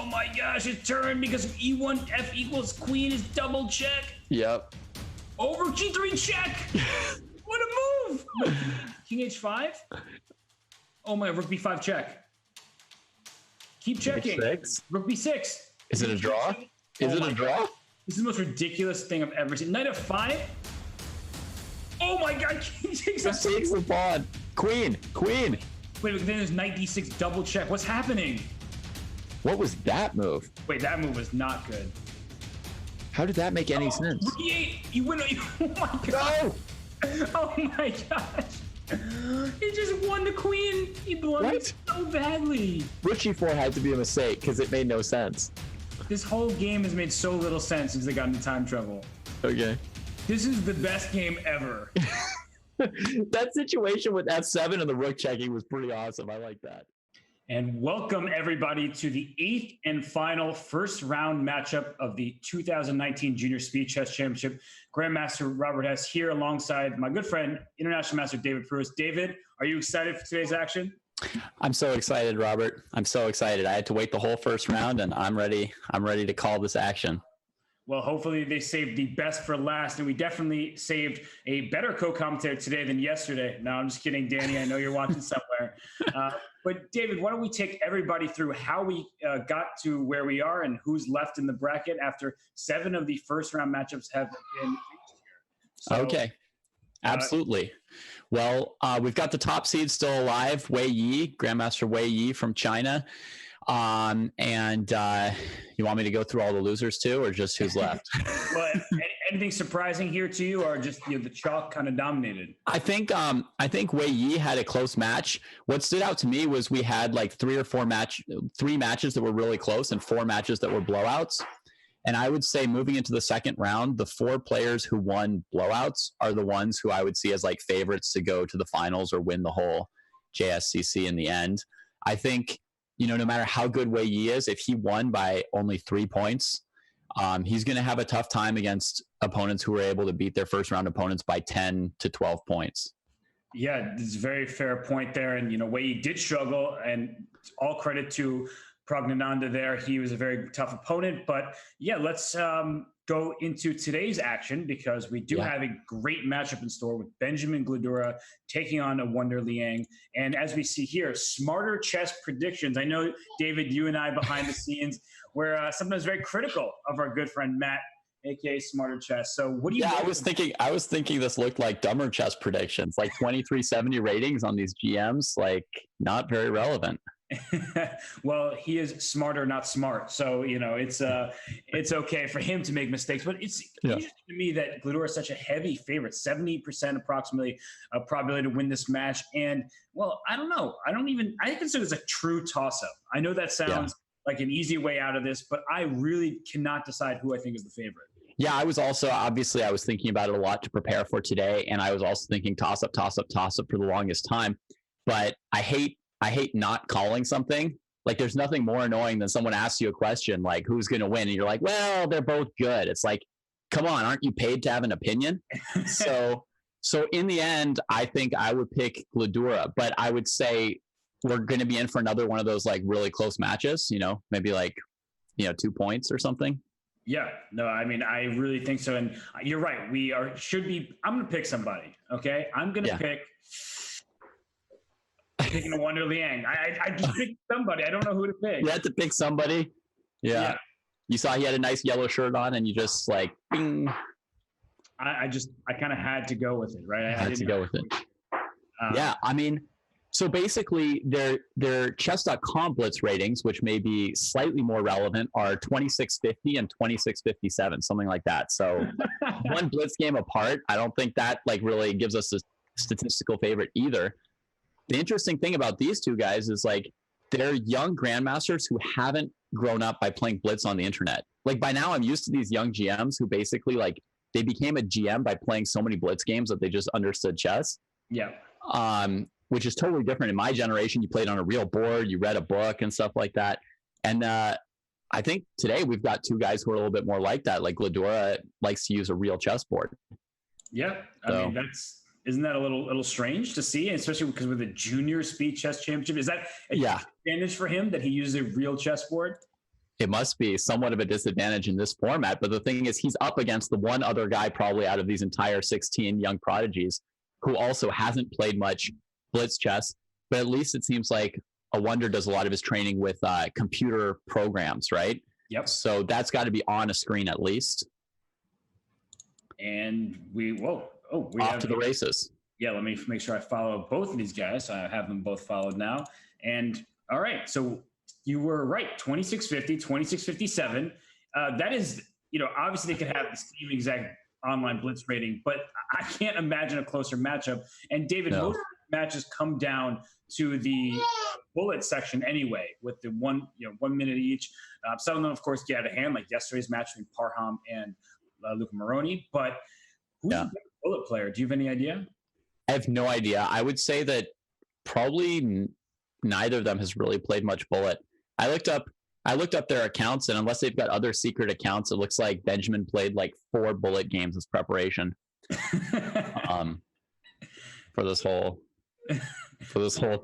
Oh my gosh, it's turned because of E1 F equals queen is double check. Yep. Over G3 check. What a move. King H5. Oh my, Rook B5 check. Keep checking. H6. Rook B6. Is it a draw? Is it a draw? This is the most ridiculous thing I've ever seen. Knight F5. Oh my god, King takes the pawn. Queen. Wait, but then there's Knight D6 double check. What's happening? What was that move? Wait, that move was not good. How did that make any sense? Rook E8. You win. Oh my god. No. Oh my gosh. He just won the queen. He blundered so badly. Rook G4 had to be a mistake because it made no sense. This whole game has made so little sense since they got into time trouble. Okay. This is the best game ever. That situation with F7 and the rook checking was pretty awesome. I like that. And welcome everybody to the 8th and final first round matchup of the 2019 Junior Speed Chess Championship. Grandmaster Robert Hess here alongside my good friend, International Master David Pruis. David, are you excited for today's action? I'm so excited, Robert. I'm so excited. I had to wait the whole first round, and I'm ready. I'm ready to call this action. Well, hopefully they saved the best for last, and we definitely saved a better co-commentator today than yesterday. No, I'm just kidding, Danny. I know you're watching somewhere. But David, why don't we take everybody through how we got to where we are and who's left in the bracket after 7 of the first round matchups have been reached here. So, okay, absolutely. Well, we've got the top seed still alive, Wei Yi, Grandmaster Wei Yi from China. And you want me to go through all the losers too, or just who's left? Well, anything surprising here to you, or just the chalk kind of dominated? I think Wei Yi had a close match. What stood out to me was we had like 3 matches that were really close and 4 matches that were blowouts. And I would say moving into the second round, the 4 players who won blowouts are the ones who I would see as like favorites to go to the finals or win the whole JSCC in the end. I think, no matter how good Wei Yi is, if he won by only 3 points, he's going to have a tough time against opponents who are able to beat their first round opponents by 10 to 12 points. Yeah, this is a very fair point there. And, Wei Yi did struggle, and all credit to Pragnananda there. He was a very tough opponent. But yeah, let's go into today's action, because we do have a great matchup in store with Benjamin Gledura taking on Awonder Liang. And as we see here, smarter chess predictions. I know, David, you and I behind the scenes, we're sometimes very critical of our good friend Matt, aka Smarter Chess. So what do you? Yeah, I was thinking this looked like dumber chess predictions, like 2370 ratings on these GMs, like not very relevant. Well, he is smarter, not smart. So, it's okay for him to make mistakes. But it's interesting to me that Gledura is such a heavy favorite, 70% approximately probability to win this match. And, well, I don't know. I consider this a true toss-up. I know that sounds like an easy way out of this, but I really cannot decide who I think is the favorite. Yeah, I was thinking about it a lot to prepare for today. And I was also thinking toss-up for the longest time. But I hate not calling something. Like, there's nothing more annoying than someone asks you a question like, who's going to win? And you're like, well, they're both good. It's like, come on, aren't you paid to have an opinion? So in the end, I think I would pick Gledura, but I would say we're going to be in for another one of those like really close matches, maybe like, 2 points or something. Yeah, no, I really think so. And you're right. I'm going to pick somebody. Okay. I'm going to pick picking Awonder Liang. I just picked somebody. I don't know who to pick. You had to pick somebody. Yeah. You saw he had a nice yellow shirt on, and you just like, bing. I kind of had to go with it, right? I had to go with it. So basically their Chess.com Blitz ratings, which may be slightly more relevant, are 2650 and 2657, something like that. So one Blitz game apart. I don't think that like really gives us a statistical favorite either. The interesting thing about these two guys is like they're young grandmasters who haven't grown up by playing Blitz on the internet. Like by now I'm used to these young GMs who basically like they became a GM by playing so many Blitz games that they just understood chess. Yeah. Which is totally different. In my generation, you played on a real board, you read a book and stuff like that. And I think today we've got 2 guys who are a little bit more like that. Like Gledura likes to use a real chessboard. Yeah. Isn't that a little strange to see, especially because with the Junior Speed Chess Championship? Is that an advantage for him that he uses a real chessboard? It must be somewhat of a disadvantage in this format. But the thing is, he's up against the one other guy probably out of these entire 16 young prodigies who also hasn't played much blitz chess. But at least it seems like Awonder does a lot of his training with computer programs, right? Yep. So that's got to be on a screen at least. And we off to the races. Yeah, let me make sure I follow both of these guys. I have them both followed now. And all right, so you were right, 2650, 2657. That is, obviously they could have the same exact online blitz rating, but I can't imagine a closer matchup. And David, most matches come down to the bullet section anyway, with the 1 minute each. Some of them, of course, get out of hand, like yesterday's match between Parham and Luca Moroni. But who's the bullet player? Do you have any idea? I have no idea. I would say that probably neither of them has really played much bullet. I looked up their accounts, and unless they've got other secret accounts, it looks like Benjamin played like 4 bullet games as preparation for this whole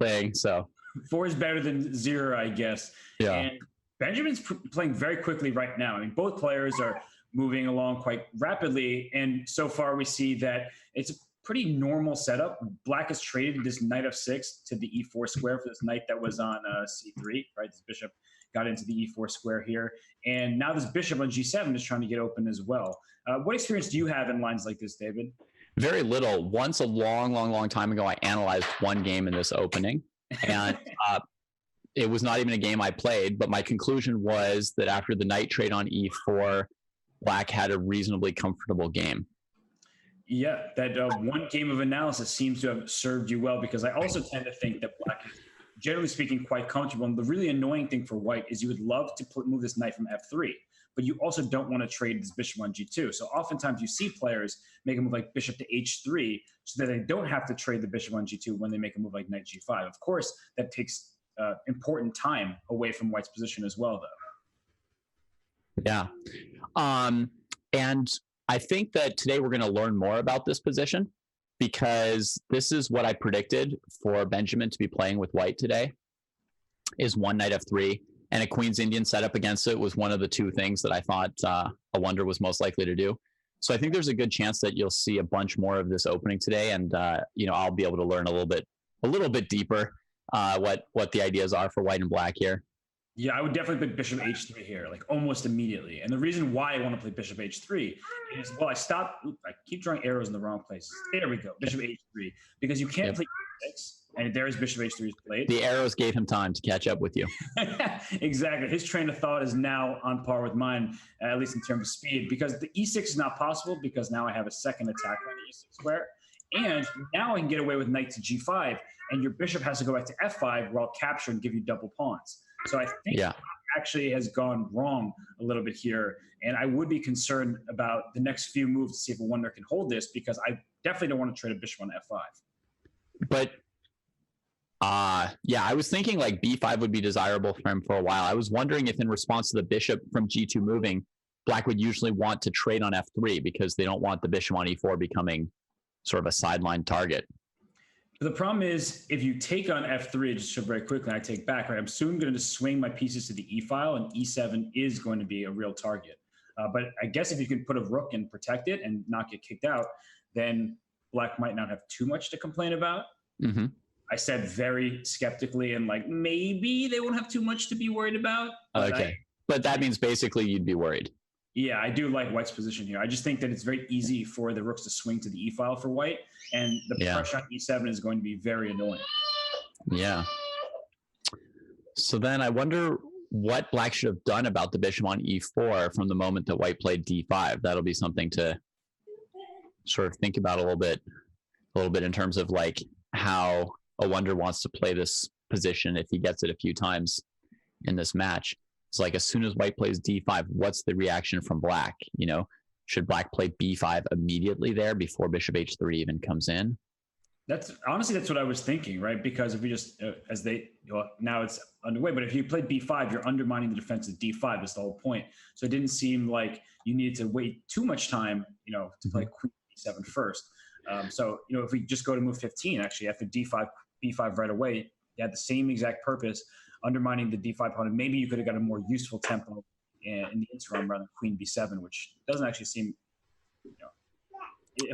thing. So 4 is better than 0, I guess. Yeah. And Benjamin's playing very quickly right now. I mean, both players are moving along quite rapidly, and so far we see that it's a pretty normal setup. Black has traded this knight f6 to the e4 square for this knight that was on c3, right? This bishop got into the e4 square here, and now this bishop on g7 is trying to get open as well. What experience do you have in lines like this, David? Very little. Once a long time ago, I analyzed one game in this opening, and it was not even a game I played, but my conclusion was that after the knight trade on e4, Black had a reasonably comfortable game. Yeah, that one game of analysis seems to have served you well, because I also tend to think that Black is, generally speaking, quite comfortable. And the really annoying thing for White is you would love to move this knight from f3, but you also don't want to trade this bishop on g2. So oftentimes you see players make a move like bishop to h3 so that they don't have to trade the bishop on g2 when they make a move like knight g5. Of course, that takes important time away from White's position as well, though. Yeah. And I think that today we're going to learn more about this position, because this is what I predicted for Benjamin to be playing with White today, is one knight f3, and a Queen's Indian setup against it was one of the two things that I thought Awonder was most likely to do. So I think there's a good chance that you'll see a bunch more of this opening today, and I'll be able to learn a little bit deeper what the ideas are for White and Black here. Yeah, I would definitely play bishop h3 here, like almost immediately. And the reason why I want to play bishop h3 is, well, I keep drawing arrows in the wrong places. There we go, bishop h3, because you can't play e6, and there's bishop h3 is played. The arrows gave him time to catch up with you. Exactly. His train of thought is now on par with mine, at least in terms of speed, because the e6 is not possible, because now I have a second attack on the e6 square. And now I can get away with knight to g5, and your bishop has to go back to f5 where I'll capture and give you double pawns. So I think actually has gone wrong a little bit here, and I would be concerned about the next few moves to see if Awonder can hold this, because I definitely don't want to trade a bishop on f5. But I was thinking like b5 would be desirable for him for a while. I was wondering if in response to the bishop from g2 moving, Black would usually want to trade on f3, because they don't want the bishop on e4 becoming sort of a sideline target. The problem is, if you take on f3, just very quickly, and I take back, right, I'm soon going to swing my pieces to the e file, and e7 is going to be a real target. But I guess if you can put a rook and protect it and not get kicked out, then Black might not have too much to complain about. Mm-hmm. I said very skeptically, and like maybe they won't have too much to be worried about. Okay. But that means basically you'd be worried. Yeah, I do like White's position here. I just think that it's very easy for the rooks to swing to the e file for White, and the pressure on e7 is going to be very annoying. Yeah. So then I wonder what Black should have done about the bishop on e4 from the moment that White played d5. That'll be something to sort of think about a little bit in terms of like how Awonder wants to play this position if he gets it a few times in this match. It's like, as soon as White plays d5, what's the reaction from Black? Should Black play b5 immediately there before bishop h3 even comes in? That's what I was thinking, right? Because if we just, now it's underway, but if you played b5, you're undermining the defense of d5. That's the whole point. So it didn't seem like you needed to wait too much time, to play queen b7 first. If we just go to move 15, actually, after d5, b5 right away, you had the same exact purpose undermining the d5 pawn. And maybe you could have got a more useful tempo in the interim rather than queen b7, which doesn't actually seem,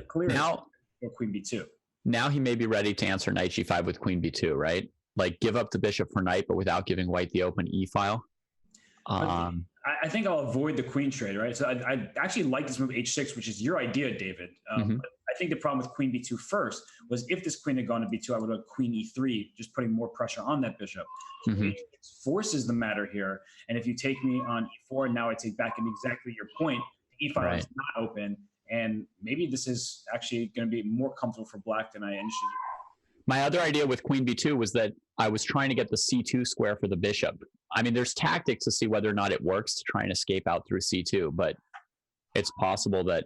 clear now, or queen b2. Now he may be ready to answer knight g5 with queen b2, right? Like give up the bishop for knight, but without giving white the open e-file. I think I'll avoid the queen trade, right? So I actually like this move h6, which is your idea, David. But I think the problem with queen b2 first was if this queen had gone to b2, I would have queen e3, just putting more pressure on that bishop. So h6 forces the matter here. And if you take me on e4, now I take back in exactly your point. The e-file is not open. And maybe this is actually going to be more comfortable for black than I initially did. My other idea with queen b2 was that I was trying to get the c2 square for the bishop. I mean, there's tactics to see whether or not it works to try and escape out through c2, but it's possible that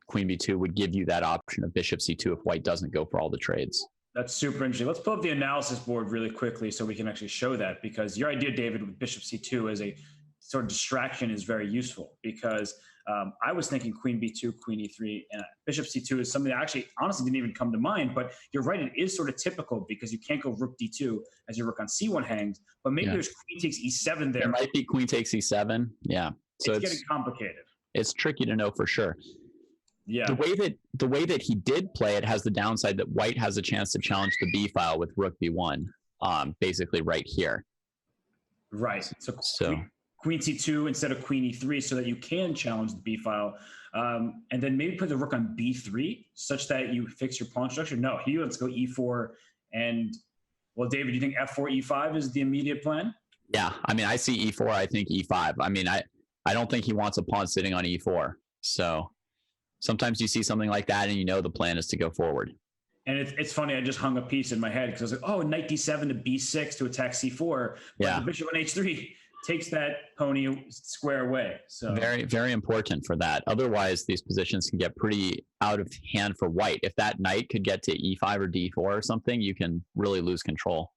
queen b2 would give you that option of bishop c2 if white doesn't go for all the trades. That's super interesting. Let's pull up the analysis board really quickly so we can actually show that, because your idea, David, with bishop c2 as a sort of distraction is very useful, because I was thinking queen b2, queen e3, and bishop c2 is something that actually honestly didn't even come to mind, but you're right, it is sort of typical because you can't go rook d2 as your rook on c1 hangs, but maybe there's queen takes e7 there. There might be queen takes e7, yeah. So it's getting complicated. It's tricky to know for sure. Yeah. The way that he did play it has the downside that white has a chance to challenge the b file with rook b1, basically right here. Right. So queen c2 instead of queen e3 so that you can challenge the b file, and then maybe put the rook on b3 such that you fix your pawn structure. No, he wants to go e4, and well, David, do you think f4 e5 is the immediate plan? Yeah, I mean, I see e4, I think e5. I mean, I don't think he wants a pawn sitting on e4. So sometimes you see something like that and you know the plan is to go forward. And it's funny, I just hung a piece in my head because I was like, oh, knight d7 to b6 to attack c4, but the bishop on h3 takes that pony square away. So very, very important for that. Otherwise, these positions can get pretty out of hand for white. If that knight could get to e5 or d4 or something, you can really lose control.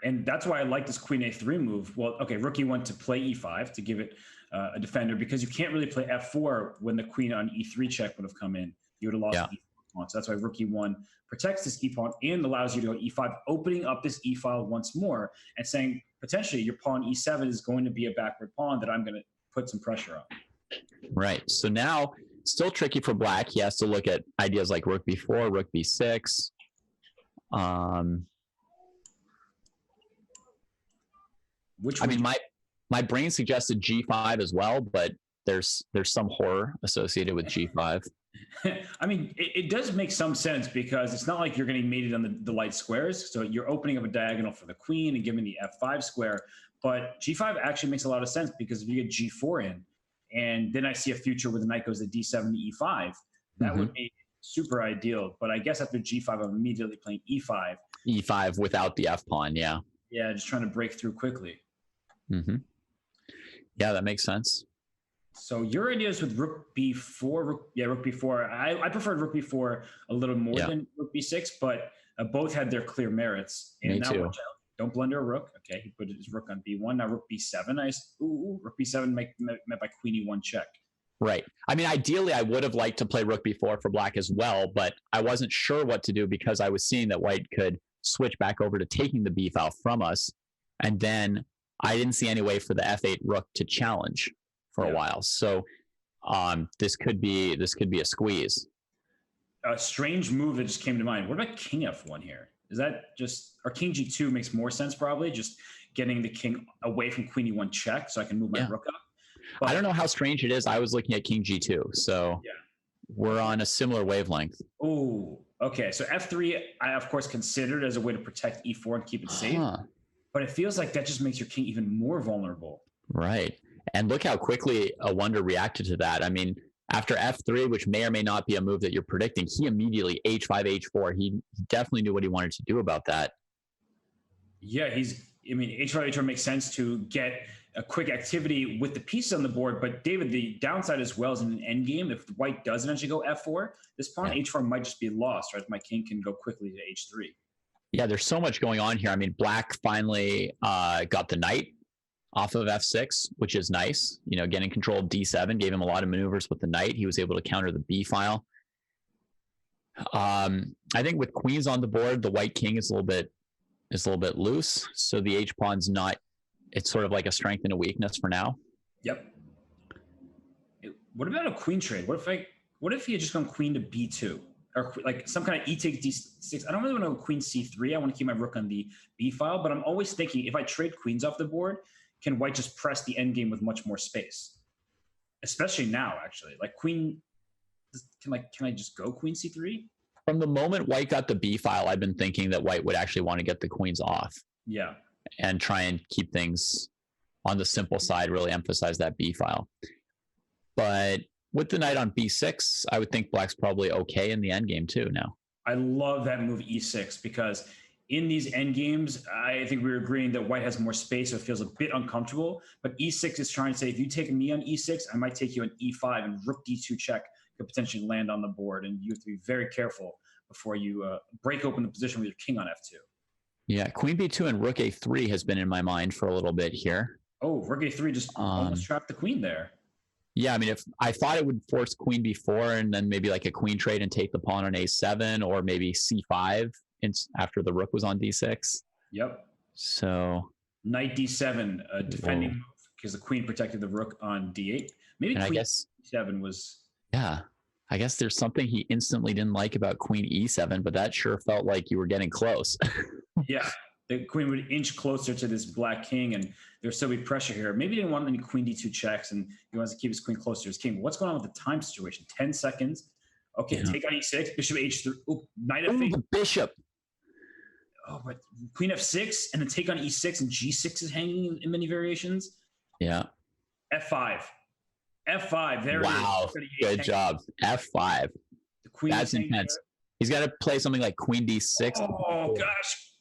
And that's why I like this queen a3 move. Well, okay, rook e1 to play e5 to give it a defender, because you can't really play f4 when the queen on e3 check would have come in. You would have lost the e4 pawn. So that's why rook e1 protects this e pawn and allows you to go e5, opening up this e file once more and saying potentially your pawn e7 is going to be a backward pawn that I'm going to put some pressure on. Right. So now, still tricky for black. He has to look at ideas like rook b4, rook b6. I mean, my brain suggested g5 as well, but there's some horror associated with g5. I mean, it does make some sense because it's not like you're getting mated on the light squares. So you're opening up a diagonal for the queen and giving the f5 square. But g5 actually makes a lot of sense because if you get g4 in, and then I see a future where the knight goes to d7 to e5, that would be super ideal. But I guess after g5, I'm immediately playing e5. E5 without the f pawn, yeah. Yeah, just trying to break through quickly. Yeah, that makes sense. So your ideas with rook b4, rook b4. I preferred rook b4 a little more than rook b6, but both had their clear merits. And Me now too. watch out. Don't blunder a rook. Okay, he put his rook on b1. Now rook b7. Rook b7 met by queen e1 check. Right. I mean, ideally, I would have liked to play rook b4 for black as well, but I wasn't sure what to do because I was seeing that white could switch back over to taking the b file from us, and then I didn't see any way for the f8 rook to challenge for a while. So this could be a squeeze. A strange move that just came to mind. What about king f1 here? Is that just, or king g2 makes more sense probably, just getting the king away from queen e1 check so I can move my rook up? But I don't know how strange it is. I was looking at king g2, so we're on a similar wavelength. Oh, okay. So f3, I of course considered as a way to protect e4 and keep it safe. But it feels like that just makes your king even more vulnerable. Right. And look how quickly Awonder reacted to that. I mean, after f3, which may or may not be a move that you're predicting, he immediately h5, h4. He definitely knew what he wanted to do about that. Yeah, h5, h4 makes sense to get a quick activity with the pieces on the board. But David, the downside as well is in an endgame, if white does eventually go f4, this pawn h4 might just be lost, right? My king can go quickly to h3. Yeah, there's so much going on here. I mean, black finally got the knight off of f6, which is nice. You know, getting control of d7 gave him a lot of maneuvers with the knight. He was able to counter the b file. I think with queens on the board, the white king is a little bit is a little bit loose. So the H pawn's not, it's sort of like a strength and a weakness for now. Yep. What about a queen trade? What if he had just gone queen to b2 or like some kind of e takes d6? I don't really want to go queen c3. I want to keep my rook on the b file, but I'm always thinking if I trade queens off the board, can white just press the endgame with much more space? Especially now, actually, like queen. Can I just go queen c3? From the moment white got the b file, I've been thinking that white would actually want to get the queens off. Yeah. And try and keep things on the simple side, really emphasize that b file. But with the knight on b6, I would think black's probably okay in the endgame too now. I love that move e6 because in these endgames, I think we were agreeing that white has more space, so it feels a bit uncomfortable. But e6 is trying to say, if you take me on e6, I might take you on e5, and rook d2 check could potentially land on the board, and you have to be very careful before you break open the position with your king on f2. Yeah, queen b2 and rook a3 has been in my mind for a little bit here. Oh, rook a3 just almost trapped the queen there. Yeah, I mean, if I thought it would force queen b4 and then maybe like a queen trade and take the pawn on a7 or maybe c5 after the rook was on d6. Yep. So knight d7, defending move because the queen protected the rook on d8. Maybe queen e7 was. Yeah, I guess there's something he instantly didn't like about queen e7, but that sure felt like you were getting close. Yeah, the queen would inch closer to this black king, and there's still be pressure here. Maybe he didn't want any queen d2 checks, and he wants to keep his queen closer to his king. What's going on with the time situation? 10 seconds. Okay, take on e6, bishop h3. Oh, knight f8. The bishop. Oh, but queen f6, and then take on e6, and g6 is hanging in many variations. Yeah. f5. F5. There wow. It is. Good job. F5. The queen. That's intense. There. He's got to play something like queen d6. Oh, gosh.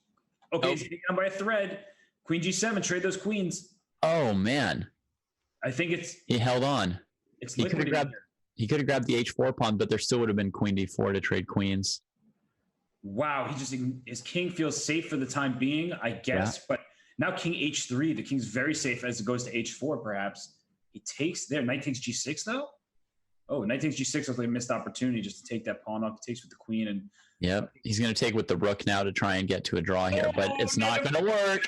Okay, he's taken on by a thread. Queen g7. Trade those queens. Oh, man. I think he held on. It's he could have grabbed the h4 pawn, but there still would have been queen d4 to trade queens. Wow. His king feels safe for the time being, I guess. Yeah. But now king h3. The king's very safe as it goes to h4, perhaps. He takes there. Knight takes g6, though? Oh, knight takes g6 was like a missed opportunity just to take that pawn off. He takes with the queen. And yep. He's going to take with the rook now to try and get to a draw here, but it's not going to work.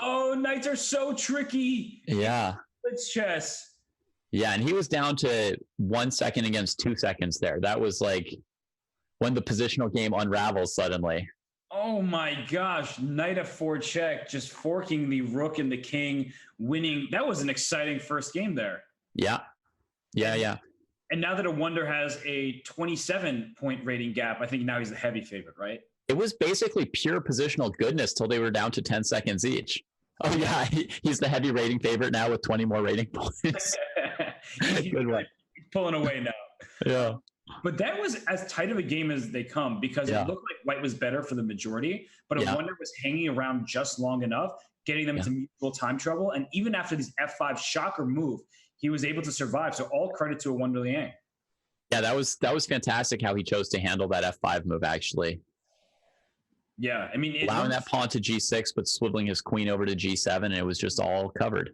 Oh, knights are so tricky. Yeah. It's chess. Yeah, and he was down to 1 second against 2 seconds there. That was like when the positional game unravels suddenly. Oh my gosh, knight f4 check, just forking the rook and the king, winning. That was an exciting first game there. Yeah. And now that Awonder has a 27-point rating gap, I think now he's the heavy favorite, right? It was basically pure positional goodness till they were down to 10 seconds each. Oh yeah, he's the heavy rating favorite now with 20 more rating points. Good one. He's pulling away now. Yeah. But that was as tight of a game as they come because it looked like white was better for the majority, but Awonder was hanging around just long enough, getting them into mutual time trouble. And even after this f5 shocker move, he was able to survive. So all credit to Awonder Liang. Yeah, that was fantastic how he chose to handle that f5 move, actually. Yeah, I mean, allowing that pawn to g6, but swiveling his queen over to g7, and it was just all covered.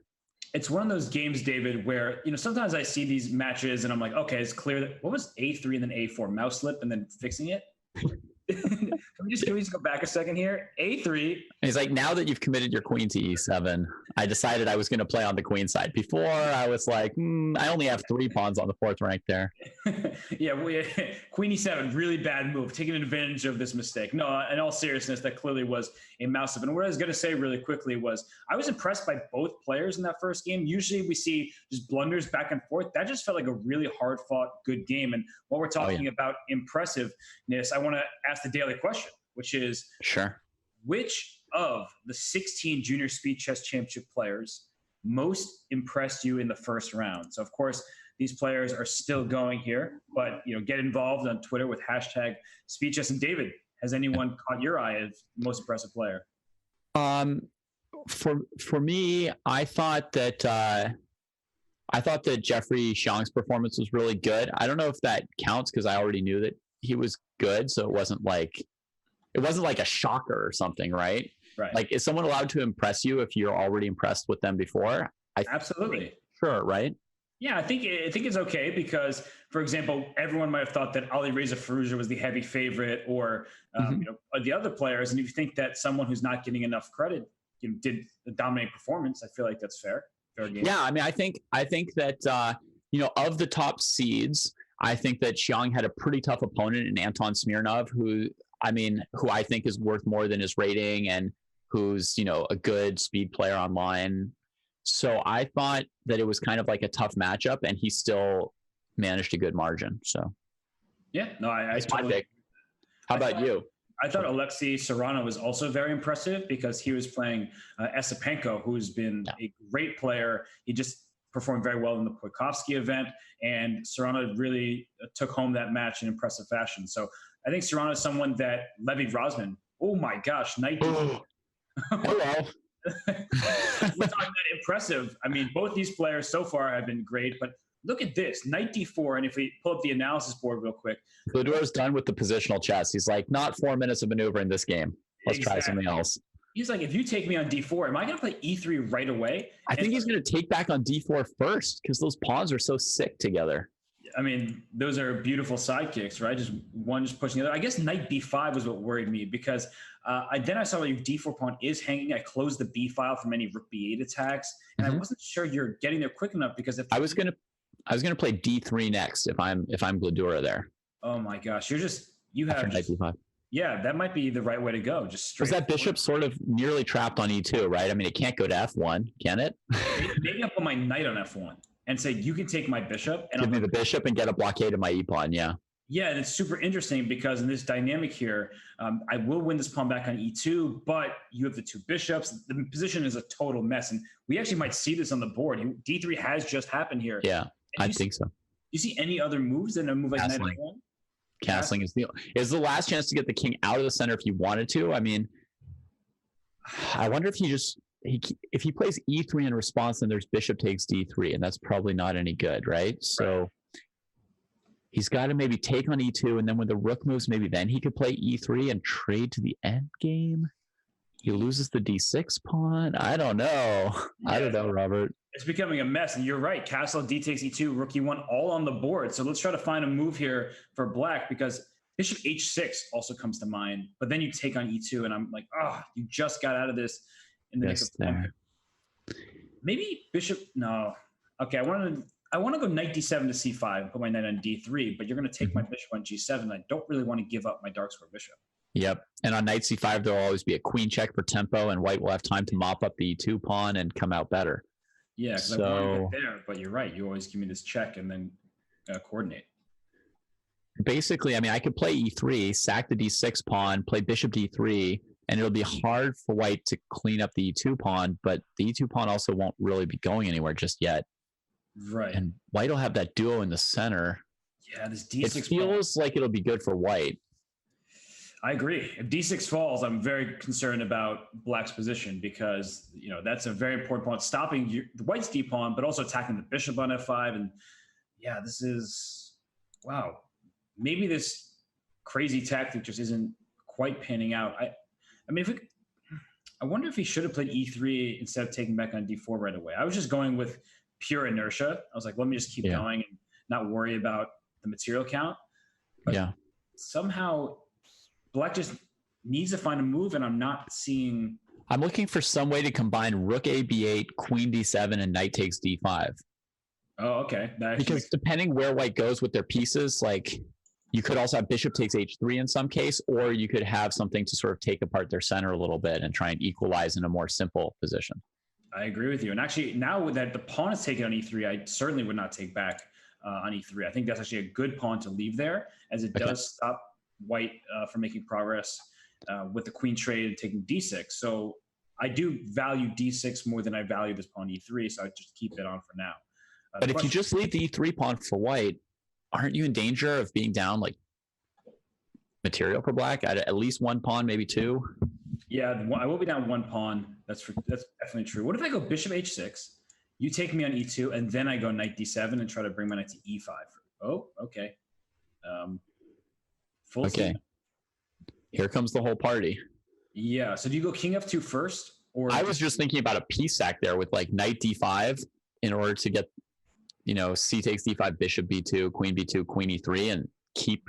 It's one of those games, David, where, sometimes I see these matches and I'm like, okay, it's clear that what was a3 and then a4, mouse slip and then fixing it. Can we just go back a second here? A3. And he's like, now that you've committed your queen to e7, I decided I was going to play on the queen side. Before, I was like, I only have 3 pawns on the 4th rank there. Yeah, queen e7, really bad move, taking advantage of this mistake. No, in all seriousness, that clearly was a mouse slip. And what I was going to say really quickly was I was impressed by both players in that first game. Usually we see just blunders back and forth. That just felt like a really hard-fought, good game. And while we're talking about impressiveness, I want to ask the daily question, which is which of the 16 junior speed chess championship players most impressed you in the first round? So of course these players are still going here, but get involved on Twitter with hashtag speed chess. And David, has anyone caught your eye as most impressive player? For me, I thought that Jeffrey Xiang's performance was really good. I don't know if that counts because I already knew that he was good, so it wasn't like a shocker or something, right? Right. Like, is someone allowed to impress you if you're already impressed with them before? Absolutely. Sure, right? Yeah, I think it's okay because, for example, everyone might have thought that Ali Reza Firouzja was the heavy favorite, or Mhm. the other players. And if you think that someone who's not getting enough credit, did a dominating performance, I feel like that's fair game. Yeah, I mean, I think that of the top seeds, I think that Xiang had a pretty tough opponent in Anton Smirnov, who I think is worth more than his rating, and who's a good speed player online. So I thought that it was kind of like a tough matchup, and he still managed a good margin. So Yeah, no, I that's my totally. pick. How about you? I thought Alexei Serrano was also very impressive because he was playing Esipenko, who's been a great player. He just performed very well in the Kwiatkowski event, and Serrano really took home that match in impressive fashion. So I think Serrano is someone that Levy Rosman, oh my gosh, night. Hello. We're talking that impressive. I mean, both these players so far have been great, but look at this, knight d4. And if we pull up the analysis board real quick. Gledura's done with the positional chess. He's like, not 4 minutes of maneuver in this game. Let's try something else. He's like, if you take me on d4, am I going to play e3 right away? I think he's going to take back on d4 first because those pawns are so sick together. I mean, those are beautiful sidekicks, right? Just one just pushing the other. I guess knight b5 was what worried me because then I saw that your d4 pawn is hanging. I closed the b file from any rook b8 attacks, and I wasn't sure you're getting there quick enough because if I was gonna play d3 next if I'm Gledura there. Oh my gosh, you have knight b5. Yeah, that might be the right way to go. Just straight. Was that bishop sort of nearly trapped on e2, right? I mean, it can't go to f1, can it? Maybe I'll put my knight on f1 and say, you can take my bishop. And give me the bishop and get a blockade of my e-pawn, yeah. Yeah, and it's super interesting because in this dynamic here, I will win this pawn back on e2, but you have the two bishops. The position is a total mess, and we actually might see this on the board. D3 has just happened here. Yeah, I think so. Do you see any other moves than a move like knight f1? Castling is the last chance to get the king out of the center if you wanted to. I mean, I wonder if if he plays e3 in response, then there's bishop takes d3, and that's probably not any good, right? So he's got to maybe take on e2, and then when the rook moves, maybe then he could play e3 and trade to the end game. He loses the d6 pawn. I don't know. Yeah. I don't know, Robert. It's becoming a mess, and you're right. Castle, d takes e2, rook e1, all on the board. So let's try to find a move here for black because bishop h6 also comes to mind. But then you take on e2, and I'm like, you just got out of this in the nick of time. Maybe bishop. No. Okay, I want to go knight d7 to c5 and put my knight on d3, but you're going to take my bishop on g7. I don't really want to give up my dark square bishop. Yep. And on knight c5, there'll always be a queen check for tempo, and white will have time to mop up the e2 pawn and come out better. Yeah, because I want to get there, but you're right. You always give me this check and then coordinate. Basically, I mean, I could play e3, sack the d6 pawn, play bishop d3, and it'll be hard for white to clean up the e2 pawn, but the e2 pawn also won't really be going anywhere just yet. Right. And white will have that duo in the center. Yeah, this d6 it feels like it'll be good for white. I agree. If d6 falls, I'm very concerned about black's position because, that's a very important pawn, stopping the white's d pawn, but also attacking the bishop on f5. And yeah, this is, wow. Maybe this crazy tactic just isn't quite panning out. I mean, I wonder if he should have played e3 instead of taking back on d4 right away. I was just going with pure inertia. I was like, let me just keep going and not worry about the material count. But somehow black just needs to find a move, and I'm not seeing. I'm looking for some way to combine rook a b8, queen d7, and knight takes d5. Oh, okay. Because depending where white goes with their pieces, like you could also have bishop takes h3 in some case, or you could have something to sort of take apart their center a little bit and try and equalize in a more simple position. I agree with you. And actually, now that the pawn is taken on e3, I certainly would not take back on e3. I think that's actually a good pawn to leave there, as it does stop white from making progress with the queen trade and taking d6. So I do value d6 more than I value this pawn e3, so I just keep it on for now. But if you just leave the e3 pawn for white, aren't you in danger of being down like material for black at least one pawn, maybe two? Yeah, I will be down one pawn. That's definitely true. What if I go bishop h6, you take me on e2, and then I go knight d7 and try to bring my knight to e5? Oh, okay. Full steam. Here comes the whole party. Yeah. So do you go king f2 first, or I was just thinking about a piece sack there with like knight d5 in order to get c takes d5, bishop b2, queen b2, queen e3, and keep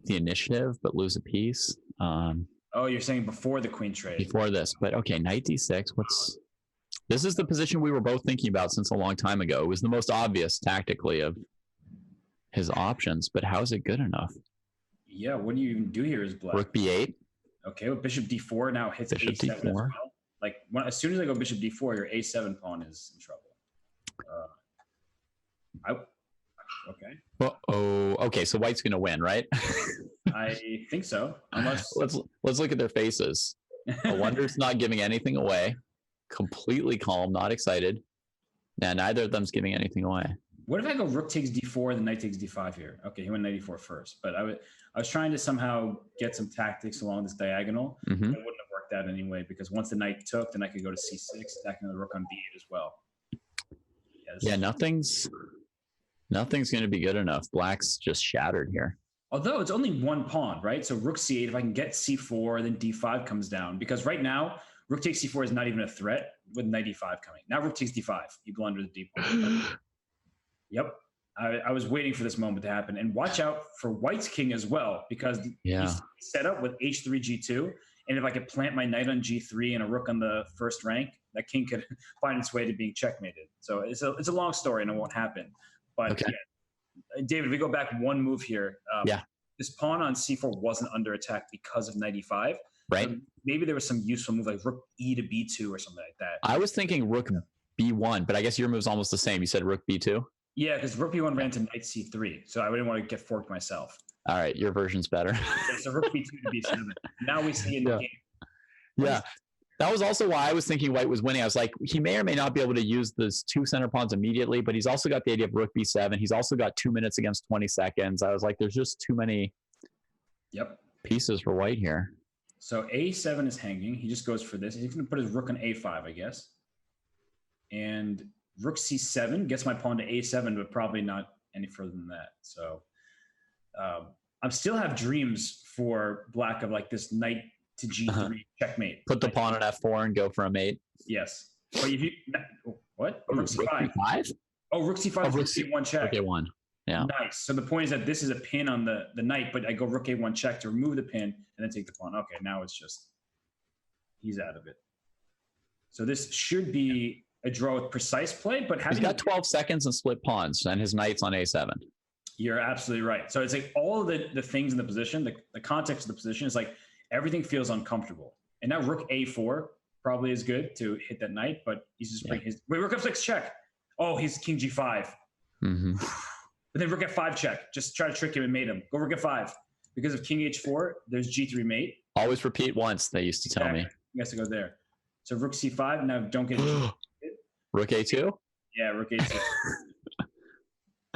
the initiative, but lose a piece. Oh, you're saying before the queen trade. Before this, but okay, knight d6. This is the position we were both thinking about since a long time ago. It was the most obvious tactically of his options, but how is it good enough? Yeah, what do you even do here as black? Rook b8. Okay, well, bishop d4 now hits bishop a7 d4. as well. Like, as soon as I go bishop d4, your a7 pawn is in trouble. Okay. Okay, so white's going to win, right? I think so. Unless let's look at their faces. Awonder's not giving anything away. Completely calm, not excited. Now, neither of them's giving anything away. What if I go rook takes d4, then knight takes d5 here? Okay, he went knight e4 first, but I was trying to somehow get some tactics along this diagonal. Mm-hmm. It wouldn't have worked out anyway, because once the knight took, then I could go to c6, stacking the rook on b8 as well. Yeah, nothing's going to be good enough. Black's just shattered here. Although it's only one pawn, right? So rook c8, if I can get c4, then d5 comes down. Because right now, rook takes c4 is not even a threat with knight e5 coming. Now rook takes d5. You blunder the d pawn. Yep. I was waiting for this moment to happen. And watch out for white's king as well, because he's set up with h3, g2. And if I could plant my knight on g3 and a rook on the first rank, that king could find its way to being checkmated. So it's a long story and it won't happen. But okay. Yeah, David, if we go back one move here, this pawn on c4 wasn't under attack because of knight e5. Right. So maybe there was some useful move like rook e to b2 or something like that. I was thinking rook b1, but I guess your move's almost the same. You said rook b2? Yeah, because rook b1 ran to knight c3, so I didn't want to get forked myself. All right, your version's better. So rook b2 to b7. Now we see in the game. Yeah. That was also why I was thinking white was winning. I was like, he may or may not be able to use those two center pawns immediately, but he's also got the idea of rook b7. He's also got 2 minutes against 20 seconds. I was like, there's just too many pieces for white here. So a7 is hanging. He just goes for this. He's going to put his rook on a5, I guess. And rook c7 gets my pawn to a7, but probably not any further than that. So I still have dreams for black of like this knight to g3 checkmate. Put the pawn on f4 and go for a mate. Yes. But if you what? Oh, rook c5. Oh, rook c5 is rook c1 check. Okay, one. Yeah. Nice. So the point is that this is a pin on the knight, but I go rook a1 check to remove the pin and then take the pawn. Okay, now it's just he's out of it. So this should be a draw with precise play, but he's got 12 seconds and split pawns, and his knight's on a7. You're absolutely right. So it's like all of the things in the position, the context of the position is like everything feels uncomfortable. And now rook a4 probably is good to hit that knight, but he's just bringing his rook f6 check. Oh, he's king g5. Mm-hmm. But then rook f5 check. Just try to trick him and mate him. Go rook f5. Because of king h4, there's g3 mate. Always repeat once, they used to tell me. He has to go there. So rook c5. Now don't get rook a2? Yeah, rook a2.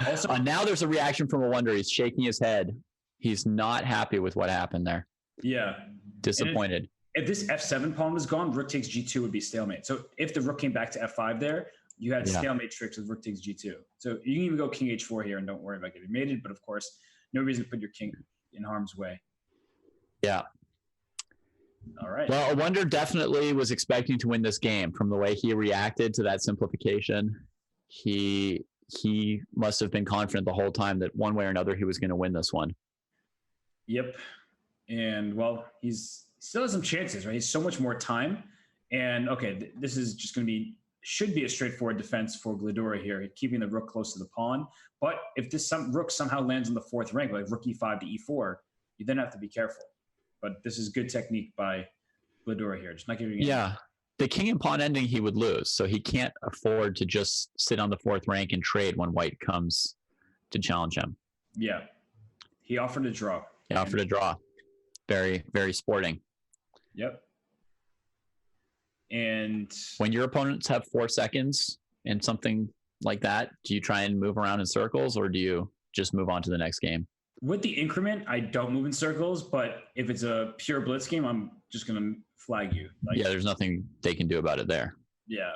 Also, now there's a reaction from Awonder. He's shaking his head. He's not happy with what happened there. Yeah. Disappointed. If this f7 pawn was gone, rook takes g2 would be stalemate. So if the rook came back to f5 there, you had stalemate tricks with rook takes g2. So you can even go king h4 here and don't worry about getting mated. But of course, no reason to put your king in harm's way. Yeah. All right. Well, Awonder definitely was expecting to win this game from the way he reacted to that simplification. He must have been confident the whole time that one way or another he was going to win this one. Yep. And well, he still has some chances, right? He's so much more time. And okay, this is just going to should be a straightforward defense for Gledura here, keeping the rook close to the pawn. But if this rook somehow lands on the fourth rank, like rook e5 to e4, you then have to be careful. But this is good technique by Gledura here. Just not giving the king and pawn ending he would lose, so he can't afford to just sit on the fourth rank and trade when white comes to challenge him. Yeah. He offered a draw. He offered a draw. Very, very sporting. Yep. And when your opponents have 4 seconds in something like that, do you try and move around in circles, or do you just move on to the next game? With the increment, I don't move in circles, but if it's a pure blitz game, I'm just going to flag you. There's nothing they can do about it there. Yeah.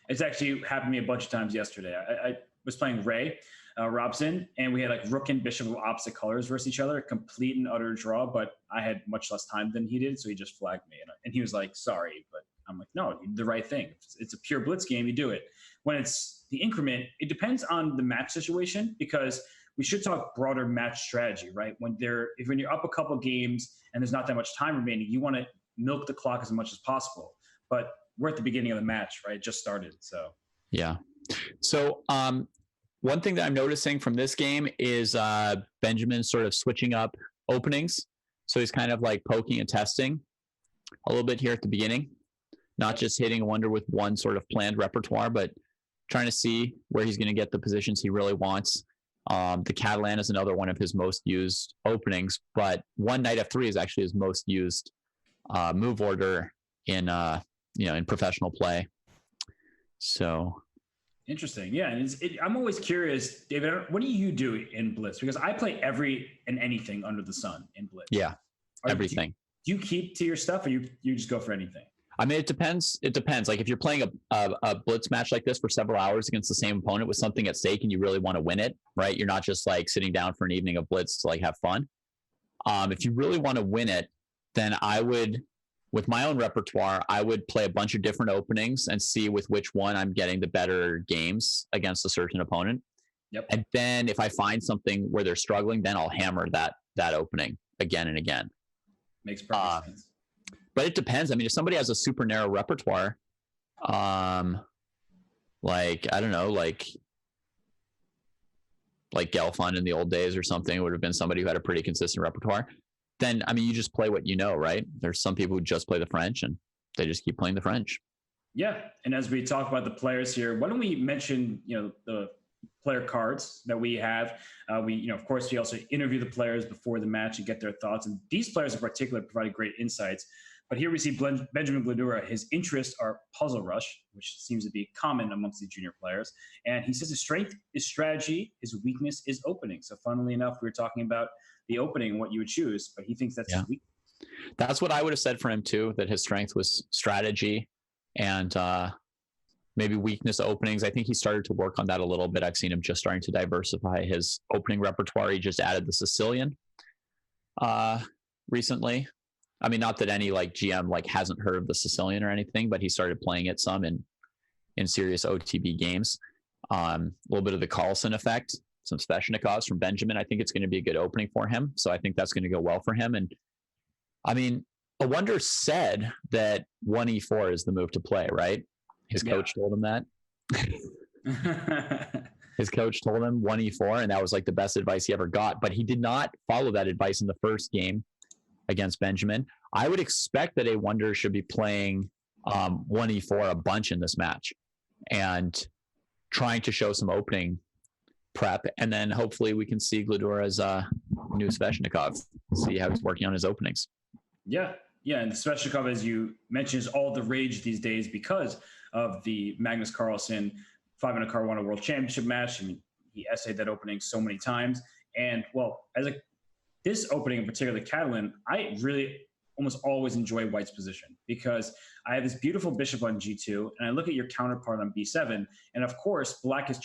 It's actually happened to me a bunch of times yesterday. I was playing Ray Robson, and we had like rook and bishop of opposite colors versus each other, complete and utter draw, but I had much less time than he did, so he just flagged me. And he was like, sorry, but I'm like, no, you did the right thing. It's a pure blitz game, you do it. When it's the increment, it depends on the match situation, because we should talk broader match strategy, right? When you're up a couple games and there's not that much time remaining, you want to milk the clock as much as possible. But we're at the beginning of the match, right? It just started. So yeah. So one thing that I'm noticing from this game is Benjamin sort of switching up openings. So he's kind of like poking and testing a little bit here at the beginning, not just hitting Awonder with one sort of planned repertoire, but trying to see where he's going to get the positions he really wants. The Catalan is another one of his most used openings, but one knight f3 is actually his most used move order in in professional play. So interesting. Yeah. And I'm always curious, David, what do you do in Blitz? Because I play every and anything under the sun in Blitz. Yeah. Everything. Do you keep to your stuff, or you just go for anything? I mean, it depends. It depends. Like if you're playing a Blitz match like this for several hours against the same opponent with something at stake and you really want to win it, right? You're not just like sitting down for an evening of Blitz to like have fun. If you really want to win it, then I would, with my own repertoire, I would play a bunch of different openings and see with which one I'm getting the better games against a certain opponent. Yep. And then if I find something where they're struggling, then I'll hammer that opening again and again. Makes perfect sense. But it depends. I mean, if somebody has a super narrow repertoire, like, I don't know, like Gelfand in the old days or something would have been somebody who had a pretty consistent repertoire. Then, I mean, you just play what you know, right? There's some people who just play the French and they just keep playing the French. Yeah. And as we talk about the players here, why don't we mention, the player cards that we have? Of course, we also interview the players before the match and get their thoughts. And these players in particular provided great insights. But here we see Benjamin Gledura. His interests are puzzle rush, which seems to be common amongst the junior players. And he says his strength is strategy, his weakness is opening. So funnily enough, we were talking about the opening and what you would choose, but he thinks that's his weakness. That's what I would have said for him too, that his strength was strategy and maybe weakness openings. I think he started to work on that a little bit. I've seen him just starting to diversify his opening repertoire. He just added the Sicilian recently. I mean, not that any like GM like hasn't heard of the Sicilian or anything, but he started playing it some in serious OTB games. A little bit of the Carlsen effect, some Sveshnikovs from Benjamin. I think it's going to be a good opening for him. So I think that's going to go well for him. And I mean, Awonder said that 1e4 is the move to play, right? His coach told him that. His coach told him 1e4, and that was like the best advice he ever got. But he did not follow that advice in the first game against Benjamin. I would expect that Awonder should be playing 1e4 a bunch in this match and trying to show some opening prep. And then hopefully we can see Gledura's new Sveshnikov, see how he's working on his openings. Yeah. Yeah. And the Sveshnikov, as you mentioned, is all the rage these days because of the Magnus Carlsen 500 car won a world championship match. And he essayed that opening so many times. And well, this opening in particular, the Catalan, I really almost always enjoy White's position because I have this beautiful bishop on G2 and I look at your counterpart on B7. And of course, Black is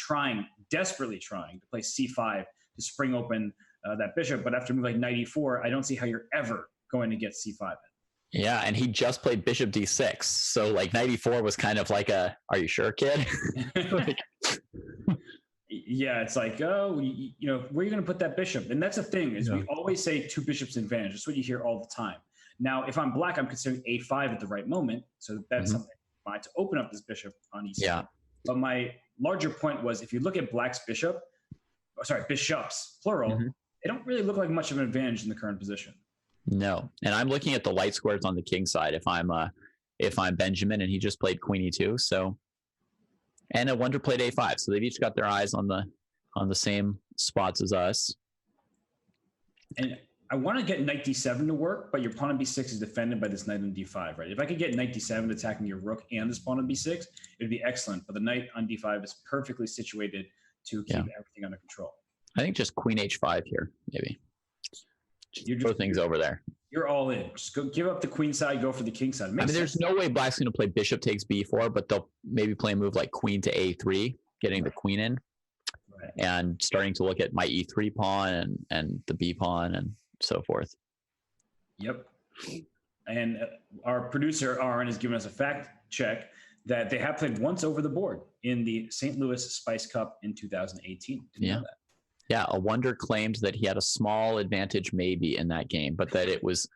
desperately trying to play C5 to spring open that bishop. But after a move like knight E4, I don't see how you're ever going to get C5 in. Yeah, and he just played bishop D6. So like knight E4 was kind of like are you sure, kid? Yeah, it's like, oh, where are you going to put that bishop? And that's the thing is we always say two bishops advantage. That's what you hear all the time. Now, if I'm Black, I'm considering A5 at the right moment. So that's something I want to open up this bishop on E7. Yeah. But my larger point was if you look at Black's bishops, plural, they don't really look like much of an advantage in the current position. No. And I'm looking at the light squares on the king side if I'm Benjamin, and he just played queen E2. So, and Awonder played A5. So they've each got their eyes on the same spots as us. And I want to get knight D7 to work, but your pawn on B6 is defended by this knight on D5, right? If I could get knight D7 attacking your rook and this pawn on B6, it would be excellent. But the knight on D5 is perfectly situated to keep everything under control. I think just queen H5 here, maybe. Throw things over there. You're all in. Just go give up the queen side, go for the king side. There's no way Black's going to play bishop takes B4, but they'll maybe play a move like queen to A3, getting the queen in, and starting to look at my E3 pawn and the B pawn and so forth. Yep. And our producer, Aaron, has given us a fact check that they have played once over the board in the St. Louis Spice Cup in 2018. Didn't know that. Yeah, Awonder claimed that he had a small advantage maybe in that game, but that it was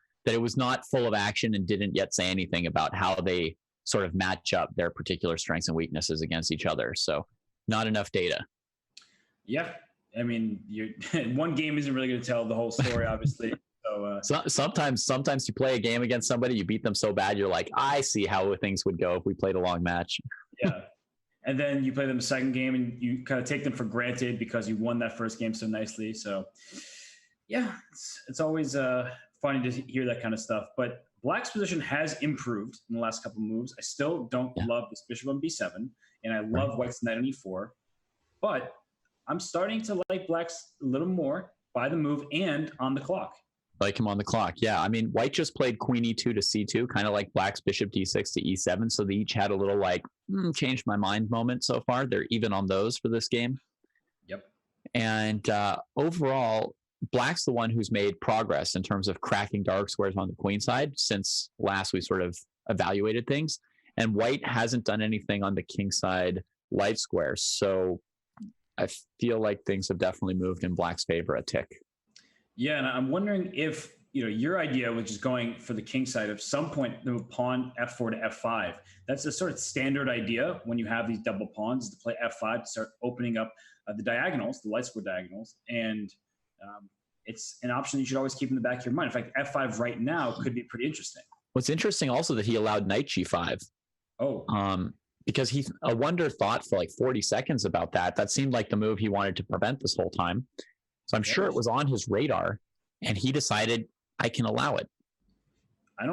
not full of action and didn't yet say anything about how they sort of match up their particular strengths and weaknesses against each other. So not enough data. Yeah. I mean, one game isn't really going to tell the whole story, obviously. So sometimes you play a game against somebody, you beat them so bad, you're like, I see how things would go if we played a long match. Yeah. And then you play them a second game and you kind of take them for granted because you won that first game so nicely. So yeah, it's always funny to hear that kind of stuff. But Black's position has improved in the last couple of moves. I still don't love this bishop on b7, and I love White's knight on e4. But I'm starting to like Black's a little more by the move and on the clock. Like him on the clock. Yeah. I mean, White just played queen e2 to c2, kind of like Black's bishop d6 to e7. So they each had a little like, changed my mind moment so far. They're even on those for this game. Yep. And overall, Black's the one who's made progress in terms of cracking dark squares on the queen side since last we sort of evaluated things. And White hasn't done anything on the king side light squares. So I feel like things have definitely moved in Black's favor a tick. Yeah, and I'm wondering if, your idea, which is going for the king side, at some point the pawn f4 to f5. That's a sort of standard idea when you have these double pawns, to play f5 to start opening up the diagonals, the light square diagonals, and it's an option you should always keep in the back of your mind. In fact, f5 right now could be pretty interesting. What's interesting also that he allowed knight g5. Oh. Because Awonder thought for like 40 seconds about that. That seemed like the move he wanted to prevent this whole time. So I'm sure it was on his radar, and he decided, I can allow it.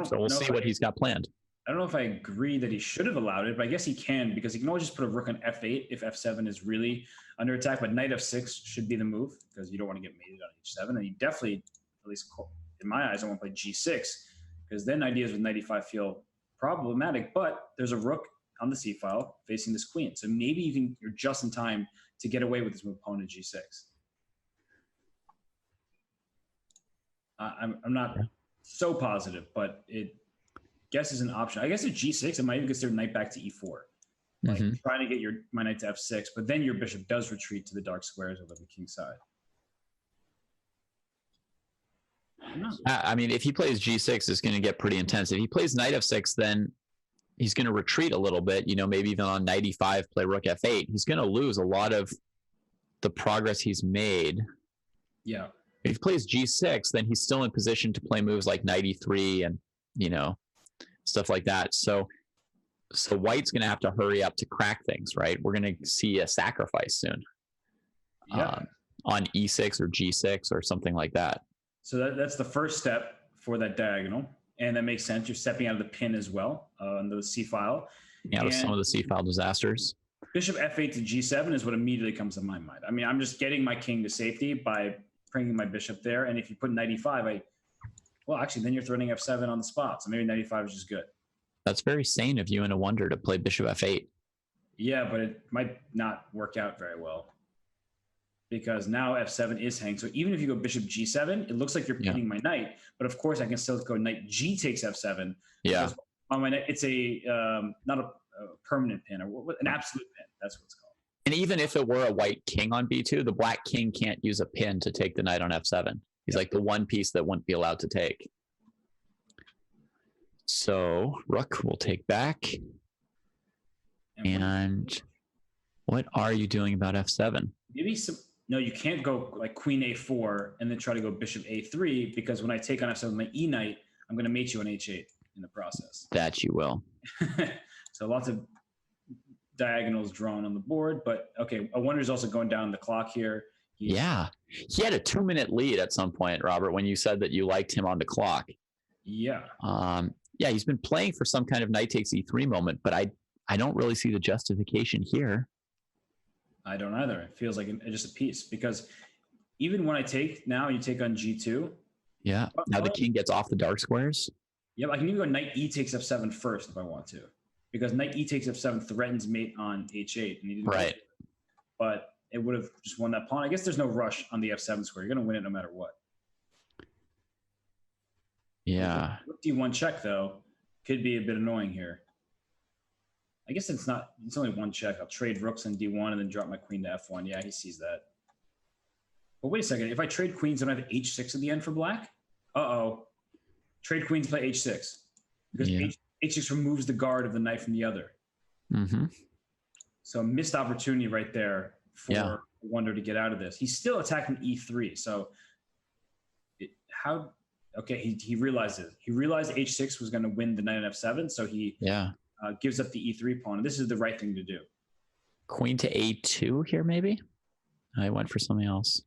So we'll see what he's got planned. I don't know if I agree that he should have allowed it, but I guess he can, because he can always just put a rook on f8 if f7 is really under attack. But knight f6 should be the move, because you don't want to get mated on h7. And you definitely, at least in my eyes, I want to play g6, because then ideas with knight e5 feel problematic. But there's a rook on the c file facing this queen. So maybe you're just in time to get away with this move, pawn to g6. I'm not so positive, but it guess is an option. I guess at g6, I might even consider knight back to e4. Like trying to get my knight to f6, but then your bishop does retreat to the dark squares over the king side. I mean, if he plays g6, it's going to get pretty intense. If he plays knight f6, then he's going to retreat a little bit, maybe even on knight e5, play rook f8. He's going to lose a lot of the progress he's made. Yeah. If he plays g6, then he's still in position to play moves like knight e3 and, stuff like that. So White's going to have to hurry up to crack things, right? We're going to see a sacrifice soon on e6 or g6 or something like that. So that's the first step for that diagonal. And that makes sense. You're stepping out of the pin as well on the c file. Yeah, with some of the c file disasters. Bishop f8 to g7 is what immediately comes to my mind. I mean, I'm just getting my king to safety by bringing my bishop there. And if you put knight e5, actually, then you're threatening f7 on the spot. So maybe knight e5 is just good. That's very sane of you and Awonder to play bishop f8. Yeah, but it might not work out very well, because now f7 is hanging. So even if you go bishop g7, it looks like you're pinning my knight. But of course, I can still go knight g takes f7. Yeah. On my knight, it's not a permanent pin, or an absolute pin. That's what it's called. And even if it were a white king on b2, the black king can't use a pin to take the knight on f7. He's like the one piece that wouldn't be allowed to take. So rook will take back. And what are you doing about f7? Maybe no, you can't go like queen a4 and then try to go bishop a3, because when I take on f7 with my e knight, I'm going to mate you on h8 in the process. That you will. So lots of diagonals drawn on the board, but okay, Awonder's also going down the clock here. He had a 2-minute lead at some point, Robert, when you said that you liked him on the clock. Yeah. He's been playing for some kind of knight takes e3 moment, but I don't really see the justification here. I don't either. It feels like just a piece, because even when I take now, you take on g2. Yeah. Now the king gets off the dark squares. Yep. I can even go knight e takes f7 first if I want to, because knight e takes f7 threatens mate on h8. And he didn't right. But it would have just won that pawn. I guess there's no rush on the f7 square. You're going to win it no matter what. Yeah. Rook D1 check, though, could be a bit annoying here. I guess it's not. It's only one check. I'll trade rooks on D1 and then drop my queen to F1. Yeah, he sees that. But wait a second. If I trade queens, don't I have H6 at the end for black? Uh-oh. Trade queens, play H6. Because H6 removes the guard of the knight from the other. Mm-hmm. So missed opportunity right there for Awonder to get out of this. He's still attacking E3. So he realized it. He realized H6 was going to win the knight on F7. So he gives up the E3 pawn. And this is the right thing to do. Queen to A2 here, maybe? I went for something else.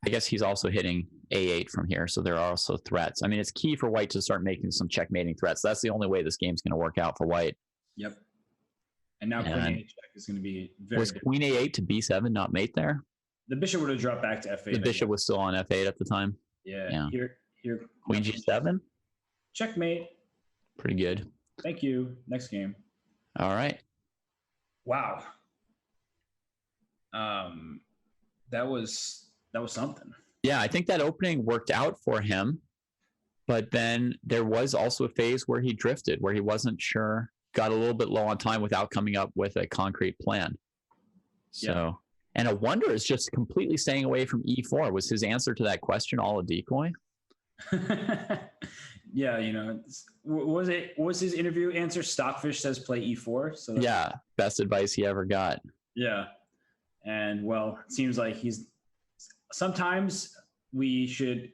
I guess he's also hitting A8 from here, so there are also threats. I mean, it's key for white to start making some checkmating threats. That's the only way this game's going to work out for white. Yep. And now queen A8 check is going to be very Was queen A8 to B7 not mate there? The bishop would have dropped back to F8. The bishop was still on F8 at the time. Yeah. Here. Queen G7? Checkmate. Pretty good. Thank you. Next game. All right. Wow. That was something. Yeah, I think that opening worked out for him, but then there was also a phase where he drifted, where he wasn't sure, got a little bit low on time without coming up with a concrete plan. So, and Awonder is just completely staying away from E4. Was his answer to that question all a decoy? Yeah, was his interview answer Stockfish says play E4? So yeah, best advice he ever got. Yeah. And well, it seems like sometimes you should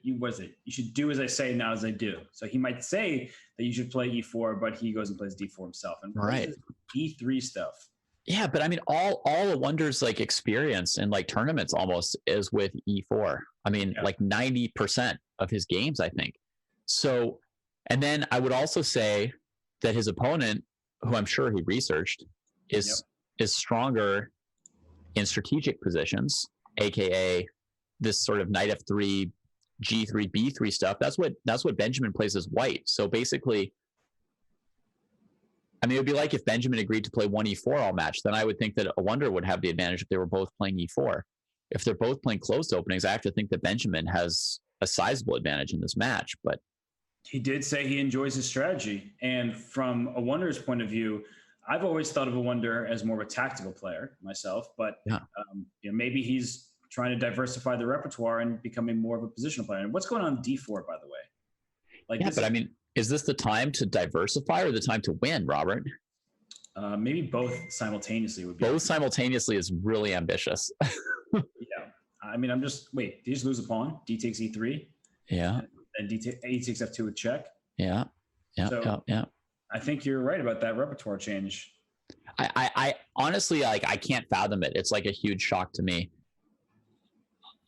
do as I say, not as I do. So he might say that you should play E4, but he goes and plays D4 himself. And E3 stuff. Yeah, but I mean, all Awonder's like experience in like tournaments almost is with E4. I mean, like 90% of his games, I think. So, and then I would also say that his opponent, who I'm sure he researched, is stronger in strategic positions, aka this sort of knight F3, G3, B3 stuff. That's what Benjamin plays as white. So basically, I mean, it would be like if Benjamin agreed to play 1E4 all match, then I would think that Awonder would have the advantage if they were both playing E4. If they're both playing closed openings, I have to think that Benjamin has a sizable advantage in this match. But he did say he enjoys his strategy. And from Awonder's point of view, I've always thought of Awonder as more of a tactical player myself, but maybe he's trying to diversify the repertoire and becoming more of a positional player. And what's going on D4, by the way? But I mean, is this the time to diversify or the time to win, Robert? Maybe both simultaneously would be. Both simultaneously is really ambitious. Yeah. I mean, did you just lose a pawn? D takes E3? Yeah. And E takes F2 with check? Yeah. Yeah. I think you're right about that repertoire change. I honestly, I can't fathom it. It's like a huge shock to me.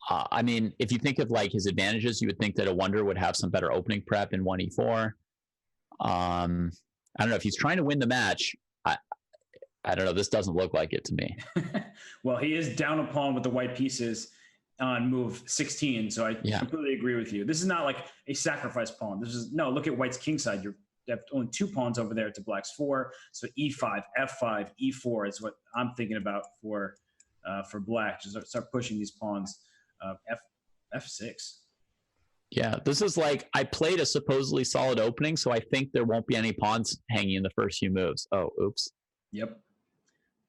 I mean, if you think of like his advantages, you would think that Awonder would have some better opening prep in 1E4. I don't know if he's trying to win the match. I don't know. This doesn't look like it to me. Well, he is down a pawn with the white pieces on move 16. So I completely agree with you. This is not like a sacrifice pawn. Look at white's king side. You have only 2 pawns over there to black's 4. So E5, F5, E4 is what I'm thinking about for black. Just start pushing these pawns. F6. Yeah, this is like I played a supposedly solid opening, so I think there won't be any pawns hanging in the first few moves. Oh, oops. Yep.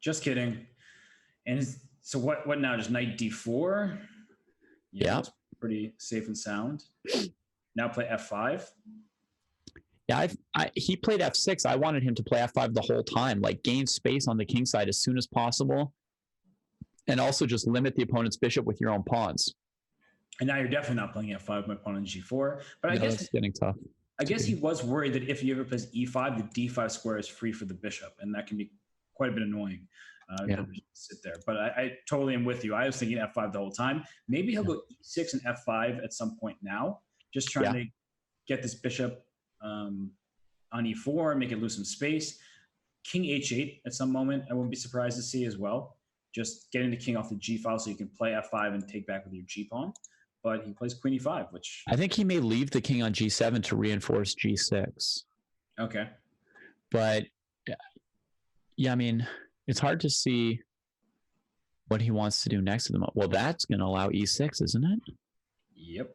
Just kidding. And so what now? Just knight D4? Yeah. That's pretty safe and sound. Now play F5. Yeah, he played F6. I wanted him to play F5 the whole time, like gain space on the king side as soon as possible. And also just limit the opponent's bishop with your own pawns. And now you're definitely not playing F5 with my pawn on G4. But I guess it's getting tough. I guess he was worried that if he ever plays E5, the D5 square is free for the bishop, and that can be quite a bit annoying. Sit there. But I totally am with you. I was thinking F5 the whole time. Maybe he'll go E6 and F5 at some point now, just trying to get this bishop on E4, make it lose some space. King H8 at some moment, I wouldn't be surprised to see as well. Just getting the king off the G file so you can play F5 and take back with your G pawn. But he plays Queen E5, which I think he may leave the king on G7 to reinforce G6. Okay. But yeah, I mean, it's hard to see what he wants to do next to them. Well, that's going to allow E6, isn't it? Yep.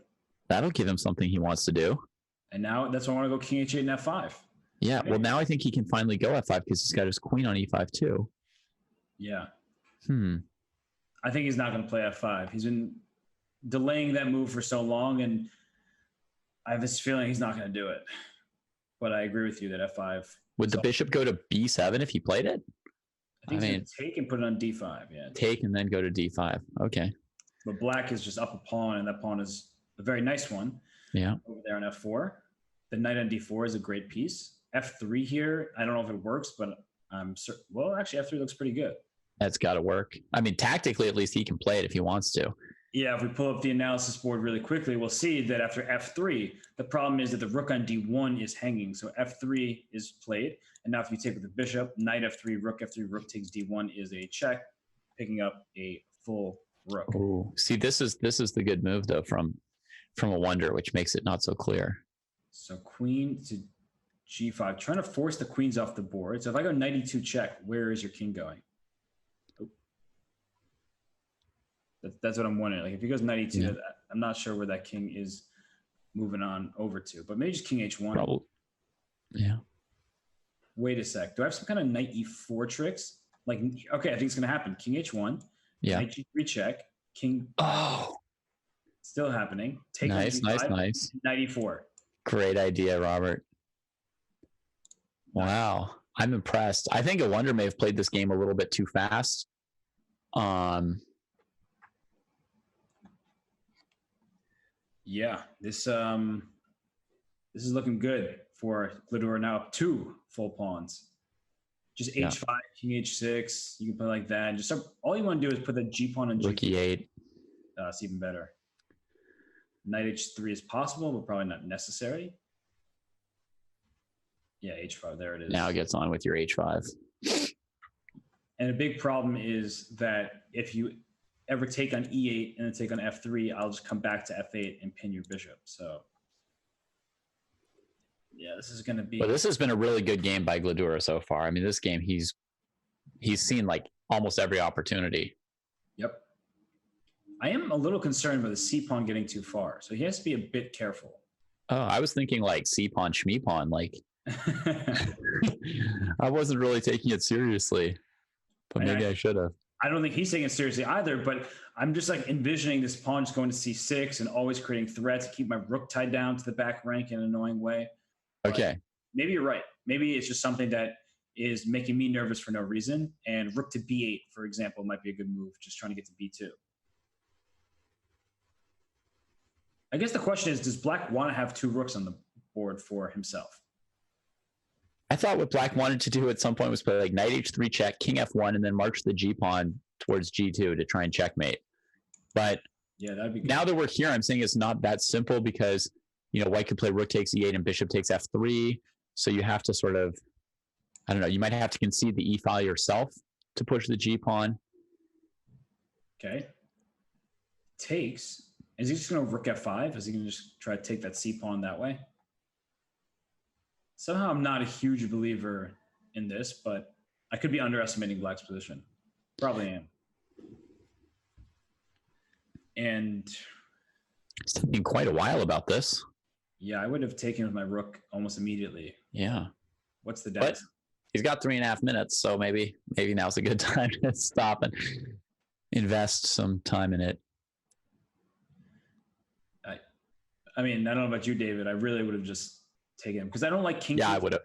That'll give him something he wants to do. And now that's why I want to go king h8 and f5. Yeah, well, now I think he can finally go f5 because he's got his queen on e5 too. Yeah. I think he's not going to play f5. He's been delaying that move for so long, and I have this feeling he's not going to do it. But I agree with you that f5. Would the bishop go to b7 if he played it? I think he's going to take and put it on d5. Yeah. Take and then go to d5. Okay. But black is just up a pawn, and that pawn is a very nice one. Yeah. Over there on f4. The knight on d4 is a great piece. f3 here, I don't know if it works, but I'm certain. Well, actually, f3 looks pretty good. That's got to work. I mean, tactically, at least he can play it if he wants to. Yeah, if we pull up the analysis board really quickly, we'll see that after f3, the problem is that the rook on d1 is hanging. So f3 is played. And now if you take with the bishop, knight f3, rook takes d1 is a check, picking up a full rook. Ooh. See, this is the good move, though, from Awonder, which makes it not so clear. So queen to g5, trying to force the queens off the board. So if I go knight e2 check, where is your king going? That's what I'm wondering. Like if he goes knight e2, yeah. I'm not sure where that king is moving on over to, but maybe just king h1. Probably. Yeah. Wait a sec. Do I have some kind of knight e4 tricks? Like, okay, I think it's going to happen. King h1, yeah. Knight g3 check, king. Oh. Still happening. Take nice. Knight e4. Great idea, Robert. Wow. I'm impressed. I think Awonder may have played this game a little bit too fast. Yeah, this is looking good for Gledura now. Up 2 full pawns. Just h5, king h6. You can play like that. And just all you want to do is put the g pawn on g4. Rook e8. It's even better. Knight h3 is possible, but probably not necessary. Yeah, h5. There it is. Now it gets on with your h5. And a big problem is that if you ever take on e8 and then take on f3, I'll just come back to f8 and pin your bishop. So, yeah, this is going to be. But this has been a really good game by Gledura so far. I mean, this game he's seen like almost every opportunity. Yep. I am a little concerned about the c pawn getting too far, so he has to be a bit careful. Oh, I was thinking like c pawn, shmee pawn. Like, I wasn't really taking it seriously, but maybe I should have. I don't think he's taking it seriously either, but I'm just like envisioning this pawn just going to c6 and always creating threats to keep my rook tied down to the back rank in an annoying way. Okay. But maybe you're right. Maybe it's just something that is making me nervous for no reason. And rook to b8, for example, might be a good move, just trying to get to b2. I guess the question is, does black want to have 2 rooks on the board for himself? I thought what black wanted to do at some point was play like knight h3 check, king f1, and then march the g pawn towards g2 to try and checkmate. But yeah, that'd be good. Now that we're here, I'm saying it's not that simple because, you know, white could play rook takes e8 and bishop takes f3. So you have to sort of, I don't know, you might have to concede the e file yourself to push the g pawn. Okay. Takes. Is he just going to rook f5? Is he going to just try to take that c pawn that way? Somehow I'm not a huge believer in this, but I could be underestimating black's position. Probably am. And it's taking quite a while about this. Yeah, I would have taken with my rook almost immediately. Yeah. What's the downside? He's got 3.5 minutes, so maybe now's a good time to stop and invest some time in it. I mean, I don't know about you, David. I really would have just taken him because I don't like king. Yeah, I would have.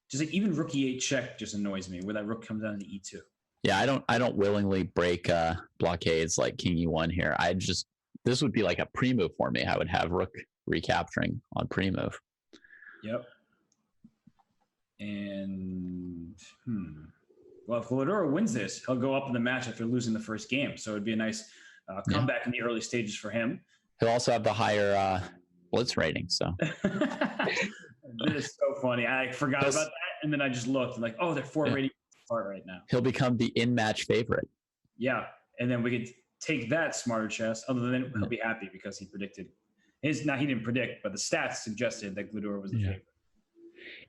Just like even rook e8 check just annoys me where that rook comes down to e2. Yeah, I don't willingly break blockades like king e1 here. This would be like a pre-move for me. I would have rook recapturing on pre-move. Yep. And well, if Gledura wins this, he'll go up in the match after losing the first game. So it'd be a nice comeback in the early stages for him. He'll also have the higher Blitz rating. So this is so funny. I forgot about that, and then I just looked and like, oh, they're 4 ratings apart right now. He'll become the in-match favorite. Yeah, and then we could take that smarter chess. Other than he'll be happy because he predicted his. Now he didn't predict, but the stats suggested that Gledura was the favorite.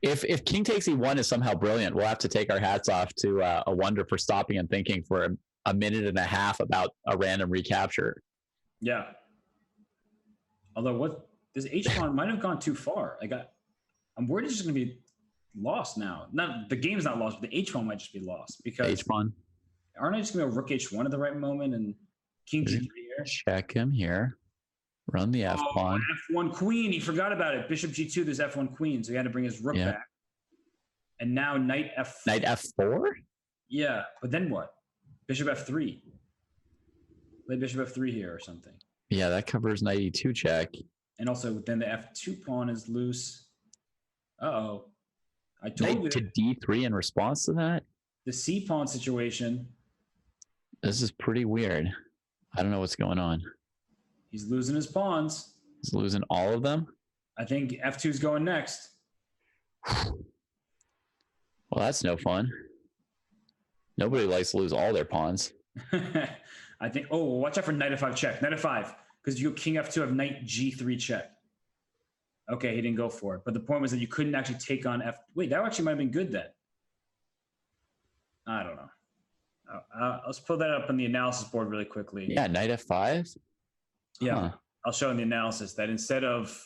If king takes e1 is somehow brilliant, we'll have to take our hats off to Awonder for stopping and thinking for a minute and a half about a random recapture. Yeah. Although this H pawn might have gone too far. I'm worried it's just going to be lost now. Not the game's not lost, but the H pawn might just be lost because H pawn. Aren't I just going to rook H1 at the right moment and king G3 here? Check him here. Run the F pawn. F1 queen. He forgot about it. Bishop G2. There's F1 queen, so he had to bring his rook back. And now knight F. Knight F4. Yeah, but then what? Bishop F3. Play Bishop F3 here or something. Yeah, that covers knight E2 check. And also, then the F2 pawn is loose. Uh-oh. I told you. To D3 in response to that? The C pawn situation. This is pretty weird. I don't know what's going on. He's losing his pawns. He's losing all of them? I think F2 is going next. Well, that's no fun. Nobody likes to lose all their pawns. I think, watch out for knight F5 check. Knight F5, because you king F2 have knight G3 check. Okay, he didn't go for it. But the point was that you couldn't actually take on F. Wait, that actually might have been good then. I don't know. Let's pull that up on the analysis board really quickly. Yeah, knight F5? Yeah, I'll show in the analysis that instead of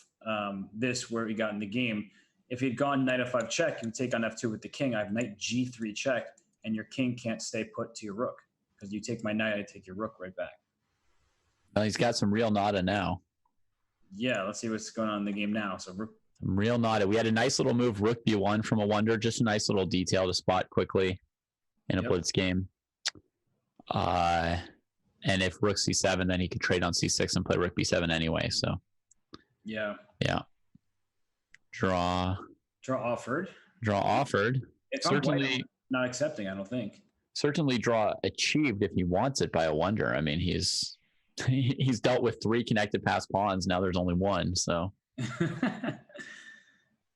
this where he got in the game, if he had gone knight F5 check, you would take on F2 with the king. I have knight G3 check, and your king can't stay put to your rook. Because you take my knight, I take your rook right back. Well, he's got some real nada now. Yeah, let's see what's going on in the game now. So rook. Some real nada. We had a nice little move, rook B1 from Awonder. Just a nice little detail to spot quickly in a Blitz game. And if rook C7, then he could trade on C6 and play rook B7 anyway. So yeah. Draw offered. It's certainly white, not accepting, I don't think. Certainly draw achieved if he wants it by Awonder. I mean, he's dealt with 3 connected pass pawns. Now there's only 1. So.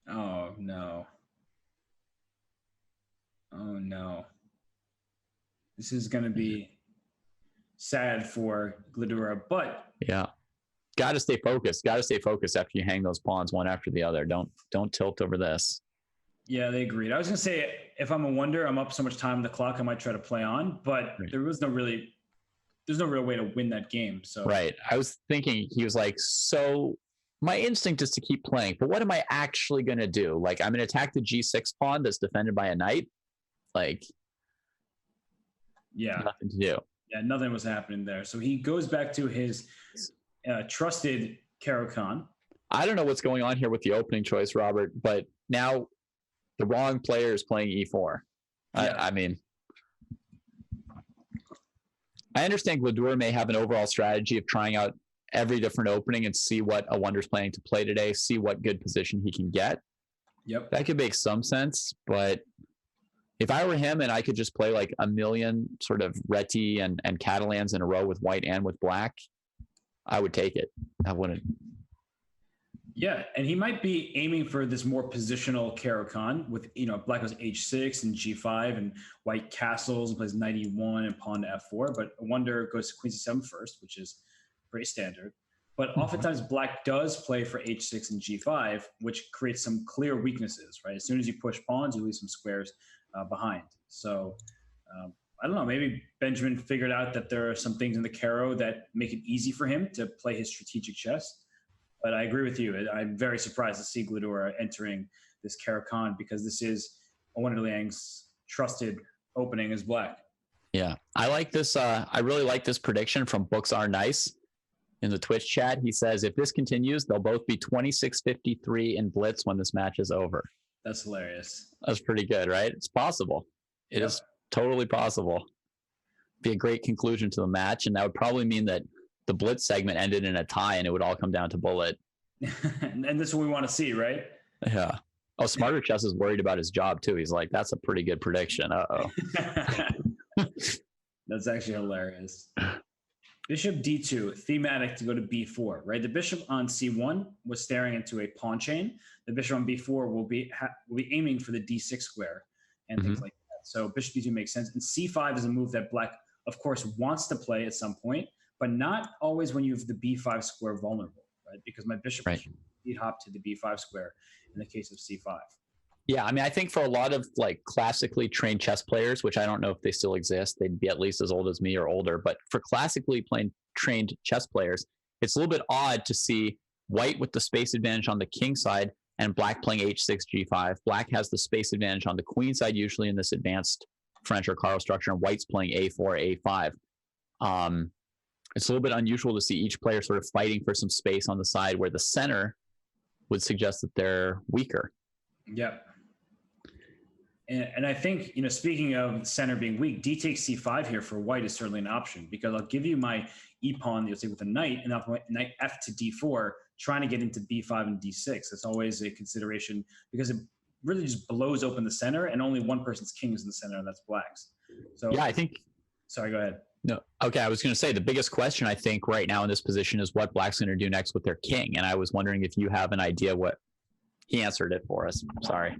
Oh no. This is going to be sad for Gledura, but yeah, got to stay focused. After you hang those pawns one after the other. Don't tilt over this. Yeah, they agreed. I was going to say, if I'm Awonder, I'm up so much time on the clock, I might try to play on, but there's no real way to win that game. So right. I was thinking, he was like, so my instinct is to keep playing, but what am I actually going to do? Like, I'm going to attack the G6 pawn that's defended by a knight. Like, yeah, nothing to do. Yeah, nothing was happening there. So he goes back to his trusted Caro-Kann. I don't know what's going on here with the opening choice, Robert, but now the wrong player is playing E4. Yeah. I mean, I understand Gledura may have an overall strategy of trying out every different opening and see what Awonder's planning to play today, see what good position he can get. Yep. That could make some sense, but if I were him and I could just play like a million sort of Reti and Catalans in a row with white and with black, I would take it. I wouldn't. Yeah, and he might be aiming for this more positional Caro-Kann with, black goes H6 and G5 and white castles and plays knight E1 and pawn to F4, but Awonder goes to queen C7 first, which is pretty standard. But oftentimes black does play for H6 and G5, which creates some clear weaknesses, right? As soon as you push pawns, you leave some squares behind. So I don't know, maybe Benjamin figured out that there are some things in the Caro that make it easy for him to play his strategic chess. But I agree with you. I'm very surprised to see Gledura entering this Caro-Kann because this is Awonder Liang's trusted opening as black. Yeah, I like this. I really like this prediction from Books Are Nice in the Twitch chat. He says, if this continues, they'll both be 26-53 in Blitz when this match is over. That's hilarious. That's pretty good, right? It's possible. It is totally possible. Be a great conclusion to the match, and that would probably mean that the Blitz segment ended in a tie and it would all come down to bullet. And this is what we want to see, right? Yeah. Oh, Smarter Chess is worried about his job too. He's like, that's a pretty good prediction. Uh-oh. That's actually hilarious. Bishop D2, thematic to go to B4, right? The bishop on C1 was staring into a pawn chain. The bishop on B4 will be aiming for the D6 square and things like that. So bishop D2 makes sense. And C5 is a move that black, of course, wants to play at some point, but not always when you have the B5 square vulnerable, right? Because my bishop can hop to the B5 square in the case of C5. Yeah, I mean, I think for a lot of like classically trained chess players, which I don't know if they still exist, they'd be at least as old as me or older, but for classically trained chess players, it's a little bit odd to see white with the space advantage on the king side, and black playing h6, g5. Black has the space advantage on the queen side, usually in this advanced French or Carl structure, and white's playing a4, a5. It's a little bit unusual to see each player sort of fighting for some space on the side where the center would suggest that they're weaker. Yep. And I think, speaking of center being weak, d takes c5 here for white is certainly an option, because I'll give you my e-pawn, you'll say with a knight, and I'll put knight f to d4, trying to get into b5 and d6. That's always a consideration, because it really just blows open the center, and only one person's king is in the center, and that's black's. So yeah, I think... Sorry, go ahead. No. Okay, I was going to say the biggest question I think right now in this position is what black's going to do next with their king, and I was wondering if you have an idea what... He answered it for us. Sorry.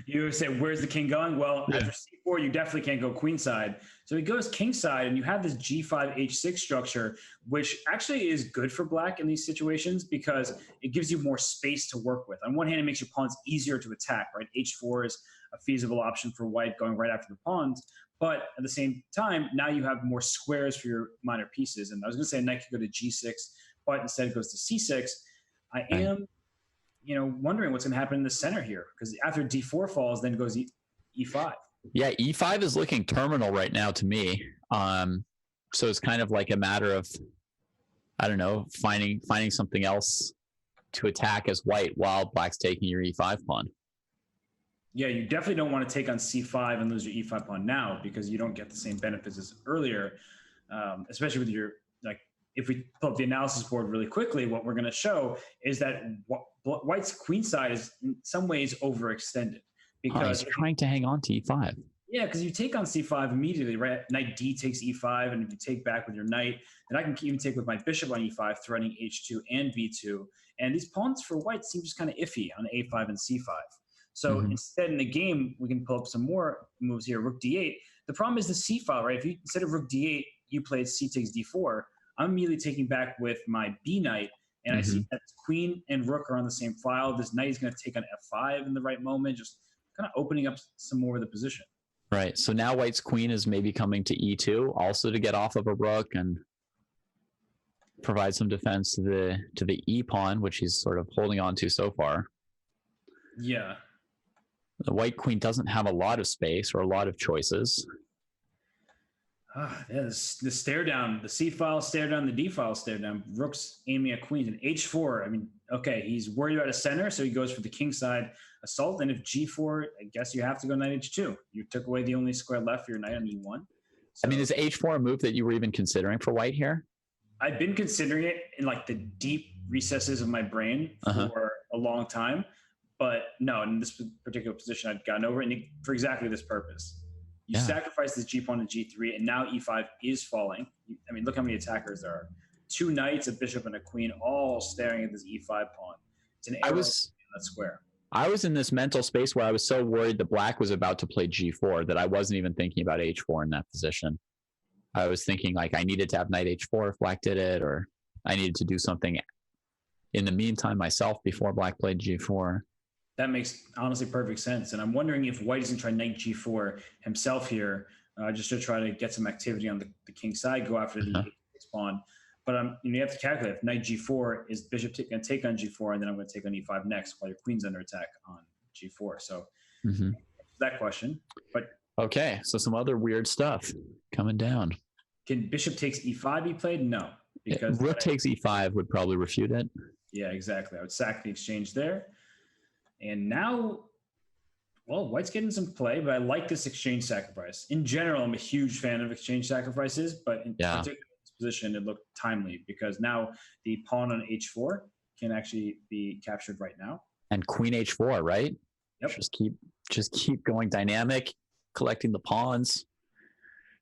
You say, where's the king going? Well, yeah. After c4, you definitely can't go queenside. So he goes kingside, and you have this g5, h6 structure, which actually is good for black in these situations because it gives you more space to work with. On one hand, it makes your pawns easier to attack, right? h4 is a feasible option for white going right after the pawns. But at the same time, now you have more squares for your minor pieces. And I was going to say a knight could go to g6, but instead it goes to c6. I am... wondering what's going to happen in the center here, because after d4 falls, then goes e5. Yeah, e5 is looking terminal right now to me. So it's kind of like a matter of, I don't know, finding something else to attack as white while black's taking your e5 pawn. Yeah, you definitely don't want to take on c5 and lose your e5 pawn now, because you don't get the same benefits as earlier, especially with your, like, if we pull up the analysis board really quickly, what we're going to show is that white's queen side is in some ways overextended, because he's trying to hang on to e5. Yeah, because you take on c5 immediately, right? Knight d takes e5, and if you take back with your knight, then I can even take with my bishop on e5, threatening h2 and b2. And these pawns for white seem just kind of iffy on a5 and c5. So instead, in the game, we can pull up some more moves here. Rook d8. The problem is the c file, right? If you, instead of rook d8, you played c takes d4, I'm immediately taking back with my b knight, and I see that queen and rook are on the same file. This knight is going to take on f5 in the right moment, just kind of opening up some more of the position. Right. So now white's queen is maybe coming to e2, also to get off of a rook and provide some defense to the e pawn, which he's sort of holding on to so far. Yeah. The white queen doesn't have a lot of space or a lot of choices. Yeah, the stare down, the C file stare down, the D file stare down. Rook's aiming at queens, and H4. I mean, okay, he's worried about a center, so he goes for the king side assault. And if G4, I guess you have to go knight H2. You took away the only square left for your knight on E1. So, I mean, is H4 a move that you were even considering for white here? I've been considering it in like the deep recesses of my brain for a long time, but no, in this particular position, I'd gotten over it, and for exactly this purpose. You sacrifice this G pawn to G3, and now E5 is falling. I mean, look how many attackers there are. 2 knights, a bishop, and a queen, all staring at this E5 pawn. It's an arrow in that square. I was in this mental space where I was so worried that black was about to play G4 that I wasn't even thinking about H4 in that position. I was thinking like I needed to have knight H4 if black did it, or I needed to do something in the meantime myself before black played G4. That makes honestly perfect sense. And I'm wondering if white isn't trying knight G4 himself here, just to try to get some activity on the king side, go after the H6 pawn. But you have to calculate, if knight G4 is bishop going to take on G4, and then I'm going to take on E5 next while your queen's under attack on G4. So that question. But okay, so some other weird stuff coming down. Can bishop takes E5 be played? No. Because rook takes E5 would probably refute it. Yeah, exactly. I would sack the exchange there. And now, well, white's getting some play, but I like this exchange sacrifice. In general, I'm a huge fan of exchange sacrifices, but in particular this position, it looked timely because now the pawn on H4 can actually be captured right now. And queen H4, right? Yep. Just keep going dynamic, collecting the pawns.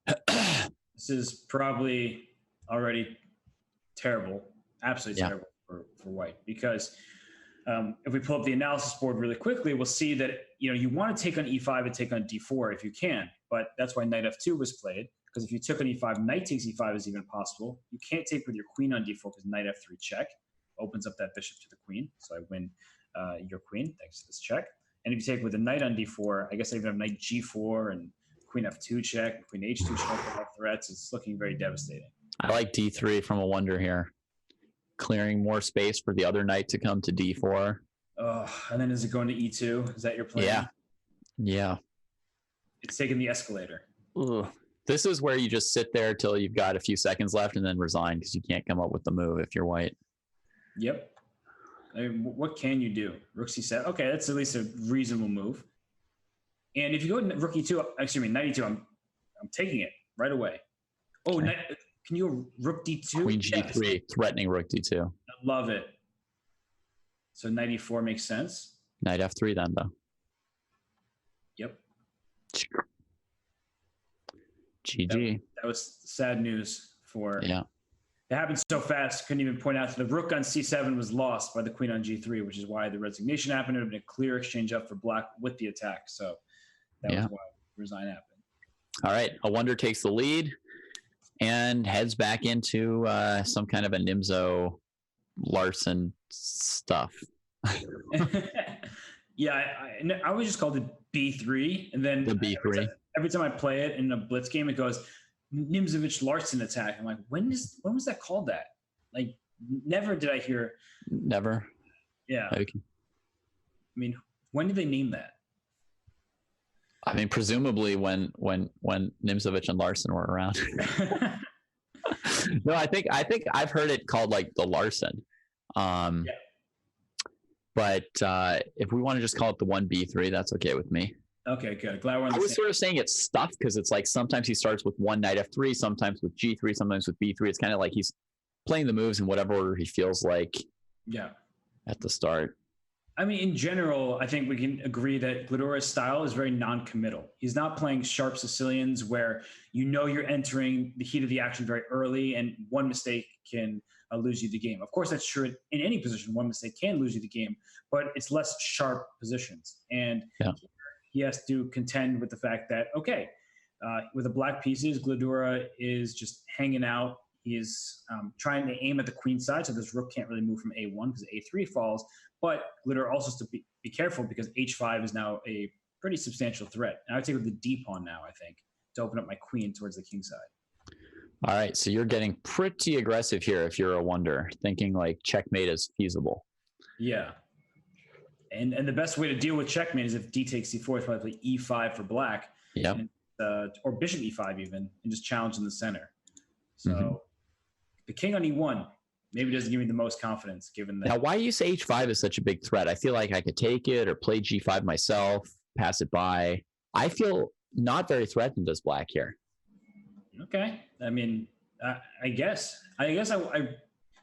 This is probably already terrible, absolutely terrible for white, because if we pull up the analysis board really quickly, we'll see that you want to take on E5 and take on D4 if you can, but that's why knight F2 was played, because if you took on E5, knight takes E5 is even possible. You can't take with your queen on D4 because knight F3 check opens up that bishop to the queen, so I win your queen thanks to this check. And if you take with a knight on D4, I guess I even have knight G4 and queen F2 check, queen H2 check, all threats. It's looking very devastating. I like D3 from Awonder here. clearing more space for the other knight to come to d4. Oh, and then is it going to e2? Is that your plan? Yeah. Yeah. It's taking the escalator. Ugh. This is where you just sit there till you've got a few seconds left and then resign because you can't come up with the move if you're white. Yep. I mean, what can you do? Rook c7. Okay, that's at least a reasonable move. And if you go to rook e2, excuse me, knight e2, I'm taking it right away. Oh, okay. Can you go rook d2? Queen g3, yes. Threatening rook d2. I love it. So knight e4 makes sense. Knight f3 then, though. Yep. GG. That was sad news for... Yeah. It happened so fast, couldn't even point out that the rook on c7 was lost by the queen on g3, which is why the resignation happened. It would have been a clear exchange up for black with the attack. So that was why resign happened. All right. Awonder takes the lead and heads back into some kind of a Nimzo Larson stuff. Yeah, I always just called it B3, and then the B3. Every time I play it in a Blitz game, it goes Nimzovich Larson attack. I'm like, when was that called that? Like, never did I hear. Never. Yeah. Okay. I mean, when did they name that? I mean, presumably when Nimzovich and Larson were around. No, I think I've heard it called like the Larson. Yeah. But if we want to just call it the 1B3, that's okay with me. Okay, good. Glad we're on the I was sort of saying it's stuff because it's like sometimes he starts with one knight f3, sometimes with g3, sometimes with b3. It's kind of like he's playing the moves in whatever order he feels like. Yeah. At the start. I mean, in general, I think we can agree that Gledura's style is very non-committal. He's not playing sharp Sicilians where you know you're entering the heat of the action very early and one mistake can lose you the game. Of course, that's true in any position. One mistake can lose you the game, but it's less sharp positions. And he has to contend with the fact that, okay, with the black pieces, Gledura is just hanging out. He's trying to aim at the queen side, so this rook can't really move from a1 because a3 falls. But Gledura also has to be careful because h5 is now a pretty substantial threat. And I would take with the d pawn now, I think, to open up my queen towards the king side. All right, so you're getting pretty aggressive here if you're Awonder, thinking like checkmate is feasible. Yeah. And the best way to deal with checkmate is if d takes c4, is probably play e5 for black. Yeah. Or bishop e5 even, and just challenge in the center. So the king on e1 maybe doesn't give me the most confidence given that. Now, why do you say h5 is such a big threat? I feel like I could take it or play g5 myself, pass it by. I feel not very threatened as black here. Okay. I mean, I guess I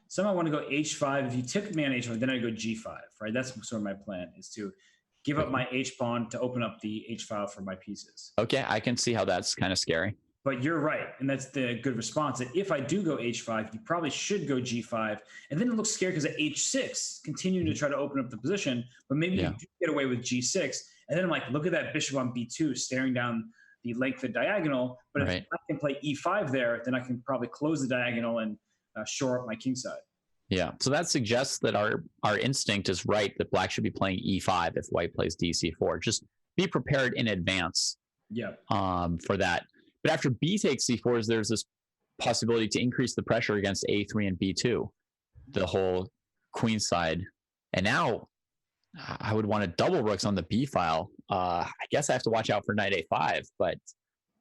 somehow want to go h5. If you took me on h5, then I go g5, right? That's sort of my plan, is to give up my h pawn to open up the h file for my pieces. Okay, I can see how that's kind of scary. But you're right, and that's the good response. That if I do go h5, you probably should go g5, and then it looks scary because at h6, continuing to try to open up the position, but maybe you do get away with g6, and then I'm like, look at that bishop on b2 staring down the length of the diagonal. But if I can play e5 there, then I can probably close the diagonal and shore up my king side. Yeah. So that suggests that our instinct is right, that black should be playing e5 if white plays dc4. Just be prepared in advance. For that. But after b takes c4, there's this possibility to increase the pressure against a3 and b2, the whole queen side. And now I would want to double rooks on the b file. I guess I have to watch out for knight a5, but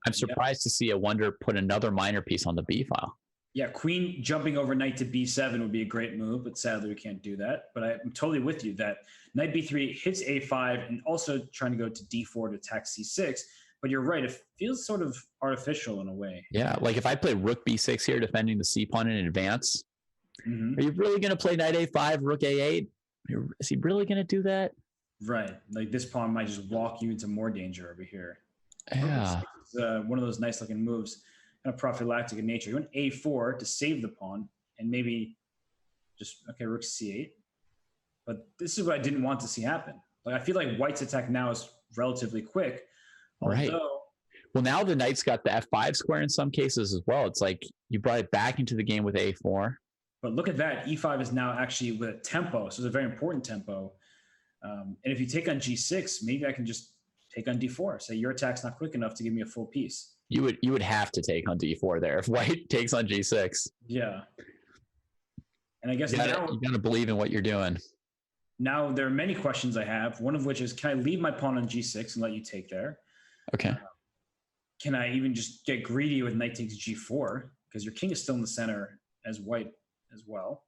I'm surprised to see Awonder put another minor piece on the b file. Yeah, queen jumping over knight to b7 would be a great move, but sadly we can't do that. But I'm totally with you that knight b3 hits a5 and also trying to go to d4 to attack c6. But you're right, it feels sort of artificial in a way. Yeah, like if I play rook b6 here, defending the c pawn in advance, are you really going to play knight a5, rook a8? Is he really going to do that? Right, like this pawn might just walk you into more danger over here. Yeah. It's one of those nice looking moves, kind of prophylactic in nature. You want a4 to save the pawn and maybe just, okay, rook c8. But this is what I didn't want to see happen. Like I feel like white's attack now is relatively quick. Right. Well, now the knight's got the f5 square in some cases as well. It's like you brought it back into the game with a4. But look at that. e5 is now actually with a tempo. So it's a very important tempo. And if you take on g6, maybe I can just take on d4. Say your attack's not quick enough to give me a full piece. You would have to take on d4 there if white takes on g6. Yeah. And I guess you gotta believe in what you're doing. Now there are many questions I have. One of which is, can I leave my pawn on g6 and let you take there? Okay. Can I even just get greedy with knight takes g4? Because your king is still in the center as white as well.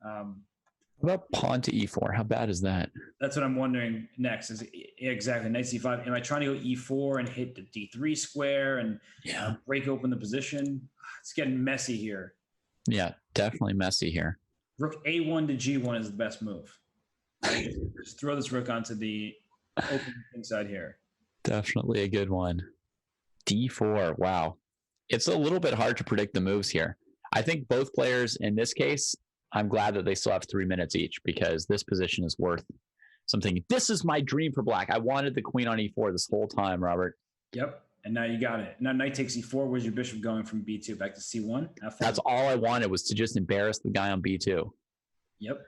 What about pawn to e4? How bad is that? That's what I'm wondering next. Is exactly knight c5. Am I trying to go e4 and hit the d3 square and break open the position? It's getting messy here. Yeah, definitely messy here. Rook a1 to g1 is the best move. Just throw this rook onto the open inside here. Definitely a good one. d4. Wow. It's a little bit hard to predict the moves here. I think both players in this case, I'm glad that they still have 3 minutes each because this position is worth something. This is my dream for black. I wanted the queen on e4 this whole time, Robert. Yep. And now you got it. Now knight takes e4. Where's your bishop going from b2 back to c1? That's all I wanted, was to just embarrass the guy on b2. Yep.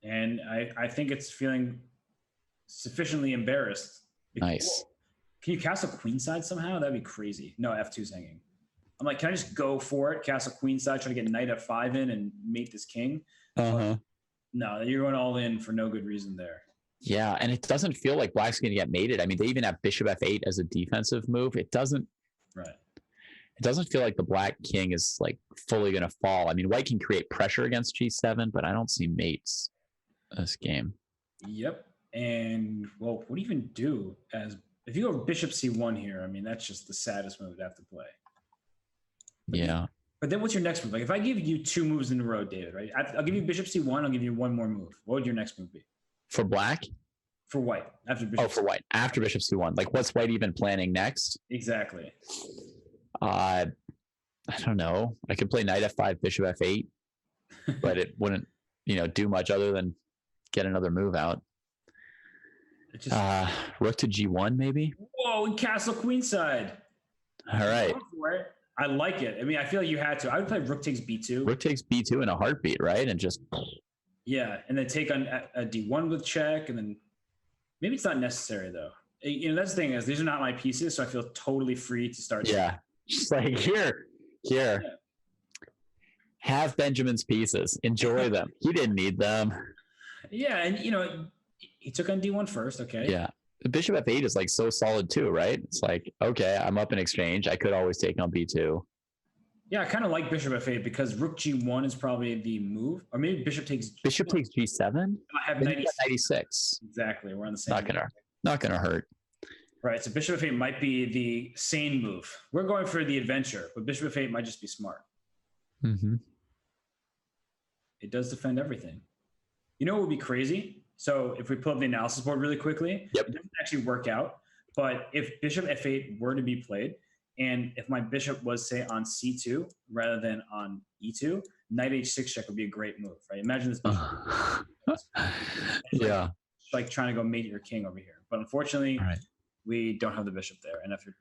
And I think it's feeling sufficiently embarrassed. Nice. Can you castle queenside somehow? That'd be crazy. No, f2's hanging. I'm like, can I just go for it? Castle queenside, try to get knight f5 in and mate this king? Uh-huh. No, you're going all in for no good reason there. Yeah, and it doesn't feel like black's going to get mated. I mean, they even have bishop f8 as a defensive move. It doesn't. Right. It doesn't feel like the black king is like fully going to fall. I mean, white can create pressure against g7, but I don't see mates in this game. Yep. And well, what do you even do as if you go bishop c1 here? I mean, that's just the saddest move to have to play. But then what's your next move? Like if I give you 2 moves in a row, David, right? I'll give you bishop c1. I'll give you 1 more move. What would your next move be? For black? For white. After bishop for white. After bishop c1. Like what's white even planning next? Exactly. I don't know. I could play knight f5, bishop f8, but it wouldn't, do much other than get another move out. Rook to g1 maybe? Whoa, and castle queenside. All right. I like it. I mean, I feel like you had to. I would play rook takes b2. Rook takes b2 in a heartbeat, right? And just... Yeah, and then take on a d1 with check, and then maybe it's not necessary, though. That's the thing is, these are not my pieces, so I feel totally free to start. Yeah, just like, here. Yeah. Have Benjamin's pieces. Enjoy them. He didn't need them. Yeah, and, he took on d1 first, okay? Yeah. Bishop f8 is like so solid too, right? It's like, okay, I'm up in exchange. I could always take on b2. Yeah, I kind of like bishop f8 because rook g1 is probably the move. Or maybe bishop takes g7? I have 96. Exactly. We're on the same. Not gonna hurt. Right. So bishop f8 might be the sane move. We're going for the adventure, but bishop f8 might just be smart. Mm-hmm. It does defend everything. You know what would be crazy? So if we pull up the analysis board really quickly, It doesn't actually work out. But if bishop f8 were to be played, and if my bishop was, say, on c2 rather than on e2, knight h6 check would be a great move, right? Imagine this bishop. Like trying to go mate your king over here. But unfortunately, we don't have the bishop there. And after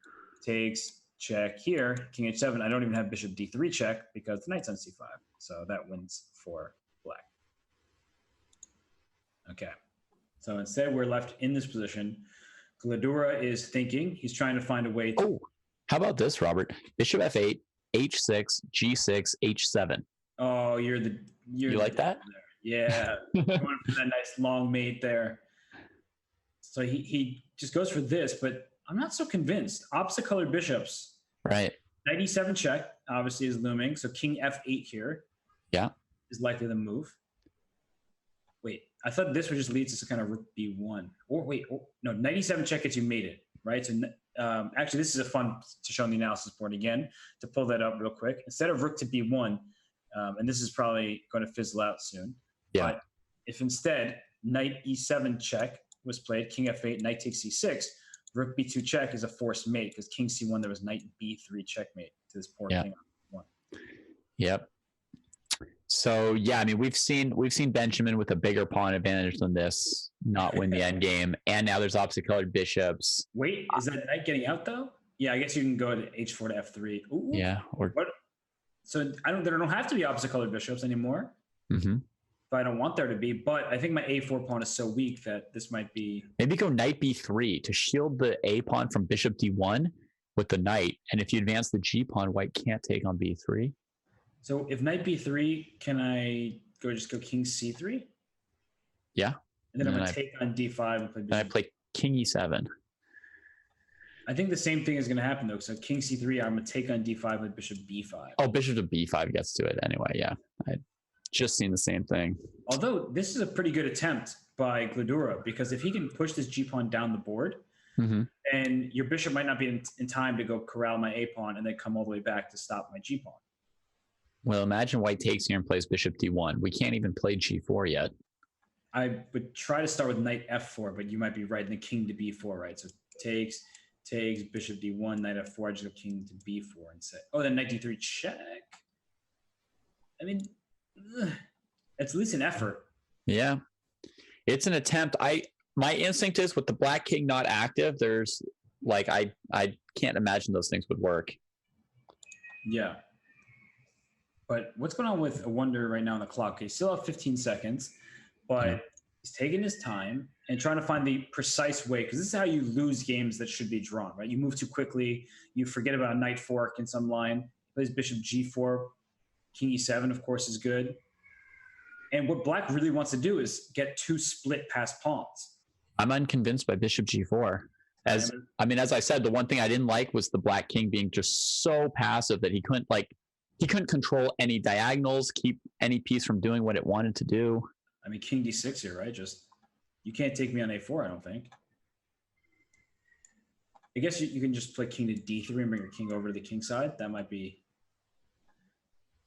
takes, check here, king h7, I don't even have bishop d3 check because the knight's on c5. So that wins for black. Okay. So instead, we're left in this position. Gledura is thinking. He's trying to find a way to... Oh, how about this, Robert? Bishop f8, h6, g6, h7. Oh, you like that? There. Yeah. Going for that nice long mate there. So he just goes for this, but I'm not so convinced. Opposite colored bishops. Right. Knight e7 check, obviously, is looming. So king f8 here. Yeah. Is likely the move. Wait, I thought this would just lead to some kind of rook b1. Or wait, no, knight e7 check gets you mated, right? So actually, this is a fun to show on the analysis board again, to pull that up real quick. Instead of rook to b1, and this is probably going to fizzle out soon. Yeah. But if instead knight e7 check was played, king f8, knight takes c6, rook b2 check is a forced mate because king c1, there was knight b3 checkmate to this poor king on b1. Yep. So yeah, I mean we've seen Benjamin with a bigger pawn advantage than this not win the end game, and now there's opposite colored bishops. Wait, is that knight getting out though? Yeah, I guess you can go to h4 to f3. Ooh. Yeah, so there don't have to be opposite colored bishops anymore. Mm-hmm. If I don't want there to be, but I think my a4 pawn is so weak that this might be. Maybe go knight b3 to shield the a pawn from bishop d1 with the knight, and if you advance the g pawn, white can't take on b3. So if knight b3, can I just go king c3? Yeah. And then I'm going to take on d5 and play bishop. And I play king e7. I think the same thing is going to happen, though. So king c3, I'm going to take on d5 with bishop b5. Oh, bishop to b5 gets to it anyway. Yeah. I just seen the same thing. Although this is a pretty good attempt by Gledura, because if he can push this g-pawn down the board, and your bishop might not be in time to go corral my a-pawn and then come all the way back to stop my g-pawn. Well, imagine white takes here and plays bishop d1. We can't even play g4 yet. I would try to start with knight f4, but you might be right in the king to b4, right? So takes, bishop d1, knight f4, I just go king to b4 and say, oh, then knight d3 check. I mean, it's at least an effort. Yeah, it's an attempt. My instinct is with the black king not active, there's like, I can't imagine those things would work. Yeah. But what's going on with Awonder right now on the clock? Okay, still have 15 seconds, but he's taking his time and trying to find the precise way, because this is how you lose games that should be drawn, right? You move too quickly, you forget about a knight fork in some line, plays bishop g4, king e7, of course, is good. And what black really wants to do is get two split passed pawns. I'm unconvinced by bishop g4. As I said, the one thing I didn't like was the black king being just so passive that he couldn't control any diagonals, keep any piece from doing what it wanted to do. I mean, king d6 here, right? Just, you can't take me on a4, I don't think. I guess you can just play king to d3 and bring your king over to the king side. That might be...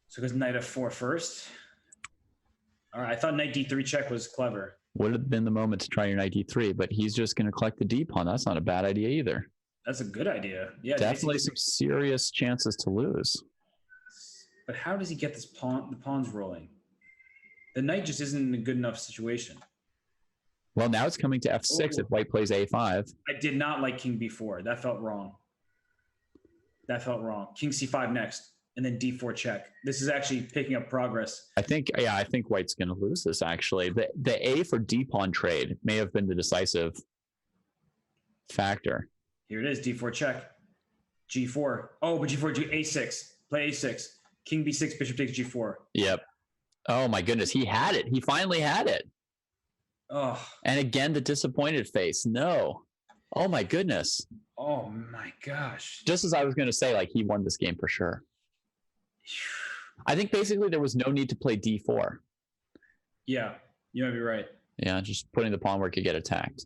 So it goes knight f4 first. All right, I thought knight d3 check was clever. Would have been the moment to try your knight d3, but he's just going to collect the d pawn. That's not a bad idea either. That's a good idea. Yeah, definitely some serious chances to lose. But how does he get the pawns rolling? The knight just isn't in a good enough situation. Well, now it's coming to f6 if white plays a5. I did not like king b4. That felt wrong. King c5 next, and then d4 check. This is actually picking up progress. I think white's going to lose this, actually. The a for d pawn trade may have been the decisive factor. Here it is, d4 check. g4. Oh, but g4, a6. Play a6. King b6, bishop takes g4. Yep. Oh my goodness, he had it. He finally had it. Oh. And again, the disappointed face. No. Oh my goodness. Oh my gosh. Just as I was going to say, like, he won this game for sure. I think basically there was no need to play d4. Yeah, you might be right. Yeah, just putting the pawn where it could get attacked.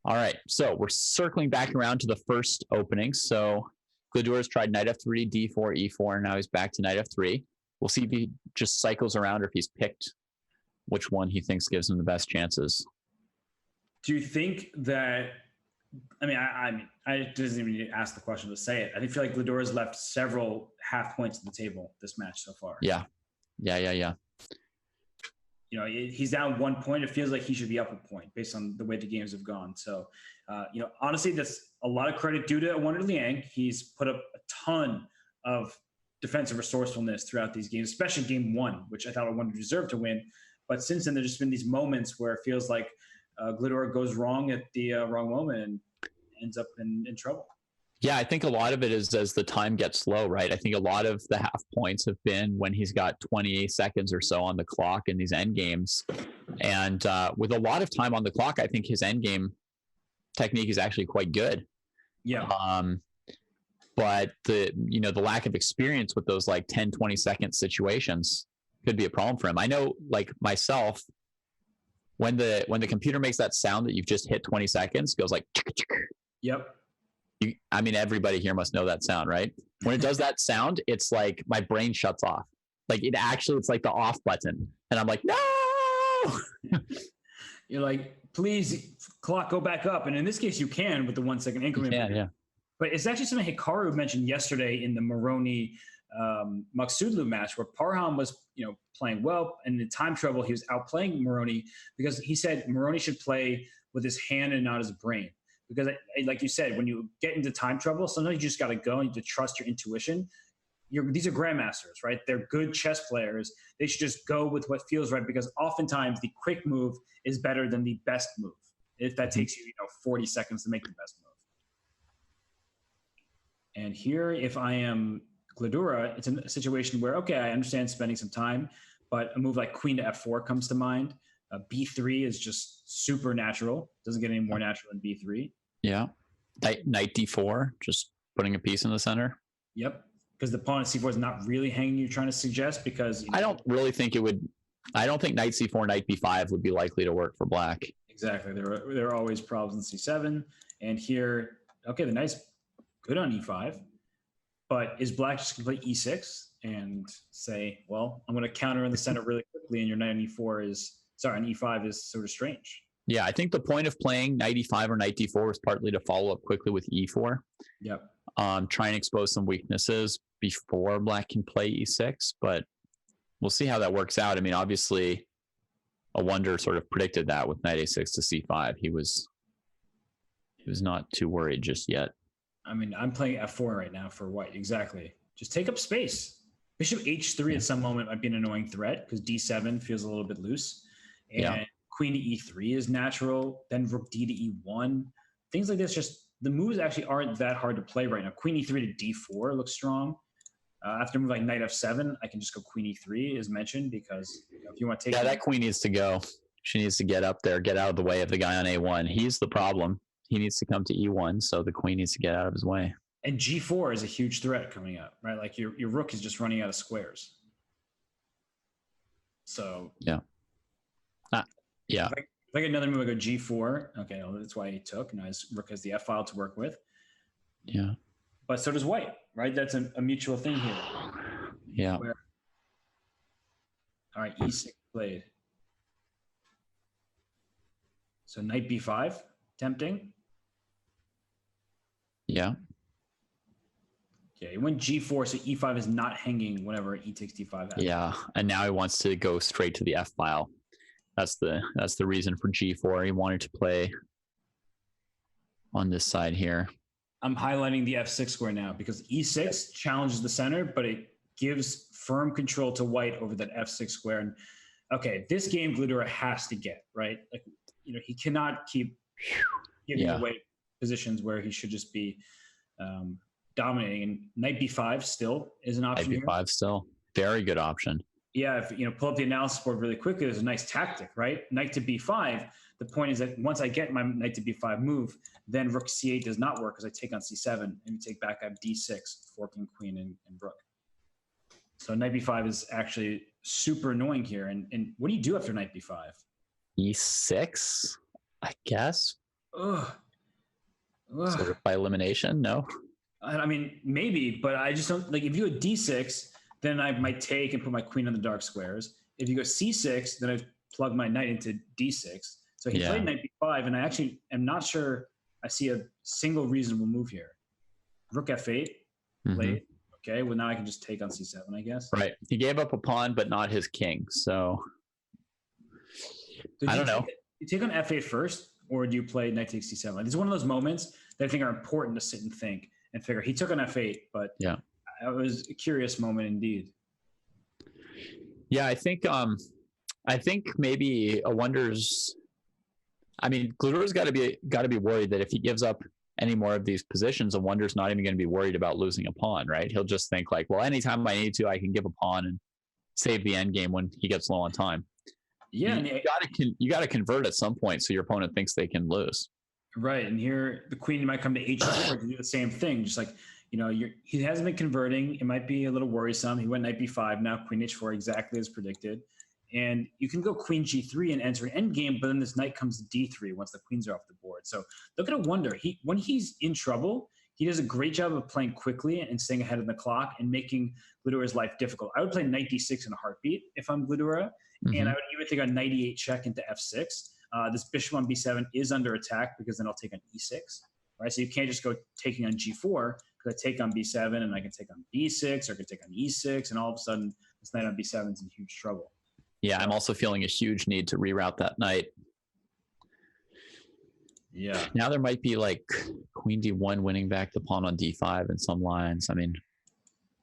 All right, so we're circling back around to the first opening. So Gledura's tried knight f3, d4, e4, and now he's back to knight f3. We'll see if he just cycles around or if he's picked which one he thinks gives him the best chances. Do you think that, I doesn't even need to ask the question to say it. I feel like Gledura's left several half points at the table this match so far. Yeah. You know, he's down 1 point. It feels like he should be up a point based on the way the games have gone. So, honestly, that's a lot of credit due to Awonder Liang. He's put up a ton of defensive resourcefulness throughout these games, especially game one, which I thought Awonder deserved to win. But since then, there's just been these moments where it feels like Gledura goes wrong at the wrong moment and ends up in trouble. Yeah, I think a lot of it is as the time gets low, right? I think a lot of the half points have been when he's got 20 seconds or so on the clock in these end games. And with a lot of time on the clock, I think his end game technique is actually quite good. Yeah. But the lack of experience with those like 10, 20 second situations could be a problem for him. I know, like myself, when the computer makes that sound that you've just hit 20 seconds, goes like, yep. Everybody here must know that sound, right? When it does that sound, it's like my brain shuts off. Like it's like the off button. And I'm like, no! You're like, please, clock, go back up. And in this case, you can with the 1 second increment. Yeah. But it's actually something Hikaru mentioned yesterday in the Moroni Maksudlu match, where Parham was, playing well, and in time trouble, he was outplaying Moroni because he said Moroni should play with his hand and not his brain. Because, like you said, when you get into time trouble, sometimes you just got to go and you have to trust your intuition. These are grandmasters, right? They're good chess players. They should just go with what feels right, because oftentimes the quick move is better than the best move. If that takes you, 40 seconds to make the best move. And here, if I am Gledura, it's a situation where, okay, I understand spending some time, but a move like queen to f4 comes to mind. B3 is just super natural. Doesn't get any more natural than B3. Yeah. Knight D4, just putting a piece in the center. Yep. Because the pawn at C4 is not really hanging, you're trying to suggest, because I don't really think it would. I don't think Knight C4, Knight B5 would be likely to work for black. Exactly. There are always problems in C7. And here, okay, the knight's good on E5. But is black just going to play E6 and say, well, I'm going to counter in the center really quickly, and your knight on E4 is, sorry, on E5 is sort of strange. Yeah, I think the point of playing knight E5 or knight D4 is partly to follow up quickly with E4. Yep. Try and expose some weaknesses before black can play E6, but we'll see how that works out. I mean, obviously, Awonder sort of predicted that with knight A6 to C5. He was not too worried just yet. I mean, I'm playing F4 right now for white. Exactly. Just take up space. Bishop H3 at some moment might be an annoying threat because D7 feels a little bit loose. And queen to E3 is natural. Then rook D to E1. Things like this, just the moves actually aren't that hard to play right now. Queen E3 to D4 looks strong. After a move like knight F7, I can just go queen E3 as mentioned, because if you want to take... Yeah, that queen needs to go. She needs to get up there, get out of the way of the guy on A1. He's the problem. He needs to come to E1, so the queen needs to get out of his way. And G4 is a huge threat coming up, right? Like your rook is just running out of squares. So yeah. If I get another move, I go G4. Okay, well, that's why he took. Now his rook has the F file to work with. Yeah. But so does white, right? That's a mutual thing here. Yeah. All right, E6 played. So knight B5, tempting. Yeah. Okay, it went G4, so E5 is not hanging whenever E takes D5 happens. Yeah, and now he wants to go straight to the F file. That's the reason for G4. He wanted to play on this side here. I'm highlighting the F6 square now because E6 challenges the center, but it gives firm control to white over that F6 square. And okay, this game Gledura has to get, right? Like, he cannot keep giving away positions where he should just be dominating. And knight B5 still is an option. Knight B5 still very good option. Yeah, if pull up the analysis board really quickly, there's a nice tactic, right? Knight to B5. The point is that once I get my knight to B5 move, then rook C8 does not work because I take on C7 and you take back up D6, forking queen and rook. So knight B5 is actually super annoying here. And what do you do after knight B5? E6, I guess. Ugh. Sort of by elimination, no? I mean, maybe, but I just don't, like, if you go D6, then I might take and put my queen on the dark squares. If you go C6, then I plug my knight into D6. So he played knight B5, and I actually am not sure I see a single reasonable move here. Rook F8 played. Okay, well, now I can just take on C7, I guess. Right. He gave up a pawn, but not his king. So I don't know. You take on F8 first, or do you play knight takes C7? Like, it's one of those moments that I think are important to sit and think and figure. He took on F8, but it was a curious moment indeed. Yeah, I think maybe Awonder's. I mean, Gledura's got to be worried that if he gives up any more of these positions, Awonder's not even going to be worried about losing a pawn, right? He'll just think like, well, anytime I need to, I can give a pawn and save the end game when he gets low on time. Yeah, you got to convert at some point so your opponent thinks they can lose. Right, and here the queen might come to H4 to do the same thing, just like. He hasn't been converting. It might be a little worrisome. He went knight B5, now queen H4, exactly as predicted. And you can go queen G3 and enter an endgame, but then this knight comes to D3 once the queens are off the board. So look at Awonder. When he's in trouble, he does a great job of playing quickly and staying ahead of the clock and making Gledura's life difficult. I would play knight D6 in a heartbeat if I'm Gledura, and I would even think on knight E8 check into F6. This bishop on B7 is under attack because then I'll take on E6. Right, so you can't just go taking on G4 because I take on B7 and I can take on B6 or I can take on E6, and all of a sudden this knight on B7 is in huge trouble. Yeah, I'm also feeling a huge need to reroute that knight. Yeah. Now there might be like queen D1 winning back the pawn on D5 in some lines. I mean,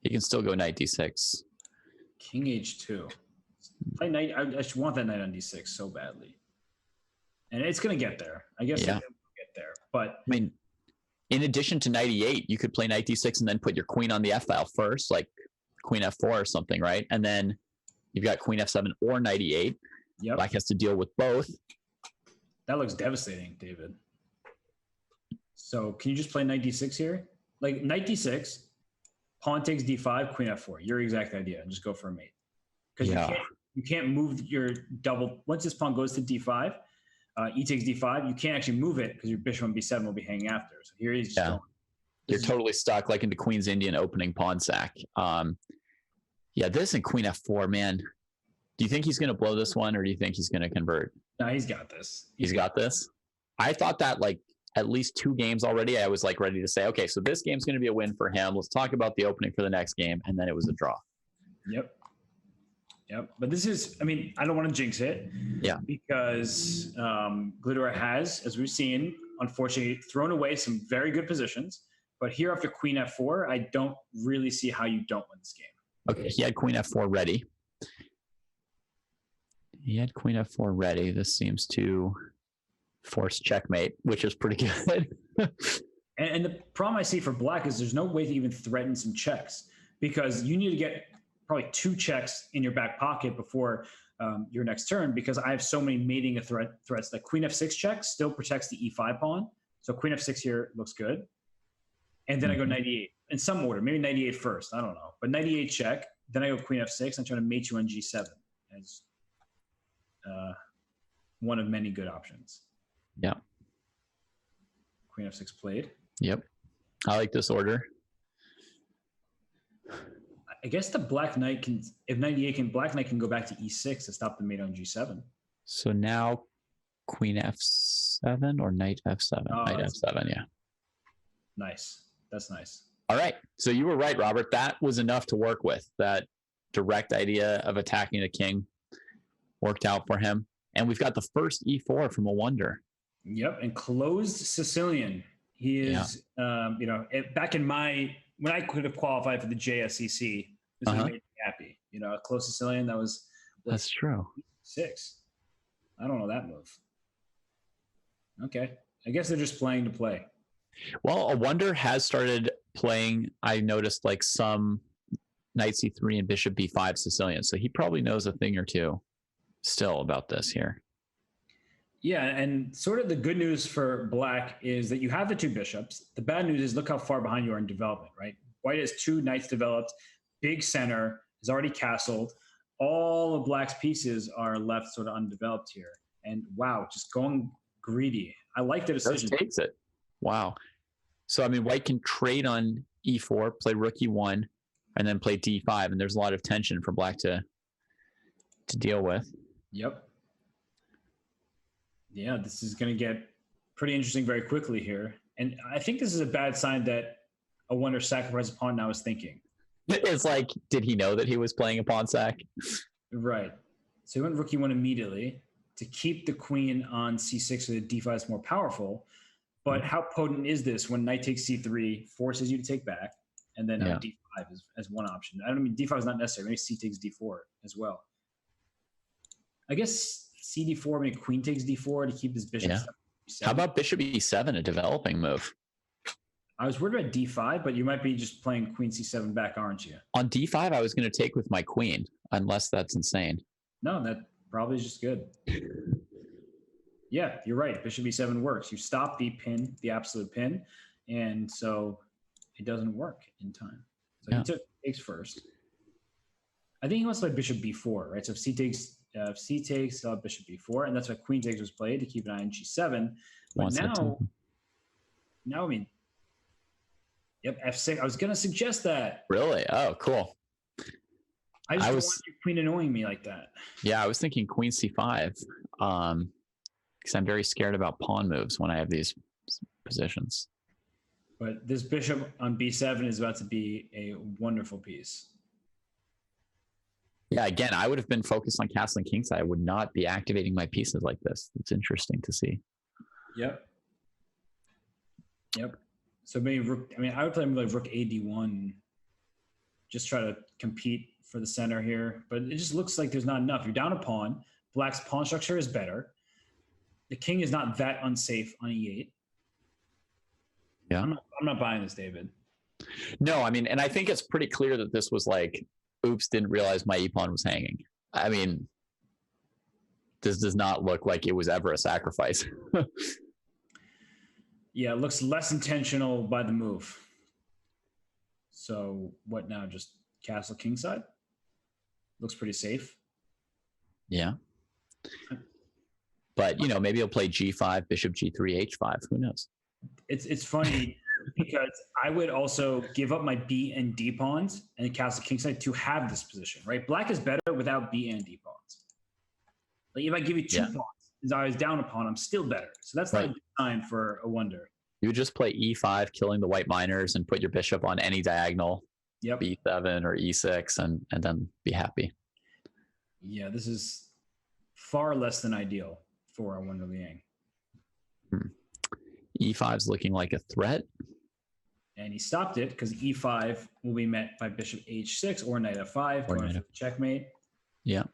he can still go knight D6. King H2. Play knight. I just want that knight on D6 so badly, and it's gonna get there. I guess it will get there, but I mean. in addition to knight e8, you could play knight d6 and then put your queen on the f file first, like queen f4 or something, right? And then you've got queen f7 or knight e8. Yep. Black has to deal with both. That looks devastating, David. So can you just play knight d6 here? Like knight d6, pawn takes d5, queen f4. Your exact idea. And just go for a mate. Because you can't move your double. Once this pawn goes to d5, e takes d5, you can't actually move it because your bishop on b7 will be hanging after. So here he's just going. You're totally stuck like into Queen's Indian opening pawn sack. This and queen f4, man. Do you think he's going to blow this one, or do you think he's going to convert? No, he's got this. He's got this? I thought that like at least 2 games already. I was like ready to say, okay, so this game's going to be a win for him. Let's talk about the opening for the next game. And then it was a draw. Yep. But this is, I mean, I don't want to jinx it. Yeah. Because Gledura has, as we've seen, unfortunately, thrown away some very good positions. But here after queen f4, I don't really see how you don't win this game. Okay, he had queen f4 ready. This seems to force checkmate, which is pretty good. and the problem I see for black is there's no way to even threaten some checks, because you need to get probably 2 checks in your back pocket before your next turn, because I have so many mating threats that queen f6 check still protects the e5 pawn. So queen f6 here looks good. And then I go knight e8 in some order, maybe knight e8 first. I don't know. But knight e8 check, then I go queen f6. I'm trying to mate you on g7 as one of many good options. Yeah. Queen f6 played. Yep. I like this order. I guess the black knight can, if knight e8 black knight can go back to e6 to stop the mate on g7. So now queen f7 or knight f7? Knight f7, yeah. Nice. That's nice. All right. So you were right, Robert. That was enough to work with. That direct idea of attacking the king worked out for him. And we've got the first e4 from Awonder. Yep. And closed Sicilian. He is, back in when I could have qualified for the JSCC, this would have made me happy. A closed Sicilian, that's true. 6. I don't know that move. Okay. I guess they're just playing to play. Well, Awonder has started playing, I noticed, like some knight c3 and bishop b5 Sicilian. So he probably knows a thing or two still about this here. Yeah, and sort of the good news for black is that you have the 2 bishops. The bad news is look how far behind you are in development, right? White has 2 knights developed, big center, is already castled. All of black's pieces are left sort of undeveloped here. And wow, just going greedy. I like the decision. Just takes it. Wow. So, I mean, white can trade on e4, play rook e1, and then play d5, and there's a lot of tension for black to deal with. Yep. Yeah, this is going to get pretty interesting very quickly here. And I think this is a bad sign that Awonder sacrifice a pawn now is thinking. It's like, did he know that he was playing a pawn sack? Right. So he went rook e1 immediately to keep the queen on c6 so that d5 is more powerful. But how potent is this when knight takes c3, forces you to take back, and then d5 is as one option? I don't mean d5 is not necessary. Maybe c takes d4 as well. I guess cd4, maybe queen takes d4 to keep this bishop. Yeah. How about bishop e7, a developing move? I was worried about d5, but you might be just playing queen c7 back, aren't you? On d5, I was going to take with my queen, unless that's insane. No, that probably is just good. Yeah, you're right. Bishop e7 works. You stop the pin, the absolute pin, and so it doesn't work in time. So he takes first. I think he wants to play bishop b4, right? So if c takes, bishop b4, and that's why queen takes was played to keep an eye on g7. But now, I mean, yep, f6. I was going to suggest that. Really? Oh, cool. I just don't want your queen annoying me like that. Yeah, I was thinking queen c5. Because I'm very scared about pawn moves when I have these positions. But this bishop on b7 is about to be a wonderful piece. Yeah, again, I would have been focused on castling kingside. I would not be activating my pieces like this. It's interesting to see. Yep. So maybe rook, I would play like rook ad1, just try to compete for the center here. But it just looks like there's not enough. You're down a pawn. Black's pawn structure is better. The king is not that unsafe on e8. Yeah. I'm not buying this, David. No, I mean, and I think it's pretty clear that this was like, oops, didn't realize my e-pawn was hanging. I mean, this does not look like it was ever a sacrifice. Yeah, it looks less intentional by the move. So what now? Just castle kingside? Looks pretty safe. Yeah. But, you know, maybe he'll play g5, bishop g3, h5. Who knows? It's funny because I would also give up my b and d pawns and castle kingside to have this position, right? Black is better without b and d pawns. Like if I give you two pawns, as I was down a pawn, I'm still better. So that's not designed for Awonder. You would just play e5, killing the white minors, and put your bishop on any diagonal, b7 or e6, and then be happy. Yeah, this is far less than ideal for Awonder Liang. E5 is looking like a threat. And he stopped it because e5 will be met by bishop h6 or knight f5, going for checkmate. Yeah.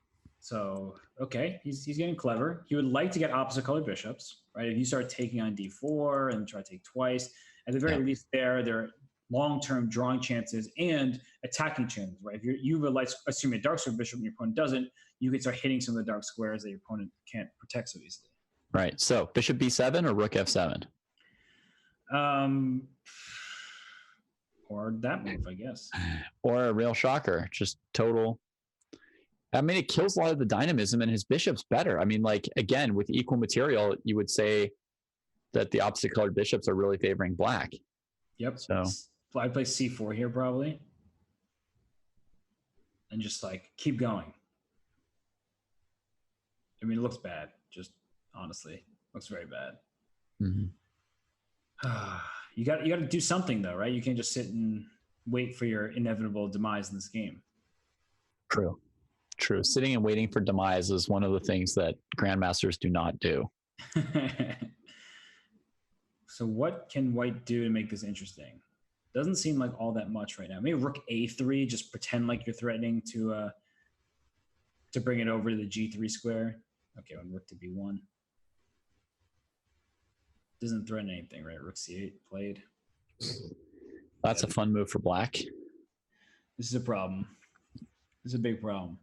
So, okay, he's getting clever. He would like to get opposite colored bishops, right? If you start taking on d4 and try to take twice, at the very least there are long-term drawing chances and attacking chances, right? If you would like assume a dark square bishop and your opponent doesn't, you can start hitting some of the dark squares that your opponent can't protect so easily. Right. So bishop b7 or rook f7? Or that move, I guess. Or a real shocker, just total. I mean, it kills a lot of the dynamism, and his bishop's better. I mean, like, again, with equal material, you would say that the opposite colored bishops are really favoring black. Yep. So I'd play c4 here probably. And just like keep going. I mean, it looks bad. Just honestly, looks very bad. Mm-hmm. You got to do something though, right? You can't just sit and wait for your inevitable demise in this game. True. Sitting and waiting for demise is one of the things that grandmasters do not do. So what can white do to make this interesting? Doesn't seem like all that much right now. Maybe rook a3, just pretend like you're threatening to bring it over to the g3 square. Okay, when rook to b1. Doesn't threaten anything, right? Rook c8 played. That's a fun move for black. This is a problem. This is a big problem.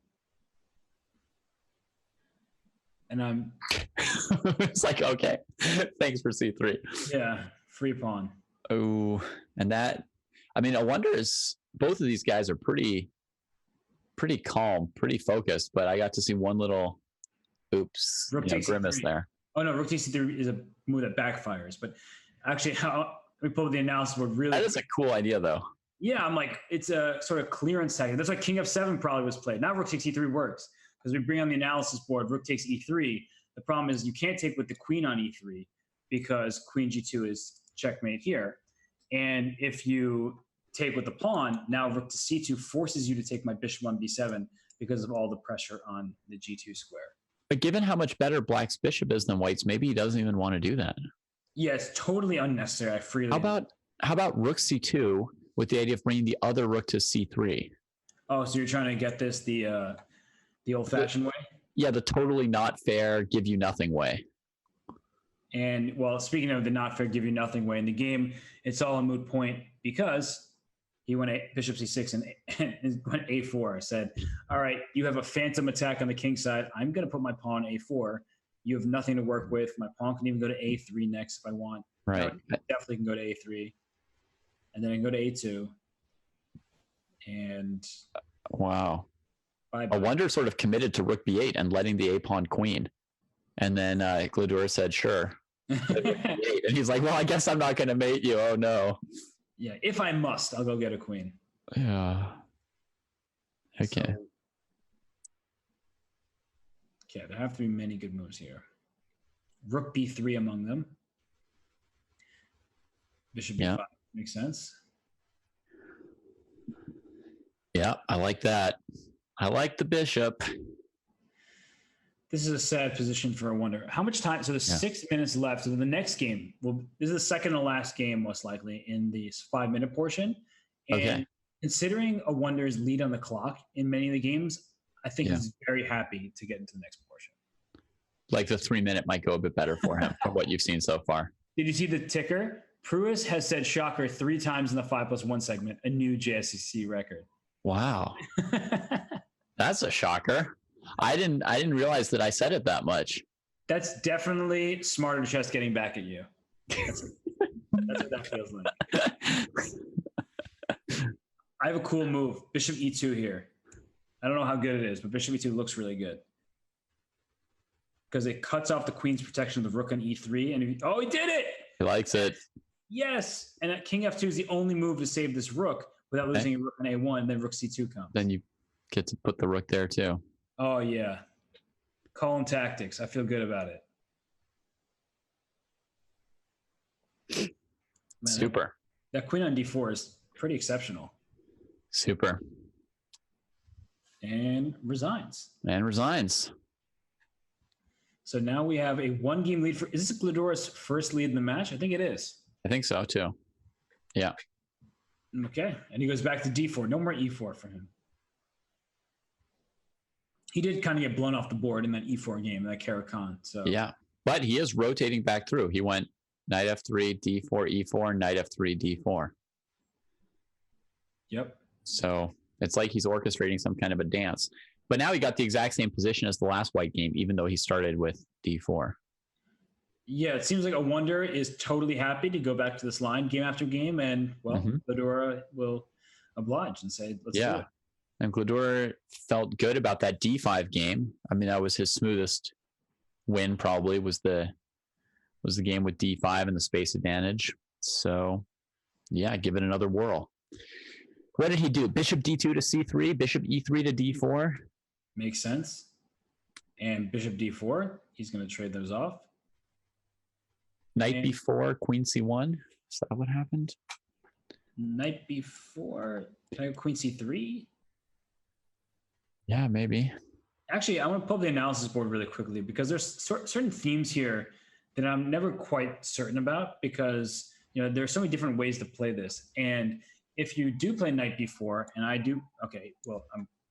And I'm... It's like, okay, thanks for c3. Yeah, free pawn. Oh, and that, I mean, Awonder is, both of these guys are pretty calm, pretty focused, but I got to see one little, grimace there. Oh no, rook takes c3 is a move that backfires, but actually we pulled the analysis board really. That is a cool idea though. Yeah, I'm like, it's a sort of clearance tactic. That's why king f7 probably was played. Now rook takes e3 works because we bring on the analysis board, rook takes e3. The problem is you can't take with the queen on e3 because queen g2 is checkmate here. And if you take with the pawn, now rook to c2 forces you to take my bishop on b7 because of all the pressure on the g2 square. But given how much better black's bishop is than white's, maybe he doesn't even want to do that. Yeah, it's totally unnecessary. I freely. How about rook c2 with the idea of bringing the other rook to c3? Oh, so you're trying to get this the old-fashioned way? Yeah, the totally not fair, give you nothing way. And well, speaking of the not fair, give you nothing way in the game, it's all a moot point because he went bishop c6 and went a4. I said, all right, you have a phantom attack on the king side. I'm going to put my pawn a4. You have nothing to work with. My pawn can even go to a3 next if I want. Right. I definitely can go to a3. And then I can go to a2. And wow. Bye-bye. Awonder sort of committed to rook b8 and letting the a pawn queen. And then Gledura said, sure. And he's like, well, I guess I'm not going to mate you. Oh, no. Yeah, if I must, I'll go get a queen. Yeah. Okay. So, okay, there have to be many good moves here. Rook b3 among them. Bishop b5 makes sense. Yeah, I like that. I like the bishop. This is a sad position for Awonder. How much time? So there's 6 minutes left. So the next game, this is the second to last game, most likely, in the 5-minute portion. And considering Awonder's lead on the clock in many of the games, I think he's very happy to get into the next portion. Like the 3-minute might go a bit better for him from what you've seen so far. Did you see the ticker? Pruis has said shocker 3 times in the 5+1 segment, a new JSCC record. Wow. That's a shocker. I didn't realize that I said it that much. That's definitely Smarter Chess getting back at you. That's what that feels like. I have a cool move. Bishop E2 here. I don't know how good it is, but Bishop E2 looks really good. Because it cuts off the queen's protection of the rook on E3. And he did it! He likes it. Yes! And King F2 is the only move to save this rook without losing a rook on A1. Then rook C2 comes. Then you get to put the rook there too. Oh, yeah. Calling tactics. I feel good about it. Man, Super. That queen on D4 is pretty exceptional. Super. And resigns. So now we have a 1-game lead is this Gledura's first lead in the match? I think it is. I think so too. Yeah. Okay. And he goes back to D4. No more E4 for him. He did kind of get blown off the board in that E4 game, that Caracan. So yeah. But he is rotating back through. He went knight F3, D4, E4, knight F3, D4. Yep. So it's like he's orchestrating some kind of a dance. But now he got the exact same position as the last white game, even though he started with D4. Yeah, it seems like Awonder is totally happy to go back to this line game after game. And, well, Gledura will oblige and say, let's do it. And Gledura felt good about that D5 game. I mean, that was his smoothest win probably, was the game with D5 and the space advantage. So, yeah, give it another whirl. What did he do? Bishop D2 to C3, Bishop E3 to D4. Makes sense. And Bishop D4, he's going to trade those off. Knight B4, Queen C1. Is that what happened? Knight B4. Can I go Queen C3? Yeah, maybe. Actually, I want to pull up the analysis board really quickly because there's certain themes here that I'm never quite certain about because, there are so many different ways to play this. And if you do play Knight B4, and I do, okay, well,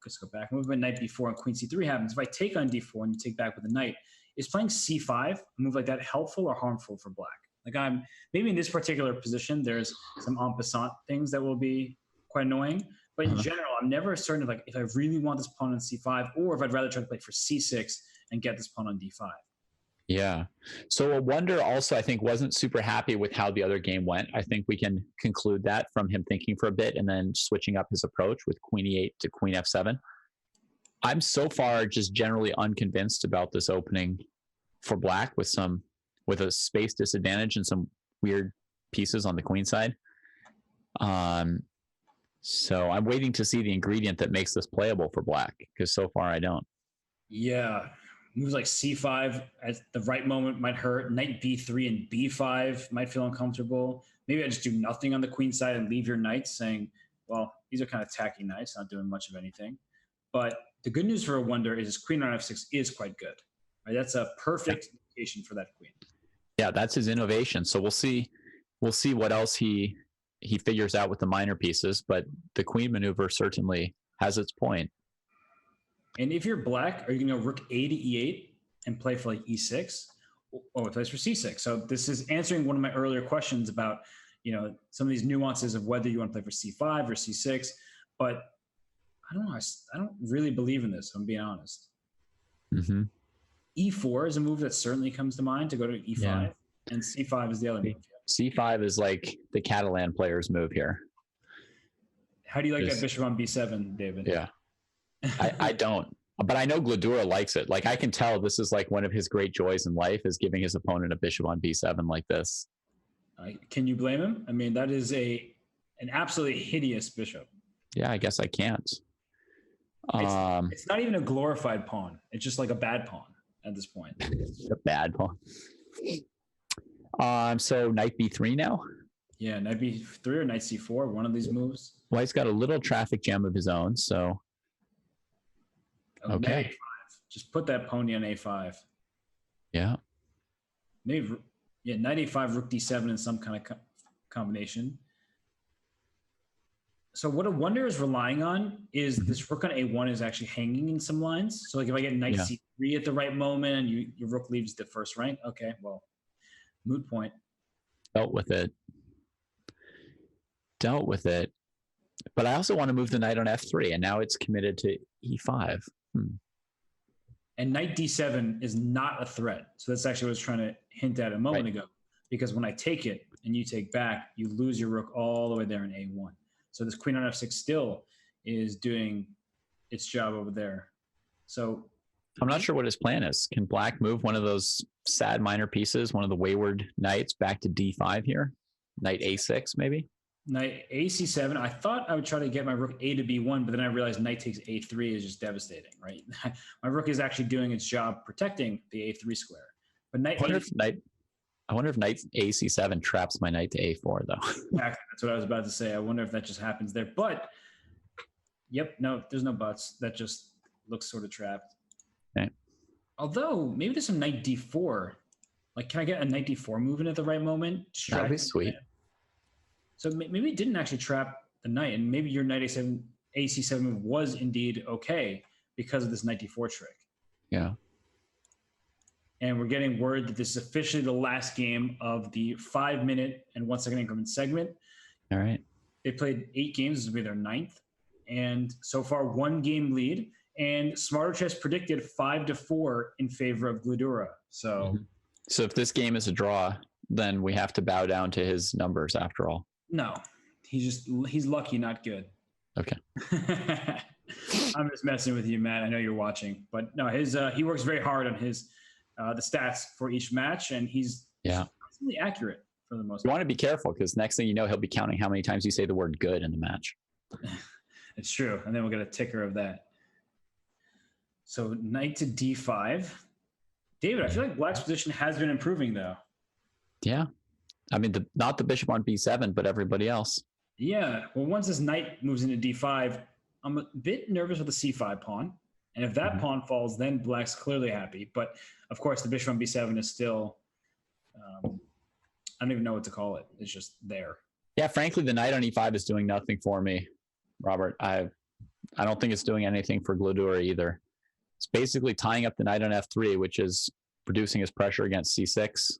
let's go back. Move by Knight B4 and Queen C3 happens. If I take on D4 and you take back with a knight, is playing C5, a move like that, helpful or harmful for black? Like maybe in this particular position, there's some en passant things that will be quite annoying. But in general, I'm never certain of if I really want this pawn on C5 or if I'd rather try to play for C6 and get this pawn on D5. Yeah. So Awonder also, I think, wasn't super happy with how the other game went. I think we can conclude that from him thinking for a bit and then switching up his approach with Queen E8 to Queen F7. I'm so far just generally unconvinced about this opening for black with a space disadvantage and some weird pieces on the queen side. So I'm waiting to see the ingredient that makes this playable for black because so far I don't. Yeah. Moves like C5 at the right moment might hurt. Knight B3 and B5 might feel uncomfortable. Maybe I just do nothing on the queen side and leave your knights saying, well, these are kind of tacky knights, not doing much of anything. But the good news for Awonder is his queen on F6 is quite good. Right? That's a perfect indication for that queen. Yeah, that's his innovation. So we'll see what else he figures out with the minor pieces, but the queen maneuver certainly has its point. And if you're black, are you going to go rook A to E8 and play for like E6? Or it plays for C6. So this is answering one of my earlier questions about, some of these nuances of whether you want to play for C5 or C6. But I don't know. I don't really believe in this, if I'm being honest. Mm-hmm. E4 is a move that certainly comes to mind to go to E5, and C5 is the other move. C5 is like the Catalan player's move here. How do you like that bishop on B7, David? Yeah. I don't, but I know Gledura likes it. Like I can tell this is like one of his great joys in life is giving his opponent a bishop on B7 like this. Can you blame him? I mean, that is an absolutely hideous bishop. Yeah, I guess I can't. It's not even a glorified pawn. It's just like a bad pawn at this point. A bad pawn. So knight B3 now? Yeah, knight B3 or knight C4, one of these moves. White's got a little traffic jam of his own, so... Okay. A5. Just put that pony on A5. Yeah. Maybe, knight A5, rook D7 in some kind of combination. So what Awonder is relying on is this rook on A1 is actually hanging in some lines. So like if I get knight C3 at the right moment and your rook leaves the first rank, okay, well, moot point. Dealt with it. dealt with it. But I also want to move the knight on f3, and now it's committed to e5. And knight d7 is not a threat. So that's actually what I was trying to hint at a moment ago. Because when I take it and you take back, you lose your rook all the way there in a1. So this queen on f6 still is doing its job over there. So I'm not sure what his plan is. Can black move one of those sad minor pieces, one of the wayward knights, back to d5 here? Knight a6, maybe? Knight ac7. I thought I would try to get my rook a to b1, but then I realized knight takes a3 is just devastating, right? My rook is actually doing its job protecting the a3 square. But I wonder if knight ac7 traps my knight to a4, though. Exactly. That's what I was about to say. I wonder if that just happens there. But, yep, no, there's no buts. That just looks sort of trapped. Okay. Although, maybe there's some knight d4. Like, can I get a knight d4 move in at the right moment? That'd be sweet. So maybe it didn't actually trap the knight, and maybe your knight a7, ac7 move was indeed okay because of this knight d4 trick. Yeah. And we're getting word that this is officially the last game of the 5-minute and 1 second increment segment. All right. They played 8 games. This will be their 9th. And so far, 1 game lead. And Smarter Chess predicted 5-4 in favor of Gledura. So, So if this game is a draw, then we have to bow down to his numbers after all. No, he's lucky, not good. Okay. I'm just messing with you, Matt. I know you're watching, but no, he works very hard on his the stats for each match, and he's really accurate for the most part. You want to be careful because next thing you know, he'll be counting how many times you say the word good in the match. It's true, and then we'll get a ticker of that. So knight to d5. David, I feel like black's position has been improving, though. Yeah. I mean, not the bishop on b7, but everybody else. Yeah. Well, once this knight moves into d5, I'm a bit nervous with the c5 pawn. And if that pawn falls, then black's clearly happy. But, of course, the bishop on b7 is still I don't even know what to call it. It's just there. Yeah, frankly, the knight on e5 is doing nothing for me, Robert. I don't think it's doing anything for Gledura either. It's basically tying up the knight on f3, which is producing his pressure against c6.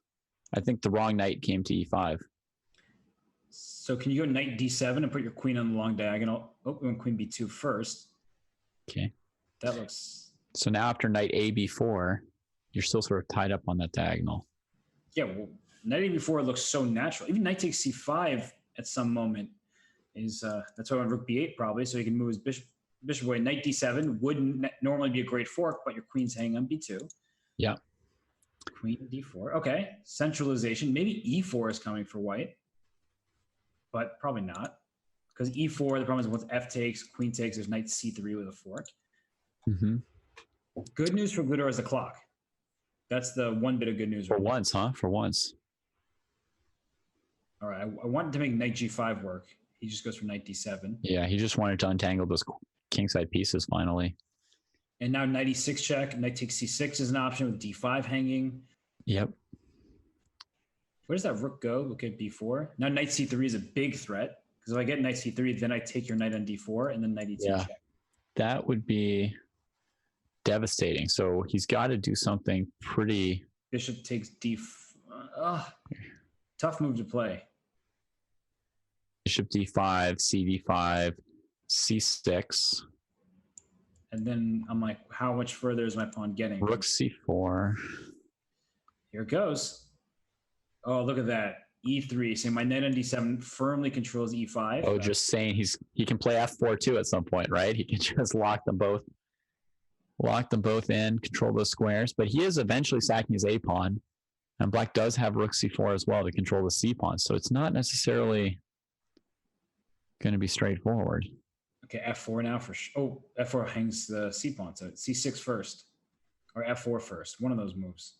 I think the wrong knight came to e5. So can you go knight d7 and put your queen on the long diagonal? Oh, we want queen b2 first. Okay. That looks... So now after knight a b4, you're still sort of tied up on that diagonal. Yeah, well, knight a b4 looks so natural. Even knight takes c5 at some moment is... that's why I want rook b8 probably, so he can move his bishop away. Knight d7 wouldn't normally be a great fork, but your queen's hanging on b2. Yeah. Queen d4. Okay. Centralization. Maybe e4 is coming for white, but probably not. Because e4, the problem is once f takes, queen takes, there's knight c3 with a fork. Good news for Gledura is the clock. That's the one bit of good news. For once, huh? For once. All right. I wanted to make knight g5 work. He just goes for knight d7. Yeah, he just wanted to untangle those kingside pieces finally. And now knight e6 check, knight takes c6 is an option with d5 hanging. Yep. Where does that rook go? Look at b4. Now knight c3 is a big threat because if I get knight c3, then I take your knight on d4 and then knight e2 check. That would be devastating. So he's got to do something pretty... Bishop takes tough move to play. Bishop d5, cd5, c6. And then I'm like, how much further is my pawn getting? Rook c4. Here it goes. Oh, look at that. e3. So my knight on d7 firmly controls e5. Oh, just saying he can play f4 too at some point, right? He can just lock them both in, control those squares. But he is eventually sacking his a pawn. And black does have rook c4 as well to control the c pawn. So it's not necessarily going to be straightforward. Okay, f4 now for oh, f4 hangs the c pawn, so c6 first, or f4 first. One of those moves.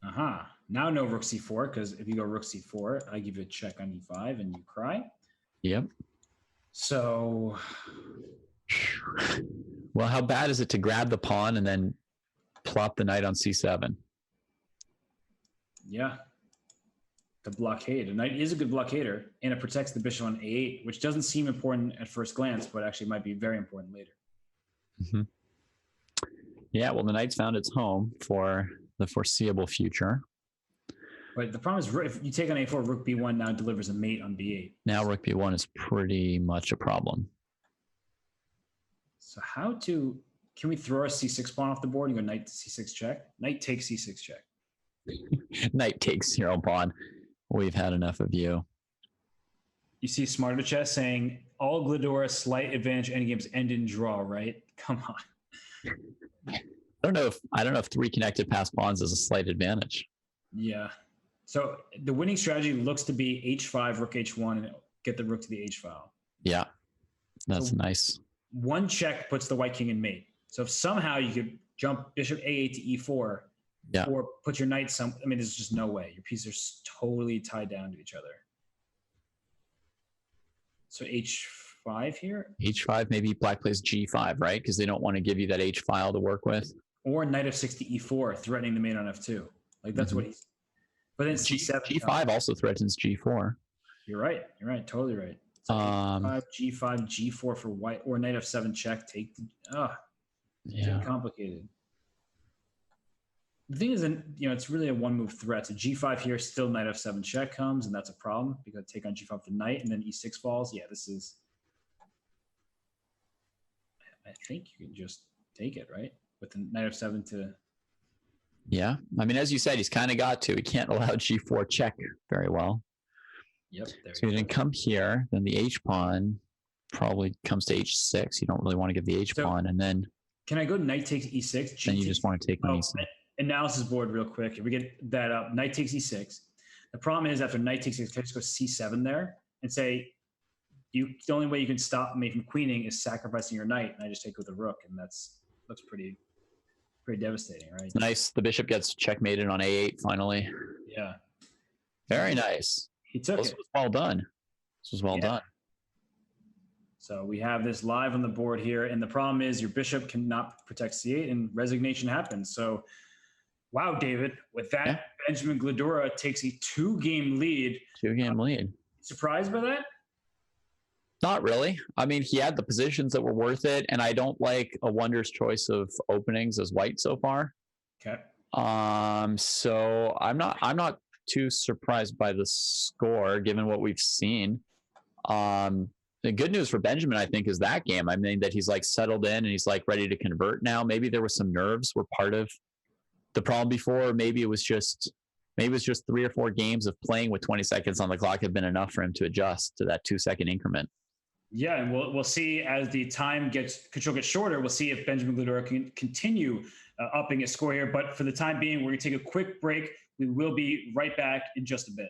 Now no rook c4, because if you go rook c4, I give you a check on e5 and you cry. Yep. So, well, how bad is it to grab the pawn and then plop the knight on c7? Yeah. The blockade. A knight is a good blockader, and it protects the bishop on a8, which doesn't seem important at first glance, but actually might be very important later. Yeah, well, the knight's found its home for the foreseeable future. But the problem is, if you take on a4, rook b1 now delivers a mate on b8. Now rook b1 is pretty much a problem. So can we throw our c6 pawn off the board and go knight to c6 check? Knight takes c6 check. Knight takes hero pawn. We've had enough of you. You see Smarter Chess saying, all Gledura slight advantage endgames end in draw, right? Come on. I don't know if 3 connected passed pawns is a slight advantage. Yeah. So the winning strategy looks to be h5, rook h1, and get the rook to the h file. Yeah, that's so nice. One check puts the white king in mate. So if somehow you could jump bishop a8 to e4, or put your knight there's just no way. Your pieces are totally tied down to each other. So h5 here? h5, maybe black plays g5, right? Because they don't want to give you that h file to work with. Or knight f6 to e4, threatening the mate on f2. Like that's what he's... But then c7... g5 also threatens g4. You're right. Totally right. So g5, g4 for white, or knight f7 check, take the... Yeah. Complicated. The thing is, it's really a one-move threat. So g5 here, still knight f7 check comes, and that's a problem because take on g5 with the knight, and then e6 falls. Yeah, this is... I think you can just take it, right? With the knight f7 to... Yeah. I mean, as you said, he's kind of got to. He can't allow g4 check very well. Yep. So he didn't come here. Then the h-pawn probably comes to h6. You don't really want to give the h-pawn. And then... Can I go knight takes e6? Then you just want to take on e6. Analysis board real quick. If we get that up, knight takes e6. The problem is after knight takes e6, just go c7 there and say, the only way you can stop me from queening is sacrificing your knight, and I just take with the rook, and looks pretty devastating, right? Nice. The bishop gets checkmated on a8 finally. Yeah. Very nice. He took it. This was well done. This was well done. So we have this live on the board here, and the problem is your bishop cannot protect c8, and resignation happens. So, wow, David, with that, Benjamin Gledura takes a 2-game lead. 2-game lead. Surprised by that? Not really. I mean, he had the positions that were worth it, and I don't like Awonder's choice of openings as white so far. Okay. So I'm not too surprised by the score given what we've seen. The good news for Benjamin, I think, is that game. I mean, that he's like settled in and he's like ready to convert now. Maybe there was some nerves were part of the problem before. Or maybe it was just 3 or 4 games of playing with 20 seconds on the clock have been enough for him to adjust to that 2-second increment. Yeah, and we'll see as the control gets shorter. We'll see if Benjamin Gledura can continue upping his score here. But for the time being, we're going to take a quick break. We will be right back in just a bit.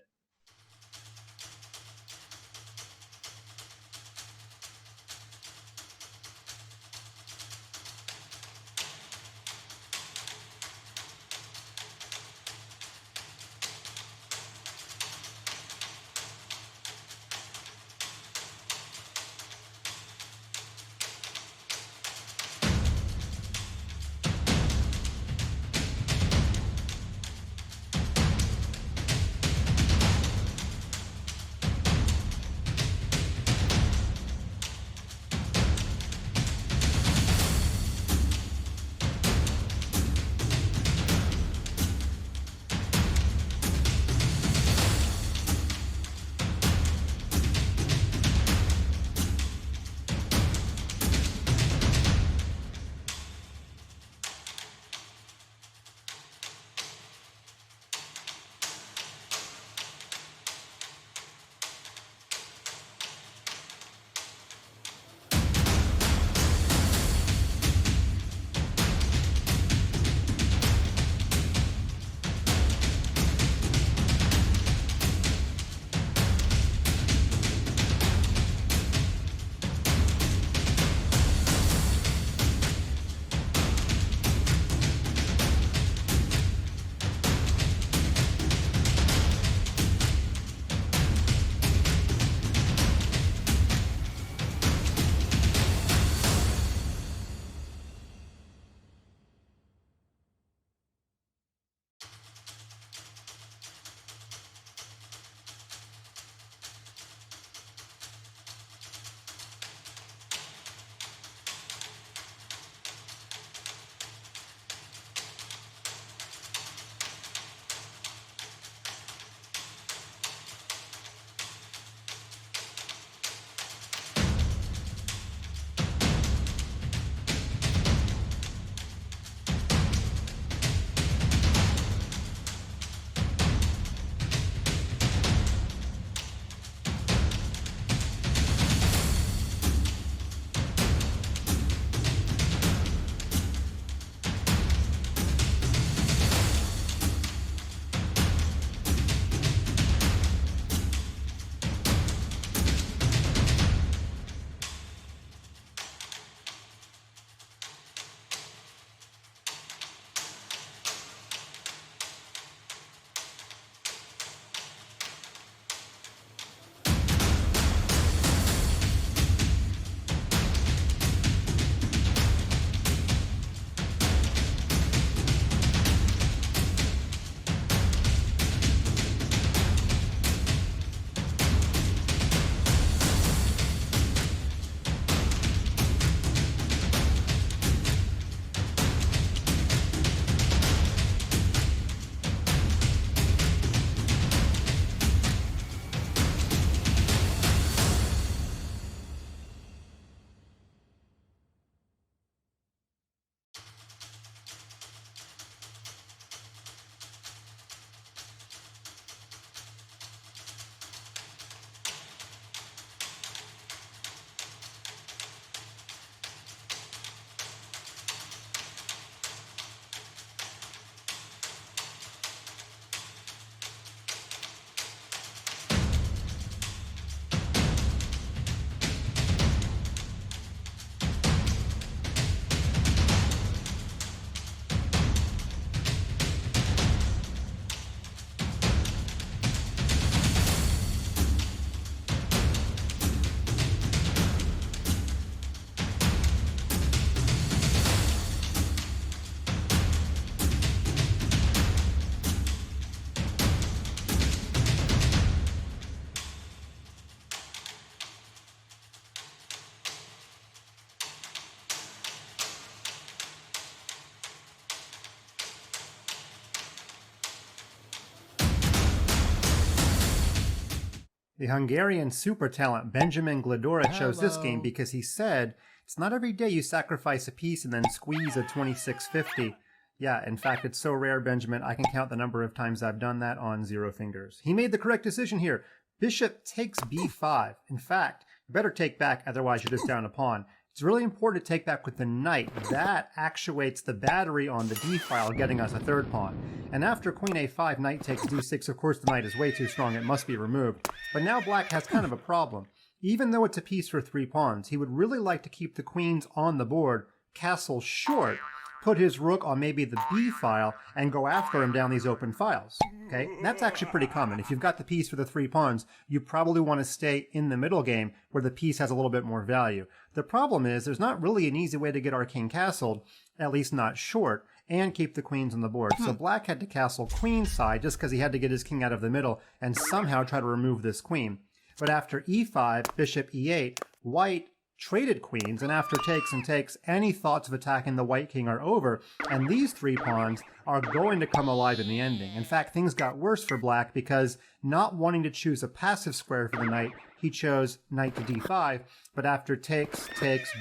The Hungarian super talent Benjamin Gledura chose this game because he said, it's not every day you sacrifice a piece and then squeeze a 2650. Yeah, in fact, it's so rare, Benjamin, I can count the number of times I've done that on 0 fingers. He made the correct decision here. Bishop takes b5. In fact, you better take back, otherwise you're just down a pawn. It's really important to take back with the knight. That actuates the battery on the d file, getting us a third pawn. And after queen a5, knight takes d6, of course the knight is way too strong, it must be removed. But now black has kind of a problem. Even though it's a piece for 3 pawns, he would really like to keep the queens on the board, castle short, put his rook on maybe the b file, and go after him down these open files. Okay, that's actually pretty common. If you've got the piece for the 3 pawns, you probably want to stay in the middle game where the piece has a little bit more value. The problem is there's not really an easy way to get our king castled, at least not short, and keep the queens on the board. So black had to castle queenside just because he had to get his king out of the middle and somehow try to remove this queen. But after e5, bishop e8, white traded queens, and after takes and takes, any thoughts of attacking the white king are over, and these 3 pawns are going to come alive in the ending. In fact, things got worse for black because not wanting to choose a passive square for the knight, he chose knight to d5, but after takes,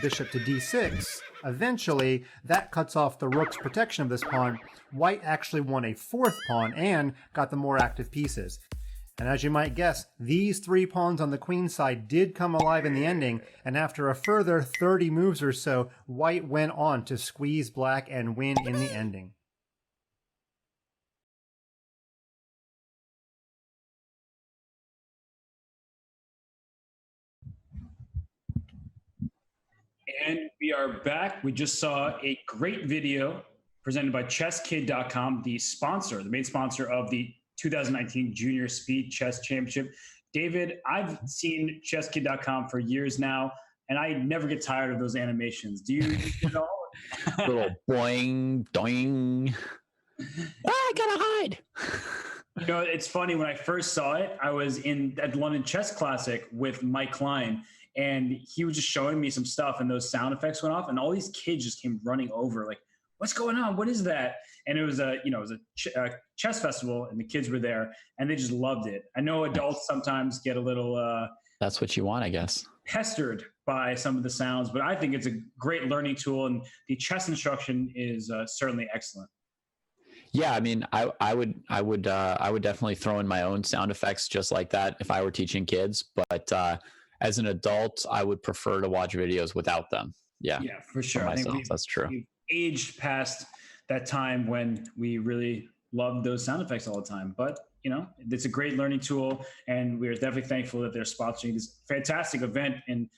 bishop to d6, eventually that cuts off the rook's protection of this pawn. White actually won a 4th pawn and got the more active pieces. And as you might guess, these 3 pawns on the queen side did come alive in the ending, and after a further 30 moves or so, white went on to squeeze black and win in the ending. And we are back. We just saw a great video presented by Chess.com, the sponsor, the main sponsor of the 2019 Junior Speed Chess Championship. David, I've seen Chess.com for years now, and I never get tired of those animations. Do you know? Little boing, doing. I gotta hide. You know, it's funny. When I first saw it, I was at London Chess Classic with Mike Klein, and he was just showing me some stuff, and those sound effects went off, and all these kids just came running over, like, "What's going on? What is that?" And it was a chess festival, and the kids were there, and they just loved it. I know adults sometimes get a little that's what you want, I guess, pestered by some of the sounds, but I think it's a great learning tool, and the chess instruction is certainly excellent. Yeah, I mean, I would definitely throw in my own sound effects just like that if I were teaching kids. But as an adult, I would prefer to watch videos without them. Yeah, for sure. I think that's true. We've aged past that time when we really loved those sound effects all the time. But you know, it's a great learning tool, and we're definitely thankful that they're sponsoring this fantastic event. And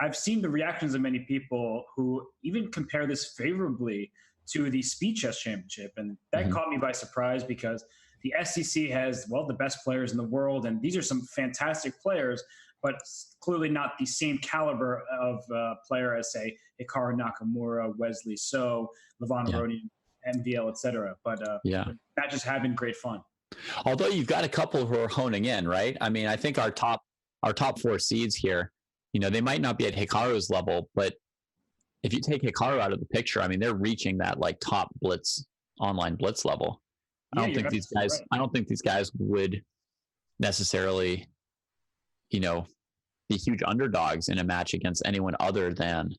I've seen the reactions of many people who even compare this favorably to the Speed Chess Championship, and that caught me by surprise because the SCC has, well, the best players in the world, and these are some fantastic players, but clearly not the same caliber of player as, say, Hikaru Nakamura, Wesley So, Levon Aronian, MVL, etc. But matches have been great fun. Although you've got a couple who are honing in, right? I mean, I think our top 4 seeds here, you know, they might not be at Hikaru's level, but if you take Hikaru out of the picture, I mean, they're reaching that like top Blitz, online Blitz level. I don't think these guys would necessarily, you know, be huge underdogs in a match against anyone other than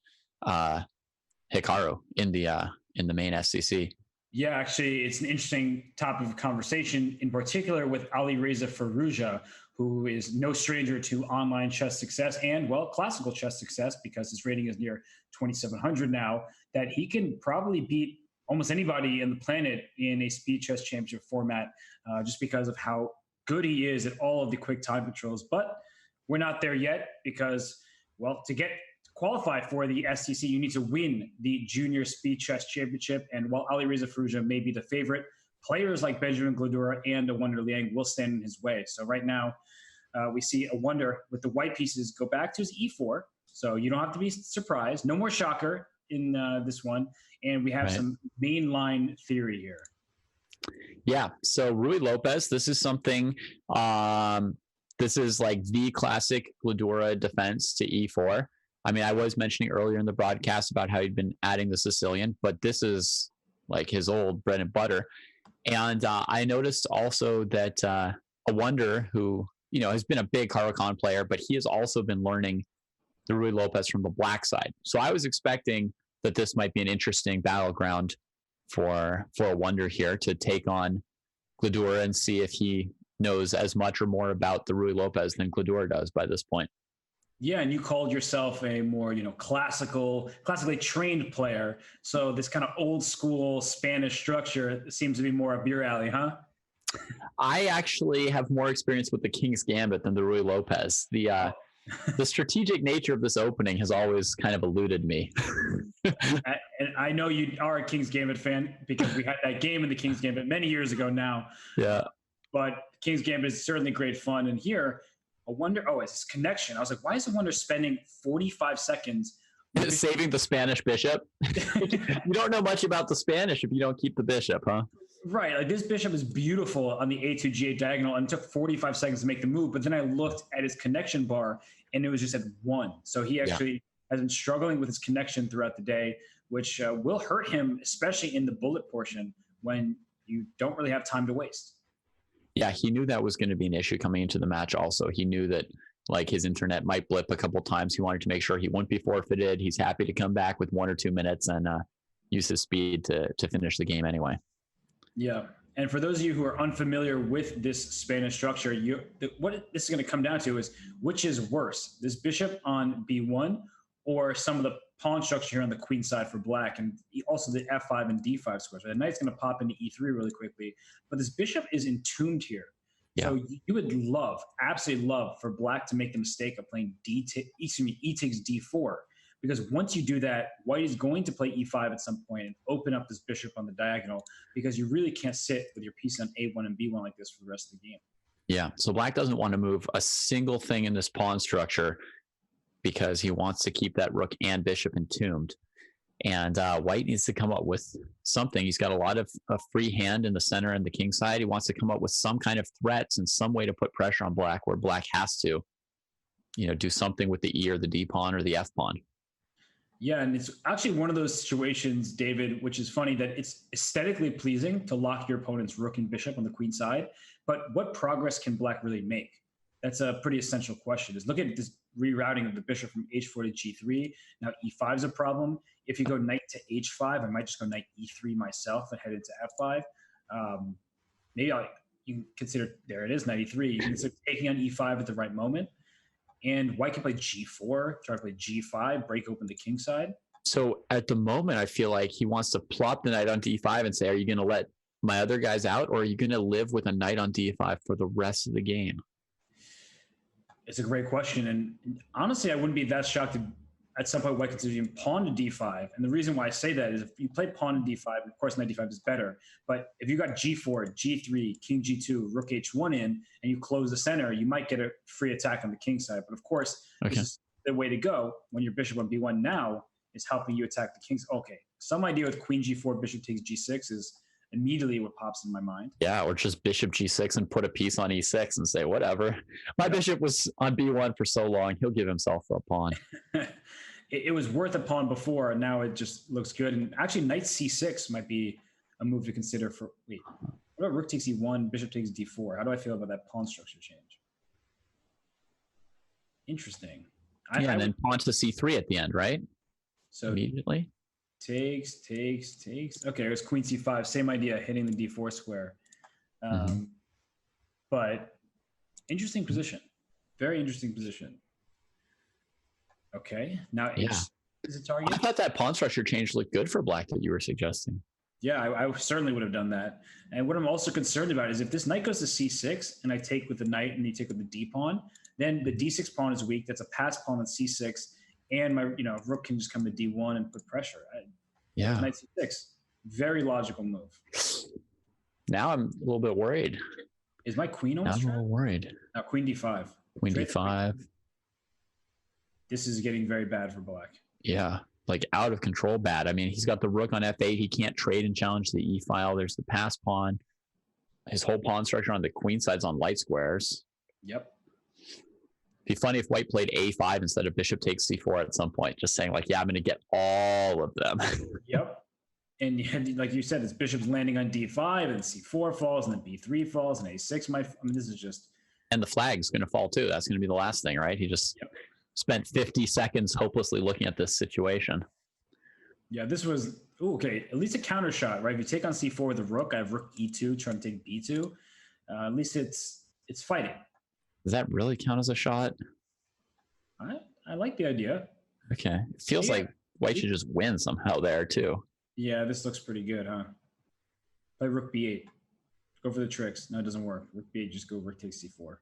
Hikaru in the main SCC. Yeah, actually, it's an interesting topic of conversation, in particular with Ali Reza Firouzja, who is no stranger to online chess success and, well, classical chess success, because his rating is near 2,700 now, that he can probably beat almost anybody in the planet in a speed chess championship format, just because of how good he is at all of the quick time controls. But we're not there yet because, well, to qualify for the SCC, you need to win the Junior Speed Chess Championship. And while Ali Reza Firouzja may be the favorite, players like Benjamin Gledura and Awonder Liang will stand in his way. So right now, we see Awonder with the white pieces go back to his e4. So you don't have to be surprised. No more shocker in this one. And we have some mainline theory here. Yeah. So Rui Lopez, this is something, this is like the classic Gledura defense to e4. I mean, I was mentioning earlier in the broadcast about how he'd been adding the Sicilian, but this is like his old bread and butter. And I noticed also that Awonder, who has been a big Caro-Kann player, but he has also been learning the Ruy Lopez from the black side. So I was expecting that this might be an interesting battleground for Awonder here to take on Gledura and see if he knows as much or more about the Ruy Lopez than Gledura does by this point. Yeah, and you called yourself a more, classically trained player. So this kind of old school Spanish structure seems to be more up your alley, huh? I actually have more experience with the King's Gambit than the Ruy Lopez. The strategic nature of this opening has always kind of eluded me. And I know you are a King's Gambit fan because we had that game in the King's Gambit many years ago now. Yeah. But King's Gambit is certainly great fun. And here, Awonder, it's his connection. I was like, why is Awonder spending 45 seconds saving the Spanish bishop? You don't know much about the Spanish if you don't keep the bishop, huh? Right. Like this bishop is beautiful on the A2 G8 diagonal and it took 45 seconds to make the move. But then I looked at his connection bar and it was just at 1. So he actually has been struggling with his connection throughout the day, which will hurt him, especially in the bullet portion when you don't really have time to waste. Yeah, he knew that was going to be an issue coming into the match. Also, he knew that his internet might blip a couple times. He wanted to make sure he wouldn't be forfeited. He's happy to come back with 1 or 2 minutes and use his speed to finish the game anyway. Yeah, and for those of you who are unfamiliar with this Spanish structure, what this is going to come down to is which is worse, this bishop on B1 or some of the pawn structure here on the queen side for black, and also the F5 and D5 squares. The knight's going to pop into E3 really quickly, but this bishop is entombed here. Yeah. So you would absolutely love for black to make the mistake of playing E takes D4, because once you do that, white is going to play E5 at some point and open up this bishop on the diagonal, because you really can't sit with your piece on A1 and B1 like this for the rest of the game. Yeah, so black doesn't want to move a single thing in this pawn structure because he wants to keep that rook and bishop entombed. And white needs to come up with something. He's got a lot of free hand in the center and the king side. He wants to come up with some kind of threats and some way to put pressure on black, where black has to, do something with the E or the D pawn or the F pawn. Yeah, and it's actually one of those situations, David, which is funny that it's aesthetically pleasing to lock your opponent's rook and bishop on the queen side, but what progress can black really make? That's a pretty essential question. Look at this rerouting of the bishop from H4 to G3. Now E5 is a problem. If you go knight to H5, I might just go knight E3 myself and head into F5. Maybe you can consider, there it is, knight E3. You can consider taking on E5 at the right moment. And white can play G4, try to play G5, break open the king side. So at the moment, I feel like he wants to plop the knight onto E5 and say, are you going to let my other guys out, or are you going to live with a knight on D5 for the rest of the game? It's a great question. And honestly, I wouldn't be that shocked if at some point white considers pawn to D5. And the reason why I say that is if you play pawn to D5, of course, knight D5 is better. But if you got G4, G3, king G2, rook H1 in, and you close the center, you might get a free attack on the king side. But of course, this is the way to go when your bishop on B1 now is helping you attack the kings. Okay, some idea with queen G4, bishop takes G6 is immediately what pops in my mind. Yeah, or just bishop G6 and put a piece on E6 and say, whatever. My bishop was on B1 for so long, he'll give himself a pawn. It was worth a pawn before, and now it just looks good. And actually, knight C6 might be a move to consider for, what about rook takes E1, bishop takes D4? How do I feel about that pawn structure change? Interesting. And then pawn to C3 at the end, right? So immediately. Takes. Okay, it was queen C5. Same idea, hitting the D4 square. But interesting position. Very interesting position. Okay, now H is a target. I thought that pawn structure change looked good for black that you were suggesting. Yeah, I certainly would have done that. And what I'm also concerned about is if this knight goes to C6 and I take with the knight and you take with the D pawn, then the D6 pawn is weak. That's a pass pawn on C6. And my rook can just come to D1 and put pressure. Knight C6, very logical move. Now I'm a little bit worried. Is my queen almost I'm a little worried. Now queen D5. Queen D5. This is getting very bad for black. Yeah, like out of control bad. I mean, he's got the rook on F8. He can't trade and challenge the E file. There's the pass pawn. His whole pawn structure on the queen side's on light squares. Yep. It'd be funny if white played A5 instead of bishop takes C4 at some point, just saying like, I'm going to get all of them. Yep. And like you said, this bishop's landing on D5 and C4 falls and then B3 falls and A6 this is just... And the flag's going to fall too. That's going to be the last thing, right? He just spent 50 seconds hopelessly looking at this situation. Yeah, this was okay. At least a counter shot, right? If you take on c4 with a rook, I have rook e2 trying to take b2. At least it's fighting. Does that really count as a shot? I like the idea. Okay, it feels like white should just win somehow there too. Yeah, this looks pretty good, huh? Play rook b8. Go for the tricks. No, it doesn't work. Rook b8, just go rook takes c4.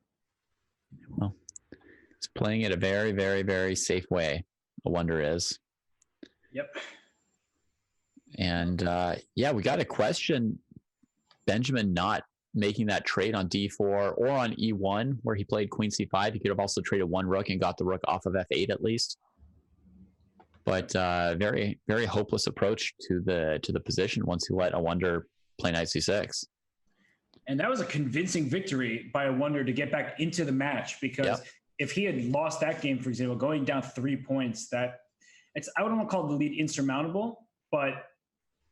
Well, it's playing it a very, very, very safe way. Awonder is. Yep. And yeah, we got a question. Benjamin not making that trade on d4 or on e1 where he played queen c5. He could have also traded one rook and got the rook off of f8 at least. But very, very hopeless approach to the position once he let Awonder play knight c6. And that was a convincing victory by Awonder to get back into the match, because if he had lost that game, for example, going down 3 points, I wouldn't want to call the lead insurmountable, but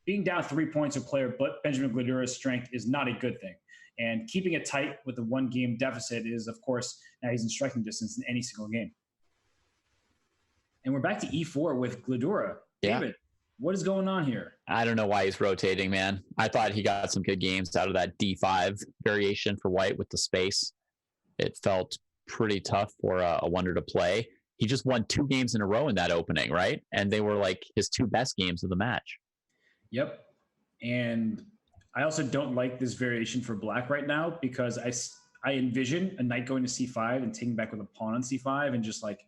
being down 3 points of player Benjamin Gledura's strength is not a good thing. And keeping it tight with the 1 game deficit is, of course, now he's in striking distance in any single game. And we're back to e4 with Gledura. David, what is going on here? I don't know why he's rotating, man. I thought he got some good games out of that d5 variation for white with the space. It felt pretty tough for Awonder to play. He just won 2 games in a row in that opening, right? And they were like his 2 best games of the match. Yep. And I also don't like this variation for black right now, because I envision a knight going to c5 and taking back with a pawn on c5 and just like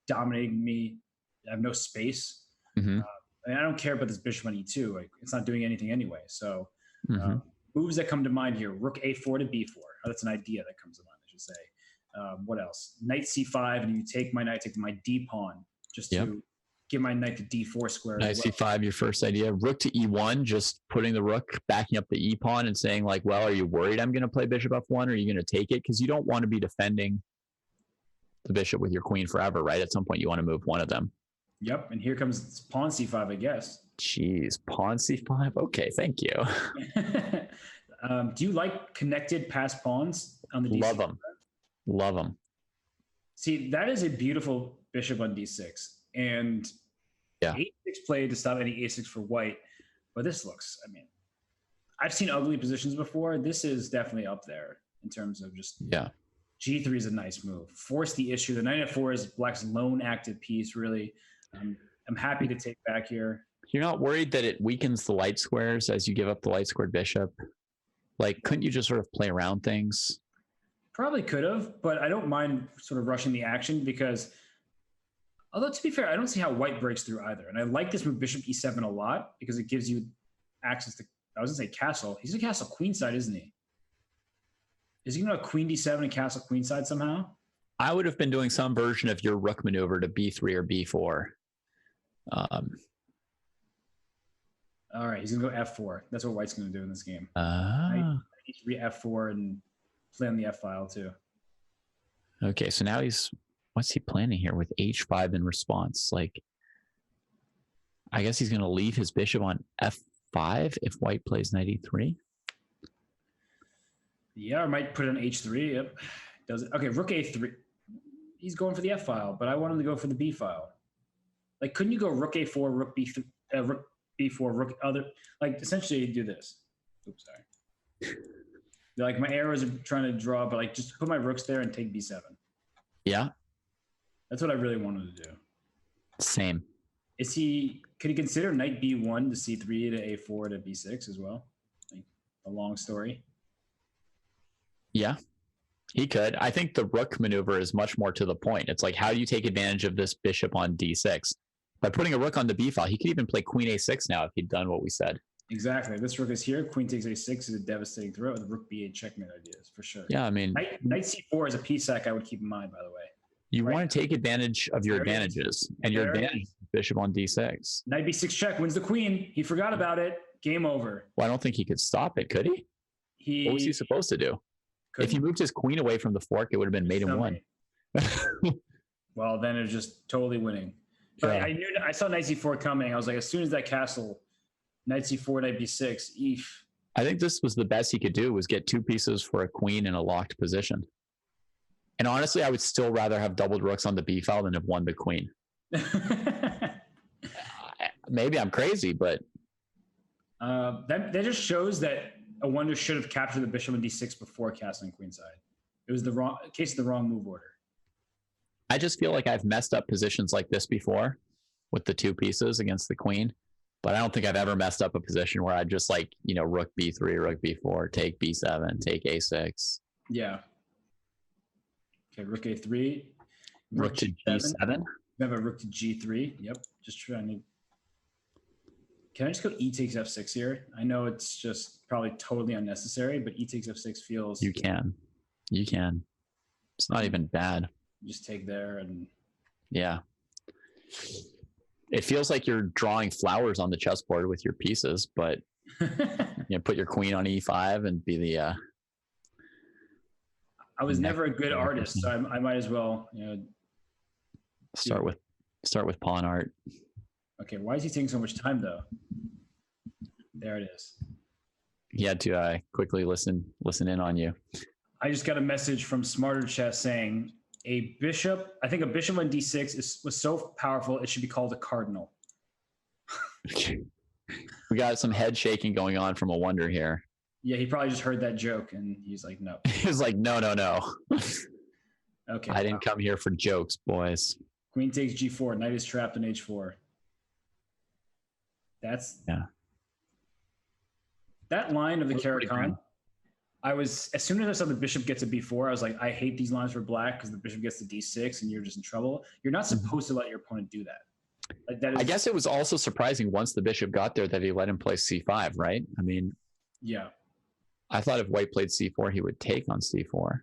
dominating me. I have no space. Mm-hmm. I don't care about this bishop on e2. Like, it's not doing anything anyway. So moves that come to mind here: rook a4 to b4. Oh, that's an idea that comes to mind, I should say. What else? Knight c5, and you take my knight, take my d pawn, just to give my knight to d4 square. Knight c5, your first idea. Rook to e1, just putting the rook, backing up the e pawn, and saying like, well, are you worried I'm going to play bishop f1, or are you going to take it? Because you don't want to be defending the bishop with your queen forever, right? At some point, you want to move one of them. Yep, and here comes pawn c5, I guess. Jeez, pawn c5? Okay, thank you. Do you like connected passed pawns on the d6? Love them. Love them. See, that is a beautiful bishop on d6. And a6 played to stop any a6 for white. But this looks, I mean, I've seen ugly positions before. This is definitely up there in terms of just... G3 is a nice move. Force the issue. The knight f4 is black's lone active piece, really. I'm happy to take back here. You're not worried that it weakens the light squares as you give up the light squared bishop? Like, couldn't you just sort of play around things? Probably could have, but I don't mind sort of rushing the action, because, although to be fair, I don't see how white breaks through either. And I like this move bishop e7 a lot, because it gives you access to, I was going to say castle. He's a castle queenside, isn't he? Is he going to queen d7 and castle queenside somehow? I would have been doing some version of your rook maneuver to b3 or b4. All right, he's going to go f4. That's what white's going to do in this game. E3, f4 and play on the f file too. Okay, so now what's he planning here with h5 in response? Like, I guess he's going to leave his bishop on f5 if white plays knight e3. Yeah, I might put it on h3. Yep. Does it? Okay, rook a3. He's going for the f file, but I want him to go for the b file. Like, couldn't you go rook a4, rook b3, rook b4, rook other? Like, essentially, you do this. Oops, sorry. Like, my arrows are trying to draw, but like, just put my rooks there and take b7. Yeah, that's what I really wanted to do. Same. Could he consider knight b1 to c3 to a4 to b6 as well? Like, a long story. Yeah, he could. I think the rook maneuver is much more to the point. It's like, how do you take advantage of this bishop on d6? By putting a rook on the b file, he could even play queen a6 now if he'd done what we said. Exactly. This rook is here. Queen takes a6 is a devastating throw. The rook b8 checkmate ideas, for sure. Yeah, I mean... Knight c4 is a piece sack I would keep in mind, by the way. You want to take advantage of your advantages. And your advantage is bishop on d6. Knight b6 check wins the queen. He forgot about it. Game over. Well, I don't think he could stop it, could he? What was he supposed to do? If he moved his queen away from the fork, it would have been mate in one. Well, then it's just totally winning. But I saw knight c4 coming. I was like, as soon as that castle, knight c4, knight b6, eef. I think this was the best he could do, was get 2 pieces for a queen in a locked position. And honestly, I would still rather have doubled rooks on the b file than have won the queen. Maybe I'm crazy, but that just shows that Awonder should have captured the bishop on d6 before castling queenside. It was the wrong move order. I just feel like I've messed up positions like this before with the 2 pieces against the queen, but I don't think I've ever messed up a position where I just like, rook b3, rook b4, take b7, take a6. Yeah. Okay, rook a3. Rook to g7. We have a rook to g3. Yep. Just trying to. Can I just go e takes f6 here? I know it's just probably totally unnecessary, but e takes f6 feels. You can. It's not even bad. Just take there and. Yeah. It feels like you're drawing flowers on the chessboard with your pieces, but put your queen on e5 and be the. I was never a good artist, so I might as well, start with pawn art. Okay, why is he taking so much time though? There it is. He had to quickly listen in on you. I just got a message from Smarter Chess saying I think a bishop on d6 was so powerful it should be called a cardinal. We got some head shaking going on from Awonder here. Yeah, he probably just heard that joke and he's like, no. He was like, no. Okay. I didn't come here for jokes, boys. Queen takes g4. Knight is trapped in h4. That line of the Caracan. As soon as I saw the bishop gets a b4, I was like, I hate these lines for black because the bishop gets to d6 and you're just in trouble. You're not supposed to let your opponent do that. Like that is, I guess it was also surprising once the bishop got there that he let him play c5, right? I mean, yeah. I thought if white played c4, he would take on c4.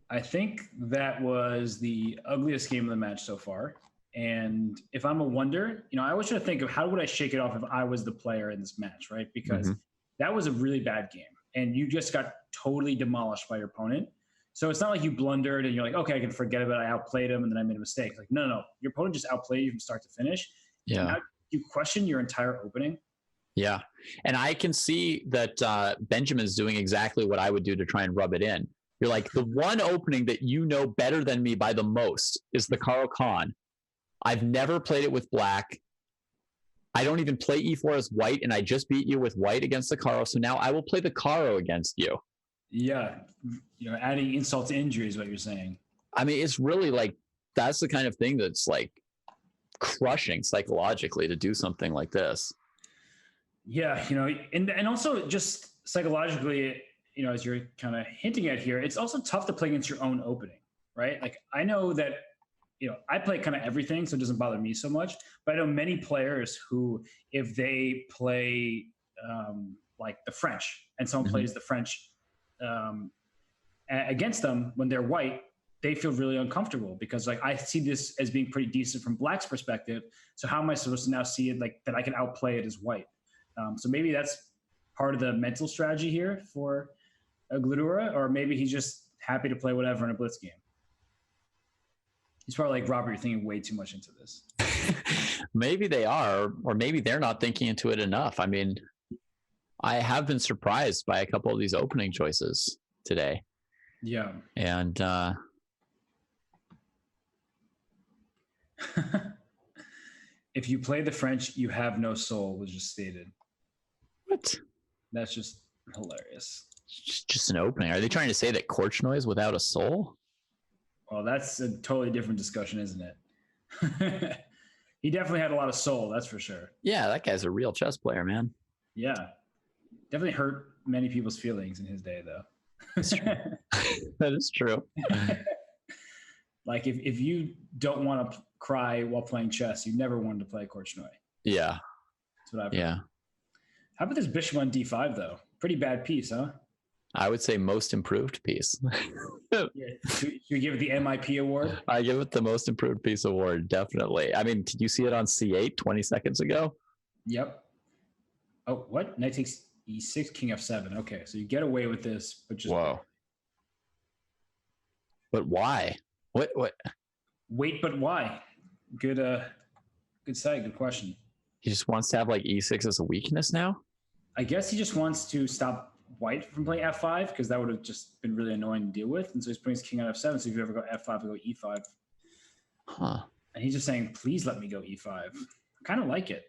I think that was the ugliest game of the match so far. And if I'm Awonder, I always try to think of how would I shake it off if I was the player in this match, right? Because that was a really bad game. And you just got totally demolished by your opponent. So it's not like you blundered and you're like, okay, I can forget about it. I outplayed him and then I made a mistake. Like, no. Your opponent just outplayed you from start to finish. Yeah. Now you question your entire opening. Yeah. And I can see that Benjamin's doing exactly what I would do to try and rub it in. You're like, the one opening that you know better than me by the most is the Caro-Kann. I've never played it with black. I don't even play e4 as white, and I just beat you with white against the Caro, so now I will play the Caro against you. Yeah. Adding insult to injury is what you're saying. I mean, it's really like, that's the kind of thing that's like crushing psychologically to do something like this. Yeah, and also just psychologically, as you're kind of hinting at here, it's also tough to play against your own opening, right? Like I know that, I play kind of everything, so it doesn't bother me so much, but I know many players who, if they play like the French and someone plays the French against them when they're white, they feel really uncomfortable because like I see this as being pretty decent from black's perspective. So how am I supposed to now see it like that I can outplay it as white? So maybe that's part of the mental strategy here for Gledura, or maybe he's just happy to play whatever in a blitz game. He's probably like, Robert, you're thinking way too much into this. Maybe they are, or maybe they're not thinking into it enough. I mean, I have been surprised by a couple of these opening choices today. Yeah. And if you play the French, you have no soul, was just stated. What? That's just hilarious. It's just an opening. Are they trying to say that Korchnoi is without a soul? Well, that's a totally different discussion, isn't it? He definitely had a lot of soul, that's for sure. Yeah, that guy's a real chess player, man. Yeah. Definitely hurt many people's feelings in his day, though. That's true. That is true. Like, if you don't want to cry while playing chess, you never wanted to play Korchnoi. Yeah. That's what I've heard. How about this bishop on d5, though? Pretty bad piece, huh? I would say most improved piece. Should we give it the MIP award? I give it the most improved piece award, definitely. I mean, did you see it on C8 20 seconds ago? Yep. Oh, what? Knight takes e6, king f7. Okay, so you get away with this, but just... Whoa. But why? What? Wait, but why? Good sight, good question. He just wants to have like e6 as a weakness now? I guess he just wants to stop white from playing f5 because that would have just been really annoying to deal with. And so he's putting his king on f7. So if you ever go f5, go e5. Huh. And he's just saying, please let me go e5. I kind of like it.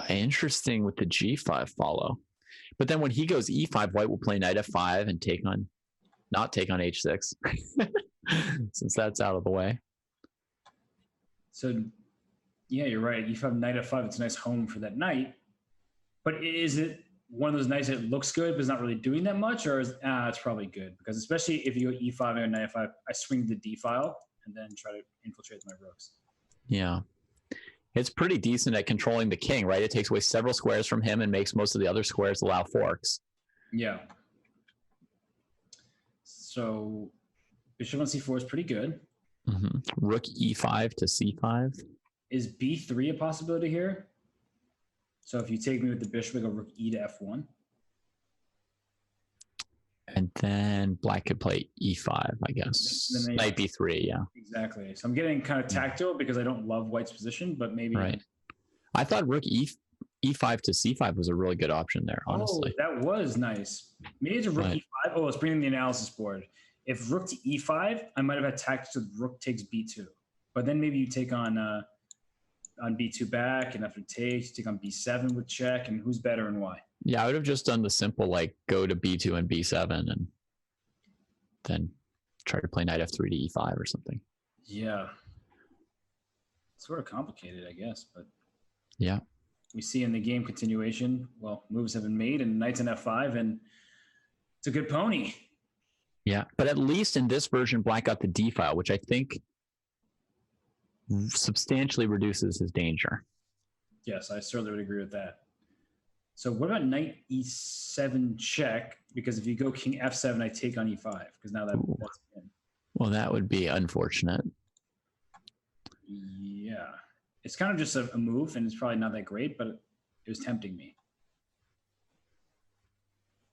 Interesting with the g5 follow. But then when he goes e5, white will play knight f5 and not take on h6 since that's out of the way. So, yeah, you're right. e5, knight f5, it's a nice home for that knight. But is it one of those knights that looks good but is not really doing that much? Or it's probably good because especially if you go e5 and knight f5, I swing the d file and then try to infiltrate my rooks. Yeah. It's pretty decent at controlling the king, right? It takes away several squares from him and makes most of the other squares allow forks. Yeah. So bishop on c4 is pretty good. Mm-hmm. Rook e5 to c5. Is b3 a possibility here? So if you take me with the bishop, I go rook e to f1. And then black could play e5, I guess. Knight b3, yeah. Exactly. So I'm getting kind of tactile because I don't love white's position, but maybe. Right. I thought rook e5 to c5 was a really good option there, honestly. Oh, that was nice. Maybe it's a rook e5. Oh, it's bringing the analysis board. If rook to e5, I might have had tactics with rook takes b2. But then maybe you take on b2 back, and after takes, you take on b7 with check, and who's better and why? Yeah, I would have just done the simple, like, go to b2 and b7, and then try to play knight f3 to e5 or something. Yeah. Sort of complicated, I guess, but... Yeah. We see in the game continuation, well, moves have been made, and knight's on f5, and it's a good pony. Yeah, but at least in this version, black got the d file, which I think substantially reduces his danger. Yes, I certainly would agree with that. So what about knight e7 check? Because if you go king f7, I take on e5, because now that's in. Well, that would be unfortunate. Yeah. It's kind of just a move, and it's probably not that great, but it was tempting me.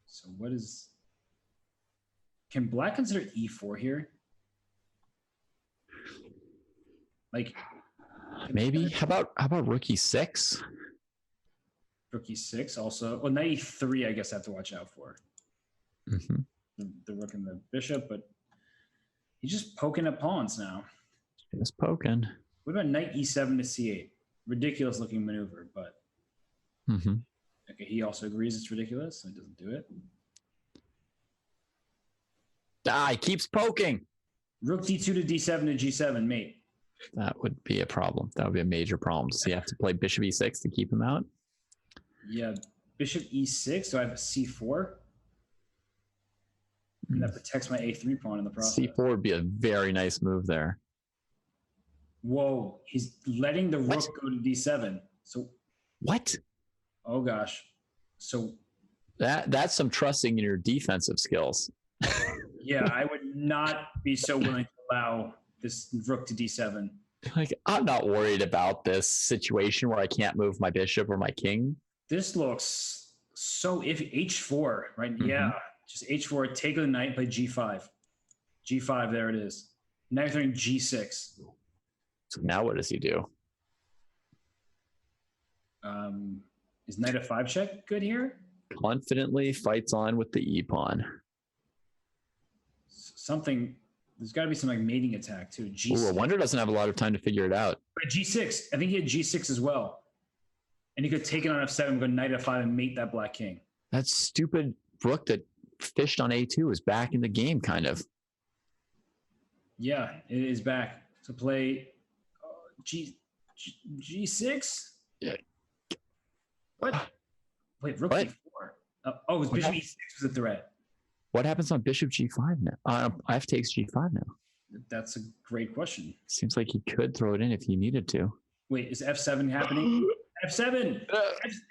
So what is... Can black consider e4 here? Like... Maybe. How about rook e6? Rook e6 also. Well, knight e3, I guess I have to watch out for. Mm-hmm. The rook and the bishop, but he's just poking at pawns now. Just poking. What about knight e7 to c8? Ridiculous looking maneuver, but okay, he also agrees it's ridiculous, so he doesn't do it. He keeps poking. Rook d2 to d7 to g7, mate. That would be a problem. That would be a major problem. So you have to play bishop e6 to keep him out? Yeah, bishop e6, so I have a c4. And that protects my a3 pawn in the process. c4 would be a very nice move there. Whoa, he's letting the rook go to d7. So what? Oh gosh. So that's some trusting in your defensive skills. Yeah, I would not be so willing to allow this rook to d7. Like, I'm not worried about this situation where I can't move my bishop or my king. This looks so h4, right? Yeah, just h4, take the knight, play g5. G5, there it is. Now you're throwing g6. So now what does he do? Is knight f5 check good here? Confidently fights on with the e-pawn. Something, there's got to be some like mating attack too. G6. Ooh, Awonder doesn't have a lot of time to figure it out. But g6, I think he had g6 as well. And he could take it on f7, go knight f5 and mate that black king. That stupid rook that fished on a2 is back in the game, kind of. Yeah, it is back. So play g6? Yeah. What? Wait, rook d4. Oh, it was bishop e6 was a threat. What happens on bishop g5 now? F takes g5 now. That's a great question. Seems like he could throw it in if he needed to. Wait, is f7 happening? f7!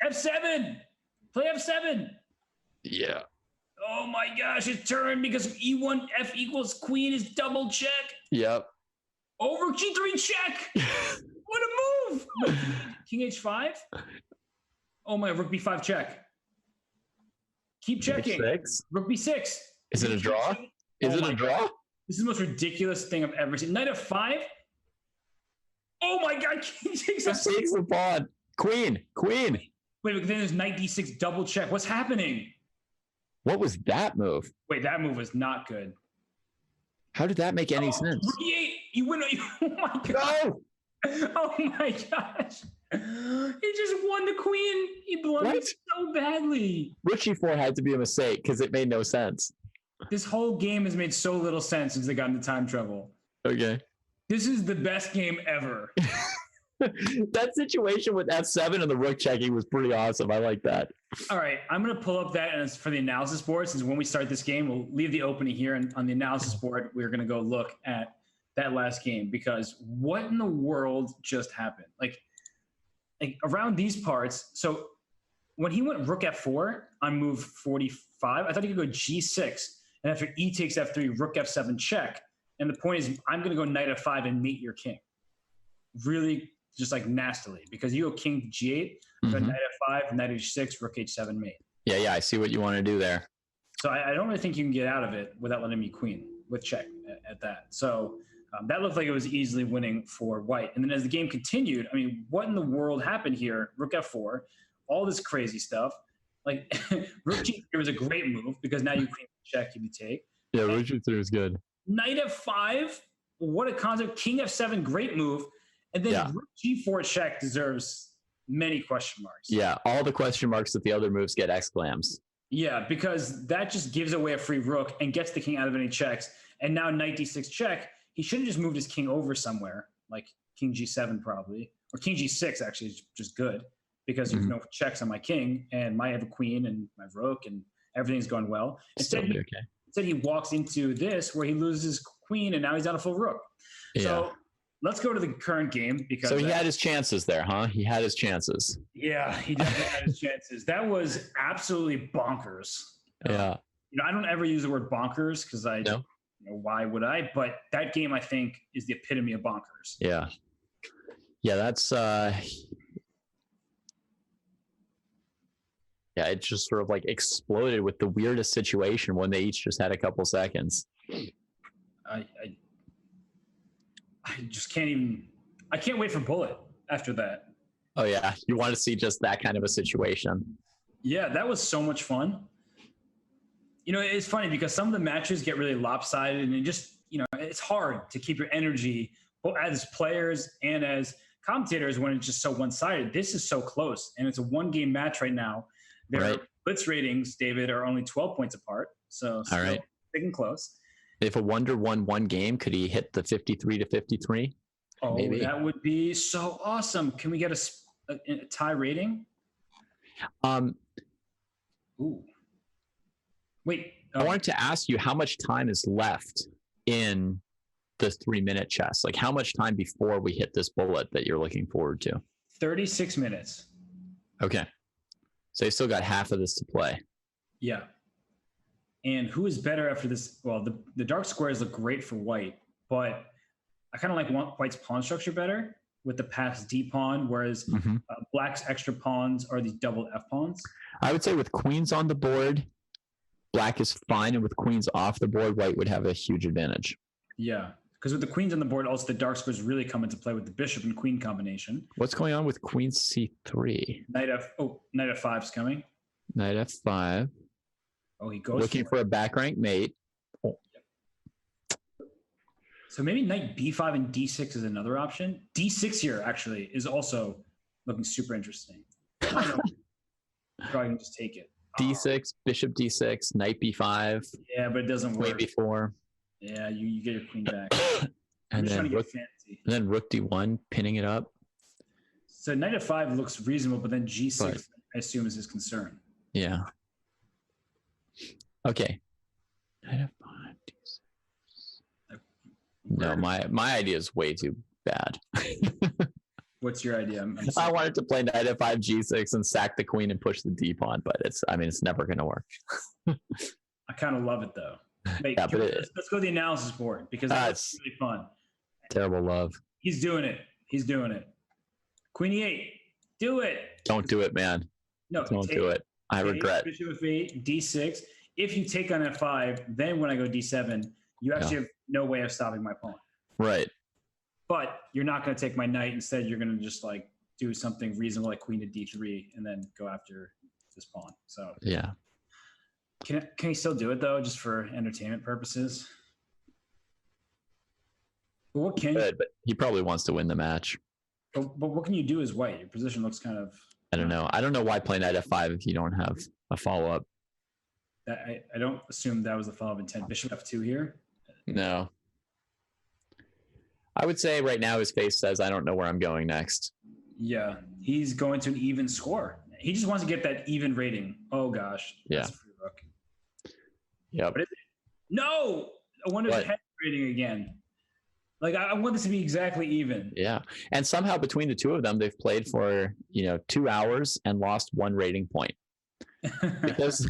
F7! Play f7! Yeah. Oh my gosh, it's turned because e1 f equals queen is double check. Yep. Over g3 check. What a move! King h5. Oh my, rook b5 check. Keep checking. H6? Rook b6. Is it a draw? Is it a draw? This is the most ridiculous thing I've ever seen. Knight f5. Oh my god, king takes the pawn. Queen. Wait, then there's knight d6 double check. What's happening? What was that move? Wait, that move was not good. How did that make any sense? You win. Oh my god. No! Oh my gosh. He just won the queen. He blundered so badly. Rook G4 had to be a mistake because it made no sense. This whole game has made so little sense since they got into time trouble. Okay. This is the best game ever. That situation with F7 and the rook checking was pretty awesome. I like that. All right, I'm going to pull up that and for the analysis board, since when we start this game, we'll leave the opening here. And on the analysis board, we're going to go look at that last game, because what in the world just happened? Like around these parts. So when he went rook F4 on move 45, I thought he could go G6. And after E takes F3, rook F7 check. And the point is, I'm going to go knight F5 and mate your king. Really just like nastily, because you go king to G8, go knight F5, knight H6, rook H7 mate. Yeah, I see what you want to do there. So I don't really think you can get out of it without letting me queen with check at that. So that looked like it was easily winning for white. And then as the game continued, I mean, what in the world happened here? Rook F4, all this crazy stuff. Like rook G3 was a great move because now you queen check if you take. Yeah, rook G3 was good. Knight F5, what a concept. King F7, great move. And then rook G4 check deserves many question marks. Yeah, all the question marks that the other moves get exclams. Yeah, because that just gives away a free rook and gets the king out of any checks. And now knight D6 check. He should have just moved his king over somewhere, like king G7 probably, or king G6 actually is just good because there's no checks on my king, and I have a queen and my rook, and everything's going well. Instead, he walks into this where he loses his queen, and now he's on a full rook. Yeah. So let's go to the current game, because so he had his chances there, huh? He had his chances. Yeah, he definitely had his chances. That was absolutely bonkers. Yeah. I don't ever use the word bonkers because why would I? But that game, I think, is the epitome of bonkers. Yeah. Yeah, that's yeah, it just sort of like exploded with the weirdest situation when they each just had a couple seconds. I just can't even. I can't wait for Bullet after that. Oh yeah, you want to see just that kind of a situation. Yeah, that was so much fun. It's funny because some of the matches get really lopsided, and it's hard to keep your energy both as players and as commentators when it's just so one-sided. This is so close, and it's a one-game match right now. Their Blitz ratings, David, are only 12 points apart, so sticking close. If Awonder won one game, could he hit the 53 to 53? Oh, maybe. That would be so awesome. Can we get a tie rating? Ooh. Wait. I wanted to ask you how much time is left in the 3-minute chess. Like how much time before we hit this bullet that you're looking forward to? 36 minutes. Okay. So you still got half of this to play. Yeah. And who is better after this? Well, the dark squares look great for white, but I kind of like white's pawn structure better with the passed D pawn, whereas black's extra pawns are these double F pawns. I would say with queens on the board, black is fine, and with queens off the board, white would have a huge advantage. Yeah, because with the queens on the board, also the dark squares really come into play with the bishop and queen combination. What's going on with queen C3? Knight F5's coming. Knight F5. Oh, he goes looking for a back rank mate. Oh. So maybe knight B5 and D6 is another option. D6 here actually is also looking super interesting. Probably can just take it. D6, bishop D6, knight B5. Yeah, but it doesn't work. Queen B4. Yeah, you get your queen back. and then rook D1, pinning it up. So knight F5 looks reasonable, but then G6 I assume is his concern. Yeah. Okay. Knight F5, D6. No, my idea is way too bad. What's your idea? I wanted to play knight F5, G6 and sack the queen and push the D pawn, but it's never going to work. I kind of love it though. Wait, let's go to the analysis board because that's really fun. Terrible love. He's doing it. Queen E8. Do it. Don't do it, man. No, don't do it. I regret. Bishop F8, D6. If you take on F5, then when I go D7, you actually have no way of stopping my pawn. Right. But you're not going to take my knight. Instead, you're going to just like do something reasonable like queen to D3 and then go after this pawn. So yeah. Can he still do it though, just for entertainment purposes? But what can Good, but he probably wants to win the match. but what can you do as white? Your position looks kind of. I don't know. I don't know why play knight f5 if you don't have a follow up. I don't assume that was the follow up intent. Bishop f2 here. No. I would say right now his face says, I don't know where I'm going next. Yeah, he's going to an even score. He just wants to get that even rating. Oh gosh. Yeah. That's a free rook. Yep. No! I wonder if head rating again. Like, I want this to be exactly even. Yeah. And somehow between the two of them, they've played for, 2 hours and lost 1 rating point. Because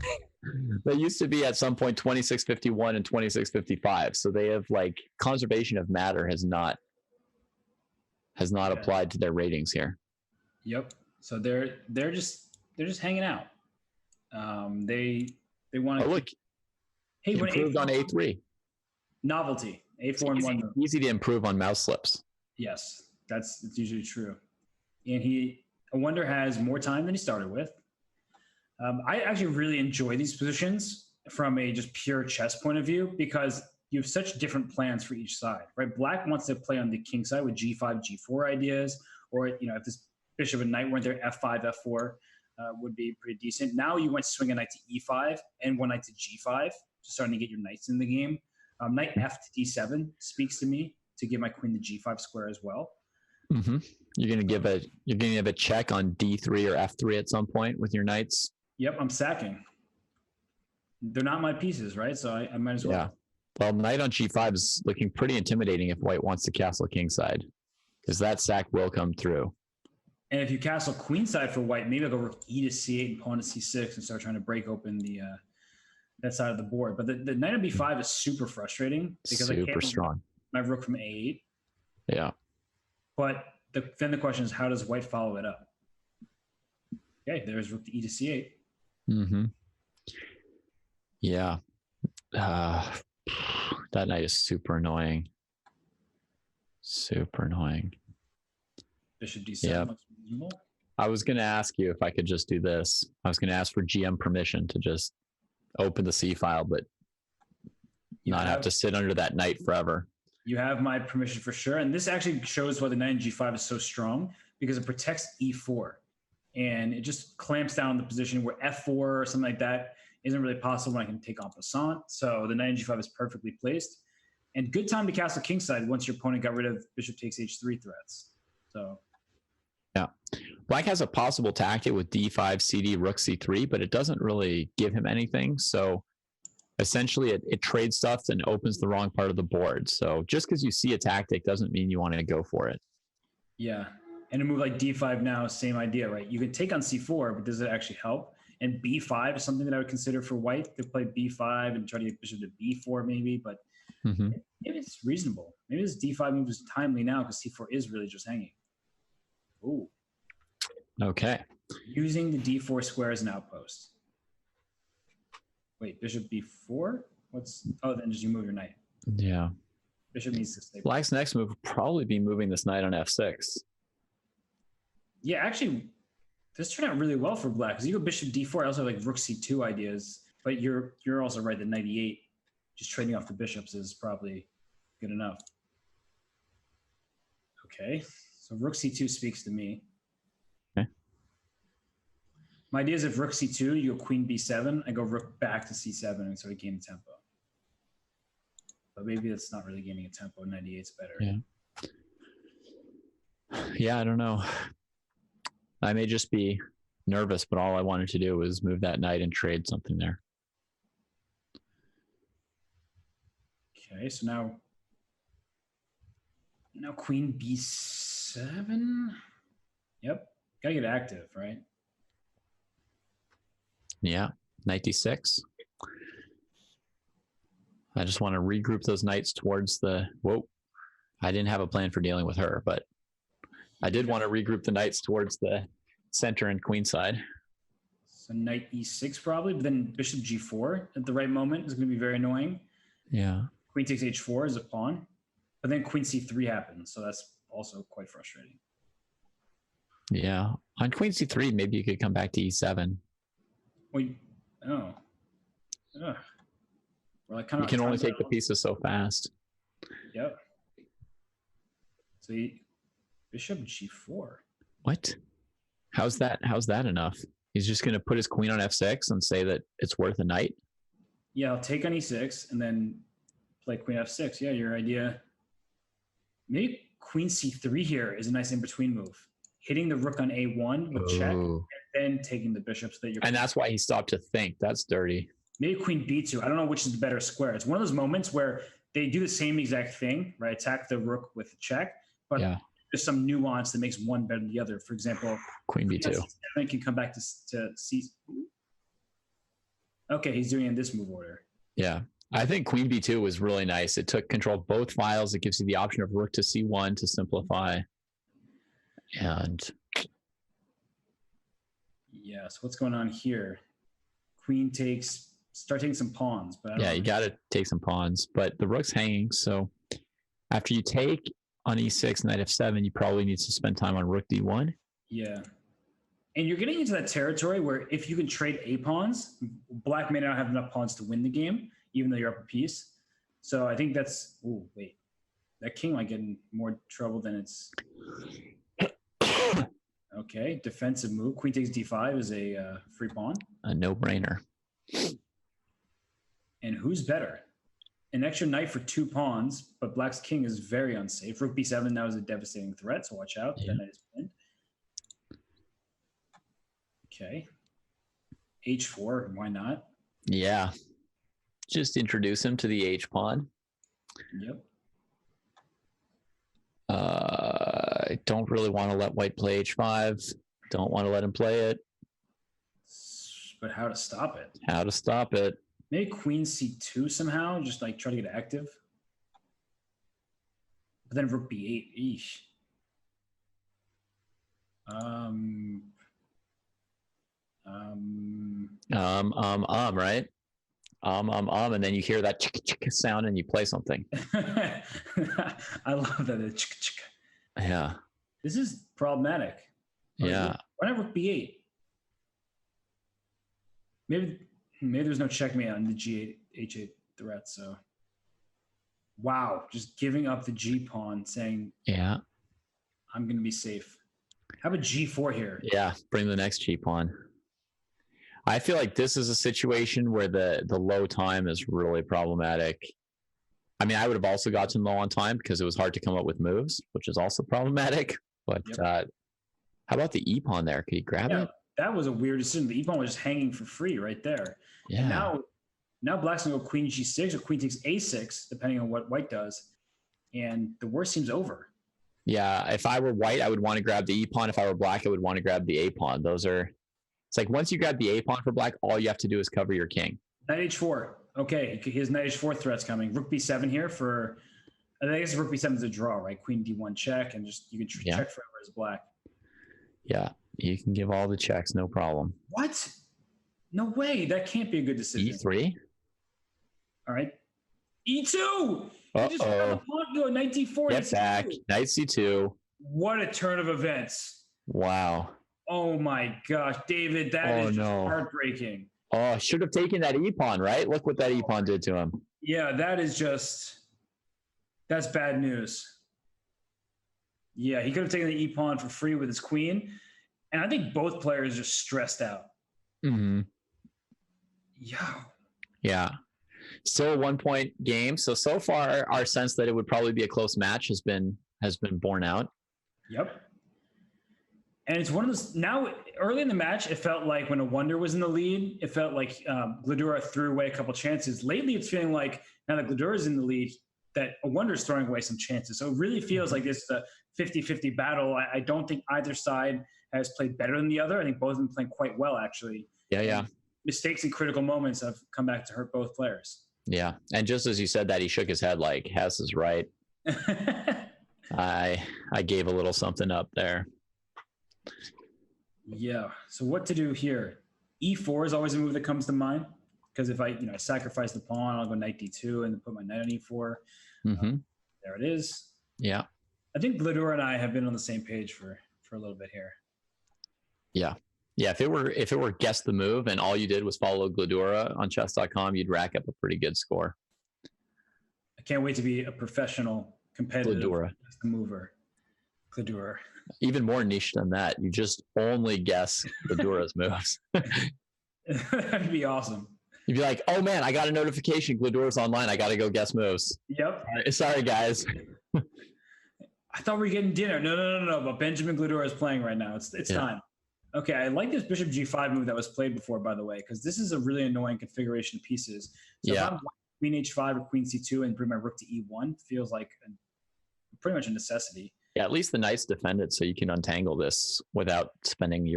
they used to be at some point 2651 and 2655. So they have conservation of matter has not applied to their ratings here. Yep. So they're just hanging out. They want to look. Hey, improved on A3. Novelty. A4 and 1. Easy to improve on mouse slips. Yes, that's usually true. And Awonder has more time than he started with. I actually really enjoy these positions from a just pure chess point of view because you have such different plans for each side, right? Black wants to play on the king side with G5, G4 ideas, or if this bishop and knight weren't there, F5, F4 would be pretty decent. Now you went to swing a knight to E5 and one knight to G5, just starting to get your knights in the game. Knight F to D7 speaks to me to give my queen the G5 square as well. Mm-hmm. You're gonna give a check on D3 or F3 at some point with your knights. Yep, I'm sacking. They're not my pieces, right? So I might as well. Yeah. Well, knight on G5 is looking pretty intimidating if white wants to castle kingside, because that sack will come through. And if you castle queenside for white, maybe I'll go rook E to C8 and pawn to C6 and start trying to break open the that side of the board. But the knight on B5 is super frustrating because I can't strong. My rook from A8. Yeah. But then the question is, how does white follow it up? Okay, there's rook to E to C8. Mm-hmm. Yeah. That knight is super annoying. Super annoying. Bishop D7 yep. looks reasonable. I was going to ask you if I could just do this. I was going to ask for GM permission to just open the C file, but not have to sit under that knight forever. You have my permission for sure. And this actually shows why the knight in G5 is so strong, because it protects E4. And it just clamps down the position where F4 or something like that isn't really possible when I can take en passant. So the knight in G5 is perfectly placed. And good time to castle kingside once your opponent got rid of bishop takes H3 threats. So yeah. Black has a possible tactic with D5, CD, rook C3, but it doesn't really give him anything. So essentially it trades stuff and opens the wrong part of the board. So just because you see a tactic doesn't mean you want to go for it. Yeah. And a move like D5 now, same idea, right? You can take on C4, but does it actually help? And B5 is something that I would consider for white to play B5 and try to get bishop to B4 maybe, but maybe it's reasonable. Maybe this D5 move is timely now because C4 is really just hanging. Ooh. Okay. Using the D4 square as an outpost. Wait, bishop B4? Then just you move your knight. Yeah. Bishop needs to stay. Black's next move would probably be moving this knight on F6. Yeah, actually, this turned out really well for black because you go bishop D4. I also have rook C2 ideas, but you're also right that knight E8, just trading off the bishops is probably good enough. Okay, so rook C2 speaks to me. Okay. My idea is if rook C2, you go queen B7, I go rook back to C7 and sort of gain a tempo. But maybe that's not really gaining a tempo. Knight E8's better. Yeah, I don't know. I may just be nervous, but all I wanted to do was move that knight and trade something there. Okay, so now queen B7. Yep, gotta get active, right? Yeah, knight D6. I just want to regroup those knights towards the... Whoa, I didn't have a plan for dealing with her, but I did want to regroup the knights towards the center and queenside. So knight E6 probably, but then bishop G4 at the right moment is going to be very annoying. Yeah. Queen takes H4 as a pawn, but then queen C3 happens, so that's also quite frustrating. Yeah. On queen C3, maybe you could come back to E7. Wait, oh. Ugh. Well, You can only take the pieces so fast. Yep. So bishop g4. What? How's that enough? He's just going to put his queen on f6 and say that it's worth a knight? Yeah, I'll take on e6 and then play queen f6. Yeah, your idea. Maybe queen c3 here is a nice in-between move. Hitting the rook on a1 with check, and then taking the bishop so that you're... And that's why he stopped to think. That's dirty. Maybe queen b2. I don't know which is the better square. It's one of those moments where they do the same exact thing, right? Attack the rook with a check, but there's some nuance that makes one better than the other. For example, queen b2 can come back to c. Okay, he's doing it in this move order. Yeah, I think queen b2 was really nice. It took control of both files. It gives you the option of rook to c1 to simplify. And yeah, so what's going on here? Queen start taking some pawns, but you got to take some pawns, but the rook's hanging. So after you take on e6, knight f7, you probably need to spend time on rook d1. Yeah. And you're getting into that territory where if you can trade a pawns, black may not have enough pawns to win the game, even though you're up a piece. So I think that's... Oh, wait. That king might get in more trouble than it's... Okay, defensive move. Queen takes d5 is a free pawn. A no-brainer. And who's better? An extra knight for 2 pawns, but black's king is very unsafe. Rook b7 now is a devastating threat, so watch out. Yeah. That knight is pinned. Okay. h4, why not? Yeah. Just introduce him to the h-pawn. Yep. I don't really want to let white play h5. Don't want to let him play it. But how to stop it? How to stop it? Maybe queen c2 somehow, just like try to get active. But then rook b8, eesh. Right? And then you hear that chick sound and you play something. I love that. Yeah. This is problematic. Yeah. Why not rook b8? Maybe there's no checkmate on the g8, h8 threat, so. Wow, just giving up the g pawn, saying, yeah, I'm going to be safe. How about g4 here? Yeah, bring the next g pawn. I feel like this is a situation where the low time is really problematic. I mean, I would have also gotten low on time because it was hard to come up with moves, which is also problematic. But how about the e pawn there? Could you grab it? That was a weird decision. The e pawn was just hanging for free right there. Yeah. And now black's gonna go queen g6 or queen takes a6, depending on what white does. And the worst seems over. Yeah, if I were white, I would want to grab the e pawn. If I were black, I would want to grab the a pawn. It's like once you grab the a pawn for black, all you have to do is cover your king. Knight h4. Okay, his knight h4 threat's coming. Rook b7 here for, I guess rook b7 is a draw, right? Queen d1 check, and just you can check forever as black. Yeah, you can give all the checks, no problem. What? No way. That can't be a good decision. e3. All right. e2. Uh-oh. Knight d4. Get back. Knight c2. What a turn of events. Wow. Oh my gosh, David, that is just heartbreaking. Oh, should have taken that e-pawn, right? Look what that e-pawn did to him. Yeah, that's bad news. Yeah, he could have taken the e-pawn for free with his queen. And I think both players are just stressed out. Mm-hmm. Yeah. Still a 1-point game. So far, our sense that it would probably be a close match has been borne out. Yep. And it's one of those, now early in the match, it felt like when Awonder was in the lead, it felt like Gledura threw away a couple chances. Lately, it's feeling like now that Gledura is in the lead, that Awonder's throwing away some chances. So it really feels like this is a 50-50 battle. I don't think either side has played better than the other. I think both of them playing quite well, actually. Yeah. Mistakes in critical moments have come back to hurt both players. Yeah. And just as you said that, he shook his head like, Hess is right. I gave a little something up there. Yeah. So what to do here? E4 is always a move that comes to mind because if I sacrifice the pawn, I'll go knight d2 and put my knight on e4. Mm-hmm. There it is. Yeah. I think Gledura and I have been on the same page for a little bit here. Yeah. Yeah, if it were guess the move and all you did was follow Gledura on Chess.com, you'd rack up a pretty good score. I can't wait to be a professional competitive Gledura. mover. Gledura. Even more niche than that. You just only guess Gledura's moves. That'd be awesome. You'd be like, oh man, I got a notification. Gledura's online. I got to go guess moves. Yep. Sorry, guys. I thought we were getting dinner. No. But Benjamin Gledura is playing right now. It's time. Okay, I like this bishop g5 move that was played before, by the way, because this is a really annoying configuration of pieces. So if I'm queen h5 or queen c2 and bring my rook to e1, feels like pretty much a necessity. Yeah, at least the knights defend it so you can untangle this without spending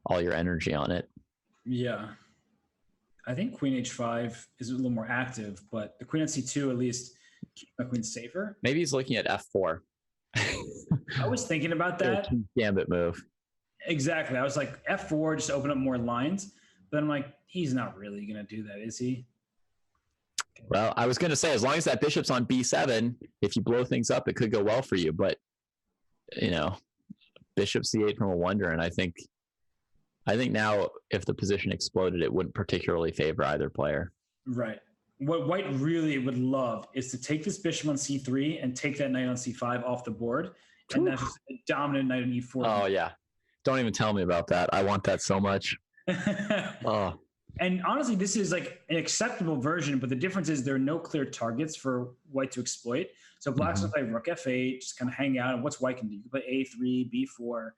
all your energy on it. Yeah. I think queen h5 is a little more active, but the queen on c2 at least keeps my queen safer. Maybe he's looking at f4. I was thinking about that. Gambit move. Exactly. I was like, f4, just open up more lines. But I'm like, he's not really going to do that, is he? Well, I was going to say, as long as that bishop's on b7, if you blow things up, it could go well for you. But, bishop c8 from Awonder, and I think now if the position exploded, it wouldn't particularly favor either player. Right. What white really would love is to take this bishop on c3 and take that knight on c5 off the board. And that's just a dominant knight on e4. Oh, yeah. Don't even tell me about that. I want that so much. Oh. And honestly, this is like an acceptable version, but the difference is there are no clear targets for white to exploit. So black's going to play rook f8, just kind of hang out. And what's white can do? You can play a3, b4.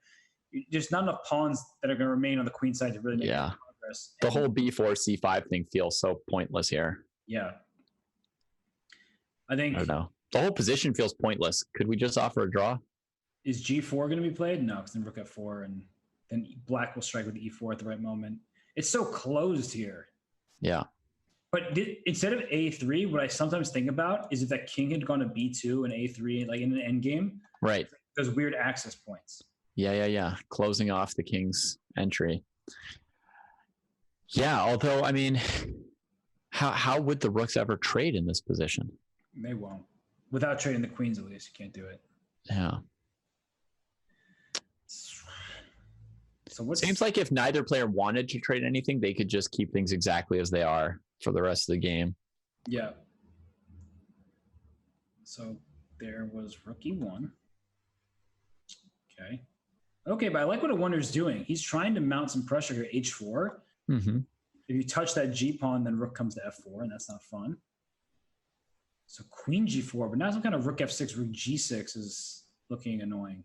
There's not enough pawns that are going to remain on the queen side to really make progress. The whole b4, c5 thing feels so pointless here. Yeah. I don't know. The whole position feels pointless. Could we just offer a draw? Is g4 going to be played? No, because then rook f4, and then black will strike with e4 at the right moment. It's so closed here. Yeah. But instead of a3, what I sometimes think about is if that king had gone to b2 and a3, like in an endgame. Right. Those weird access points. Yeah. Closing off the king's entry. Yeah, although, I mean, how would the rooks ever trade in this position? They won't. Without trading the queens, at least, you can't do it. Yeah. So seems like if neither player wanted to trade anything, they could just keep things exactly as they are for the rest of the game. Yeah. So there was rook e1. Okay, but I like what Awonder's doing. He's trying to mount some pressure here, h4. Mm-hmm. If you touch that g pawn, then rook comes to f4, and that's not fun. So queen g4, but now some kind of rook f6, rook g6 is looking annoying.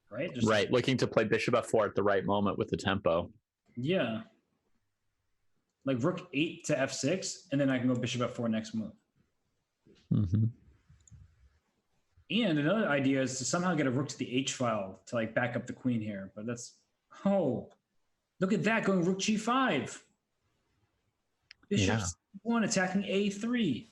Right? Right, looking to play bishop f4 at the right moment with the tempo. Yeah. Like rook 8 to f6, and then I can go bishop f4 next move. Mm-hmm. And another idea is to somehow get a rook to the h file to like back up the queen here. But that's, look at that, going rook g5. Bishop c1 attacking a3.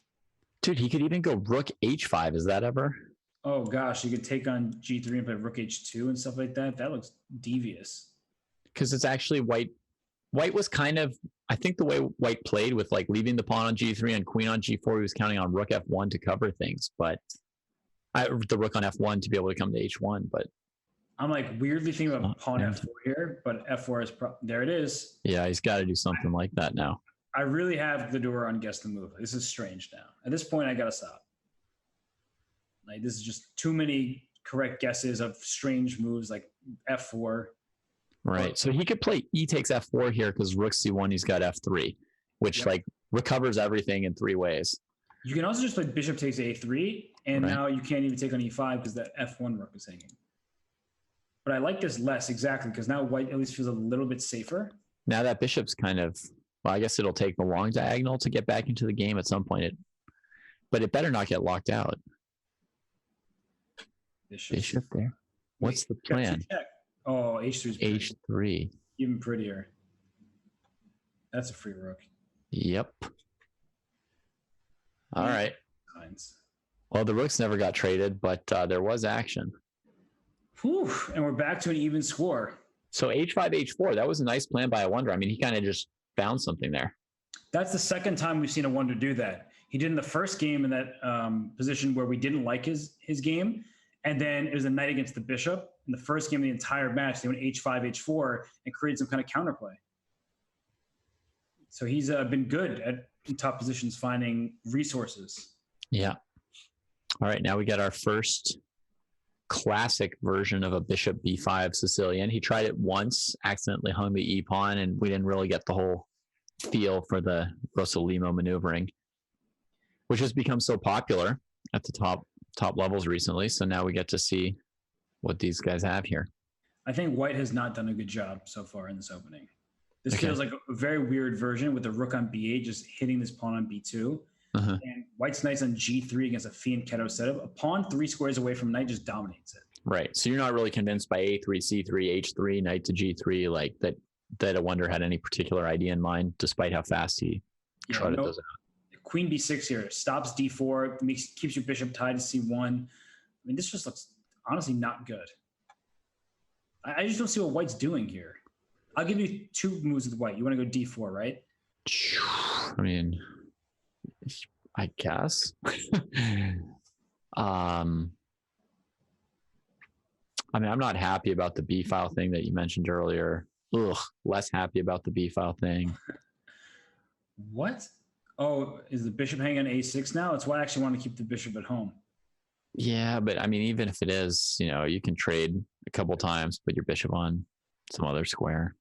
Dude, he could even go rook h5. Is that ever? Oh gosh, you could take on g3 and play rook h2 and stuff like that. That looks devious. Because it's actually white. White was kind of, I think the way white played with like leaving the pawn on g3 and queen on g4, he was counting on rook f1 to cover things, but the rook on f1 to be able to come to h1. But I'm like weirdly thinking about pawn f4 here, but f4 is there. It is. Yeah, he's got to do something like that now. I really have the door on guess the move. This is strange now. At this point, I gotta stop. Like this is just too many correct guesses of strange moves like f4. Right. So he could play e takes f4 here because rook c1, he's got f3, which like recovers everything in three ways. You can also just play bishop takes a3, and now you can't even take on e5 because that f1 rook is hanging. But I like this less, exactly, because now white at least feels a little bit safer. Now that bishop's kind of, well, I guess it'll take the long diagonal to get back into the game at some point. But it better not get locked out. Bishop there. What's the plan? Oh, h3 is h3. Even prettier. That's a free rook. Yep. All right. Well, the rooks never got traded, but there was action. Whew, and we're back to an even score. So h5, h4, that was a nice plan by Awonder. I mean, he kind of just found something there. That's the second time we've seen Awonder do that. He did in the first game in that position where we didn't like his game, And then it was a knight against the bishop. In the first game of the entire match, they went h5, h4, and created some kind of counterplay. So he's been good at in top positions finding resources. Yeah. All right, now we got our first classic version of a bishop b5 Sicilian. He tried it once, accidentally hung the e-pawn, and we didn't really get the whole feel for the Rosolimo maneuvering, which has become so popular at the top levels recently. So now we get to see what these guys have here. I think White has not done a good job so far in this opening. This feels like a very weird version with the rook on b8 just hitting this pawn on b2. And White's knight's on g3 against a fianchetto setup. A pawn 3 squares away from knight just dominates it. Right. So you're not really convinced by a3, c3, h3, knight to g3, like that Awonder had any particular idea in mind, despite how fast he trotted those out. Queen b6 here stops d4, keeps your bishop tied to c1. I mean, this just looks honestly not good. I just don't see what White's doing here. I'll give you 2 moves with White. You want to go d4, right? I mean, I guess. I mean, I'm not happy about the B file thing that you mentioned earlier. Less happy about the B file thing. What? Oh, is the bishop hanging on a6 now? That's why I actually want to keep the bishop at home. Yeah, but I mean, even if it is, you can trade a couple times, put your bishop on some other square.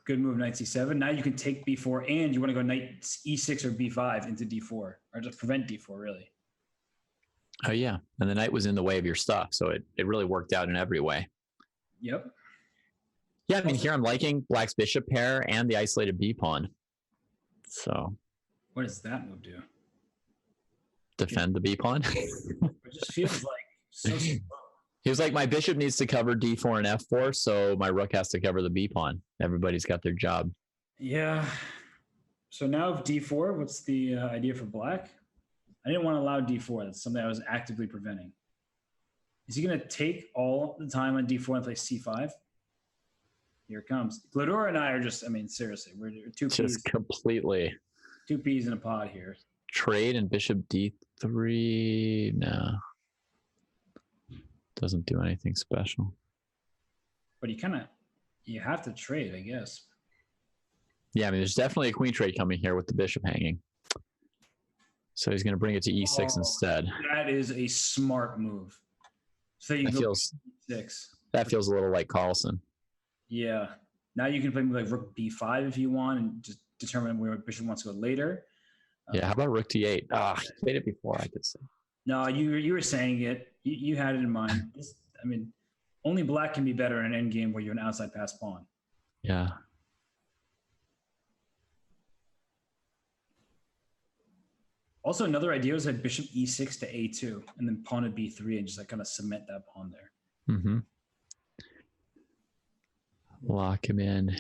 Good move, knight c7. Now you can take b4, and you want to go knight e6 or b5 into d4, or just prevent d4, really. Oh, yeah. And the knight was in the way of your stuff, so it really worked out in every way. Yep. Yeah, I mean, here I'm liking Black's bishop pair and the isolated b pawn. So. What does that move do? Defend the b pawn. It just feels like so slow. He was like, my bishop needs to cover d4 and f4, so my rook has to cover the b pawn. Everybody's got their job. Yeah. So now d4, what's the idea for Black? I didn't want to allow d4. That's something I was actively preventing. Is he going to take all the time on d4 and play c5? Here it comes. Gledura and I are just, I mean, seriously, we're 2 peas. Just completely. 2 peas in a pod here. Trade and bishop d3. No. Doesn't do anything special. But you have to trade, I guess. Yeah, I mean, there's definitely a queen trade coming here with the bishop hanging. So he's going to bring it to e6 instead. That is a smart move. So you go e6. That feels a little like Carlsen. Yeah. Now you can play like rook b5 if you want and just determine where bishop wants to go later. Yeah, how about rook d8? I played it before, I could say. No, you were saying it. You had it in mind. I mean, only Black can be better in an endgame where you're an outside pass pawn. Yeah. Also, another idea was that bishop e6 to a2 and then pawn at b3 and just like kind of cement that pawn there. Mm-hmm. Lock him in.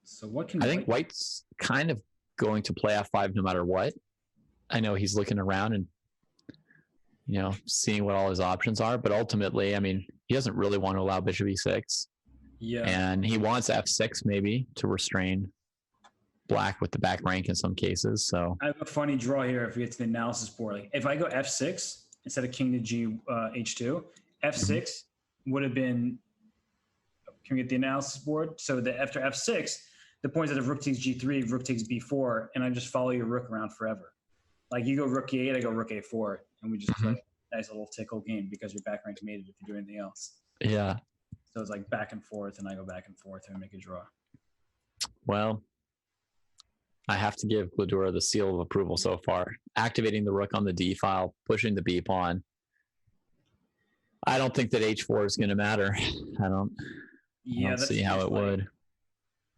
So what can I think White's kind of going to play f5 no matter what. I know he's looking around and, seeing what all his options are, but ultimately, I mean, he doesn't really want to allow bishop e6. Yeah. And he wants f6 maybe to restrain Black with the back rank in some cases. So I have a funny draw here if we get to the analysis board. Like if I go f6 instead of king to g h2, f6 would have been, can we get the analysis board? So that after f6, the point is that if rook takes g3, rook takes b4, and I just follow your rook around forever. Like you go rook e8, I go rook a4, and we just play a nice little tickle game because your back rank made it if you do anything else. Yeah. So it's like back and forth, and I go back and forth and make a draw. Well, I have to give Gledura the seal of approval so far. Activating the rook on the d file, pushing the b pawn. I don't think that h4 is going to matter. I don't see how it would.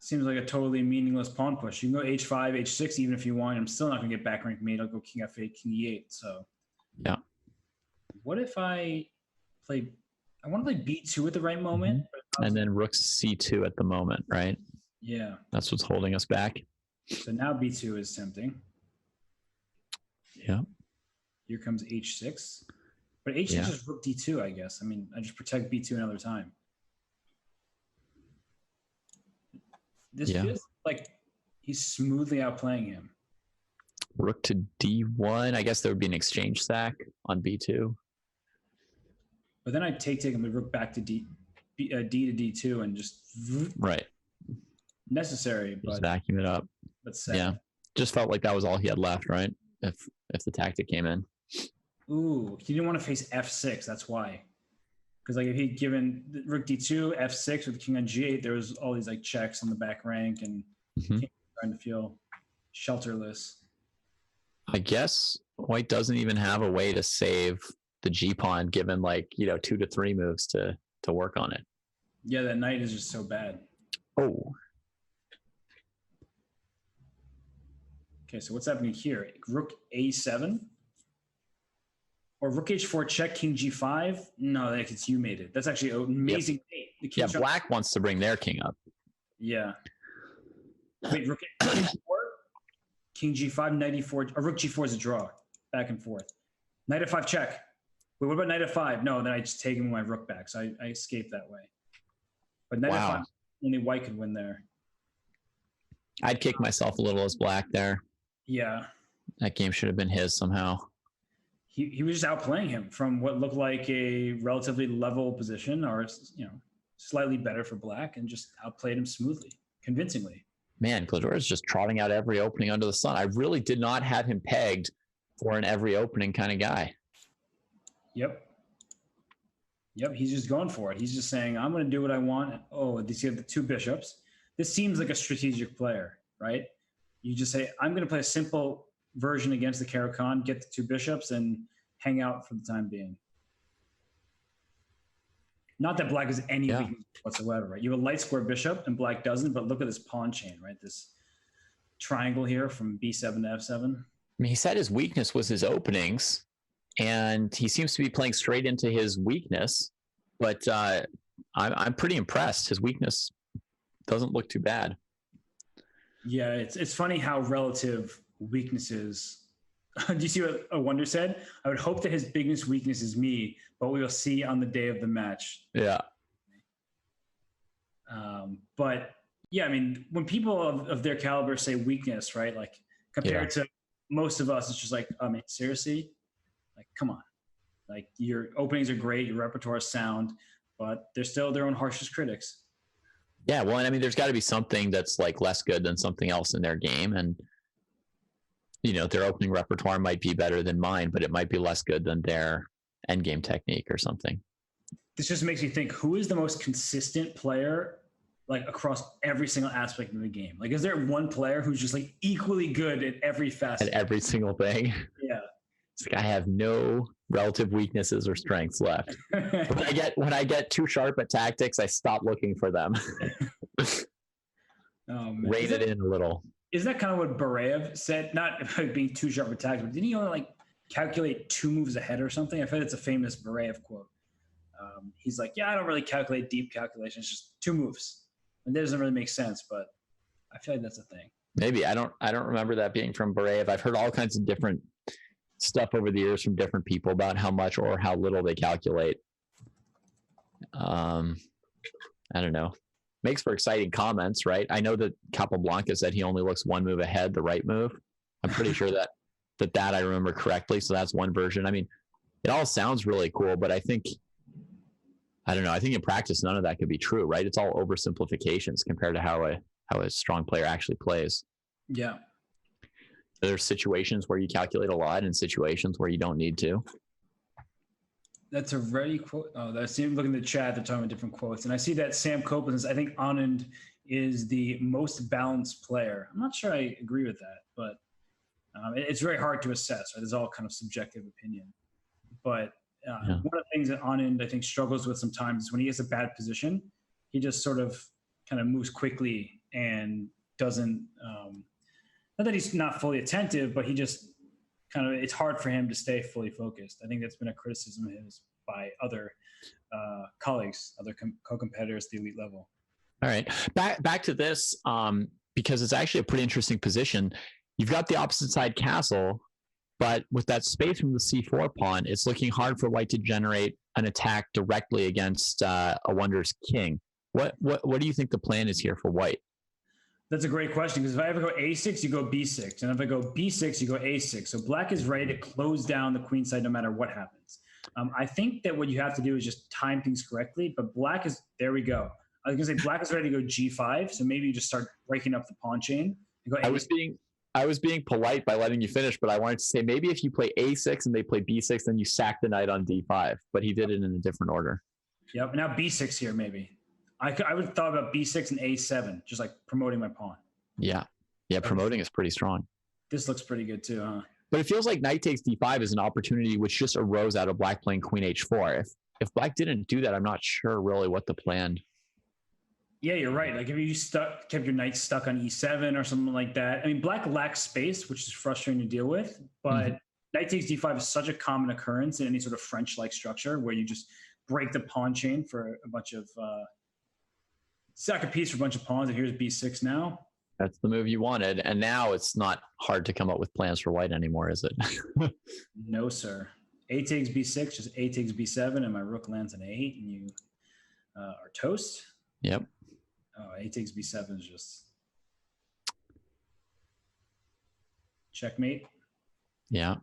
Seems like a totally meaningless pawn push. You can go h5, h6 even if you want. I'm still not going to get back rank made. I'll go king f8, king e8. So yeah. What if I want to play b2 at the right moment. And then rook c2 at the moment, right? Yeah. That's what's holding us back. So now b2 is tempting. Yeah. Here comes h6. But h6 is rook d2, I guess. I mean, I just protect b2 another time. This feels like he's smoothly outplaying him. Rook to d1. I guess there would be an exchange sack on b2. But then I take him the rook back to D to D2 and just right. Necessary, Just but vacuum it up. But sad. Yeah, just felt like that was all he had left, right? If the tactic came in. Ooh, he didn't want to face F6. That's why. Because like if he'd given rook D2, F6 with king on G8, there was all these like checks on the back rank and starting to feel shelterless. I guess white doesn't even have a way to save the G pawn, given like 2 to 3 moves to work on it. Yeah, that knight is just so bad. Oh. Okay, so what's happening here? Rook A7? Or rook H4 check, king G5? No, it's you made it. That's actually an amazing mate. Yeah, black wants to bring their king up. Yeah. Wait, rook H4? King G5, knight E4, or rook G4 is a draw. Back and forth. Knight F5 check. Wait, what about knight F5? No, then I just take him my rook back, so I escape that way. But knight F5, only white could win there. I'd kick myself a little as black there. Yeah. That game should have been his somehow. He was just outplaying him from what looked like a relatively level position, or slightly better for black, and just outplayed him smoothly, convincingly. Man, Gledura is just trotting out every opening under the sun. I really did not have him pegged for an every opening kind of guy. Yep, he's just going for it. He's just saying, I'm going to do what I want. Oh, you see the 2 bishops. This seems like a strategic player, right? You just say, I'm going to play a simple version against the Caro-Kann, get the 2 bishops, and hang out for the time being. Not that black has any weakness whatsoever, right? You have a light square bishop, and black doesn't, but look at this pawn chain, right? This triangle here from B7 to F7. I mean, he said his weakness was his openings, and he seems to be playing straight into his weakness, but I'm pretty impressed. His weakness doesn't look too bad. Yeah, it's funny how relative weaknesses. Do you see what Awonder said? I would hope that his biggest weakness is me, but we will see on the day of the match. Yeah. But yeah, I mean, when people of their caliber say weakness, right? Like compared to most of us, it's just like, I mean, seriously, like, come on. Like your openings are great, your repertoire is sound, but they're still their own harshest critics. Yeah, well, and I mean, there's got to be something that's like less good than something else in their game, and their opening repertoire might be better than mine, but it might be less good than their endgame technique or something. This just makes me think: who is the most consistent player, like across every single aspect of the game? Like, is there one player who's just like equally good at every facet? At every single thing. Yeah. It's like I have no relative weaknesses or strengths left. when I get too sharp at tactics, I stop looking for them. Rein it in a little. Isn't that kind of what Bareev said? Not about being too sharp at tactics, but didn't he only like calculate 2 moves ahead or something? I feel like it's a famous Bareev quote. He's like, yeah, I don't really calculate deep calculations, just 2 moves. And that doesn't really make sense, but I feel like that's a thing. Maybe. I don't remember that being from Bareev. I've heard all kinds of different stuff over the years from different people about how much or how little they calculate. I don't know. Makes for exciting comments, right? I know that Capablanca said he only looks 1 move ahead, the right move. I'm pretty sure that I remember correctly. So that's one version. I mean, it all sounds really cool, but I think in practice, none of that could be true, right? It's all oversimplifications compared to how a strong player actually plays. Yeah. There's situations where you calculate a lot and situations where you don't need to. That's a very quote. Oh, I see. Looking at the chat, they're talking about different quotes, and I see that Sam Copeland says, "I think Anand is the most balanced player." I'm not sure I agree with that, but it's very hard to assess. Right? There's all kind of subjective opinion. But one of the things that Anand I think struggles with sometimes is when he gets a bad position, he just sort of kind of moves quickly and doesn't. Not that he's not fully attentive, but he just kind of, it's hard for him to stay fully focused. I think that's been a criticism of his by other colleagues, other co-competitors at the elite level. All right. Back to this, because it's actually a pretty interesting position. You've got the opposite side castle, but with that space from the c4 pawn, it's looking hard for white to generate an attack directly against Awonder's king. What do you think the plan is here for white? That's a great question, because if I ever go a6, you go b6. And if I go b6, you go a6. So black is ready to close down the queen side no matter what happens. I think that what you have to do is just time things correctly. But black is there. We go. I was gonna say black is ready to go G5, so maybe you just start breaking up the pawn chain. And go I was being polite by letting you finish, but I wanted to say maybe if you play A6 and they play B6, then you sack the knight on D5. But he did it in a different order. Yep. Now B6 here maybe. I would have thought about B6 and A7, just like promoting my pawn. Yeah. Yeah, promoting is pretty strong. This looks pretty good too, huh? But it feels like knight takes D5 is an opportunity which just arose out of black playing queen H4. If black didn't do that, I'm not sure really what the plan. Yeah, you're right. Like if you kept your knight stuck on E7 or something like that. I mean, black lacks space, which is frustrating to deal with, but knight takes D5 is such a common occurrence in any sort of French-like structure where you just break the pawn chain for a bunch of sack a piece for a bunch of pawns, and here's B6 now. That's the move you wanted, and now it's not hard to come up with plans for white anymore, is it? No, sir. A takes B6, just A takes B7, and my rook lands on A8, and you are toast. Yep. Oh, A takes B7 is just checkmate. Yeah.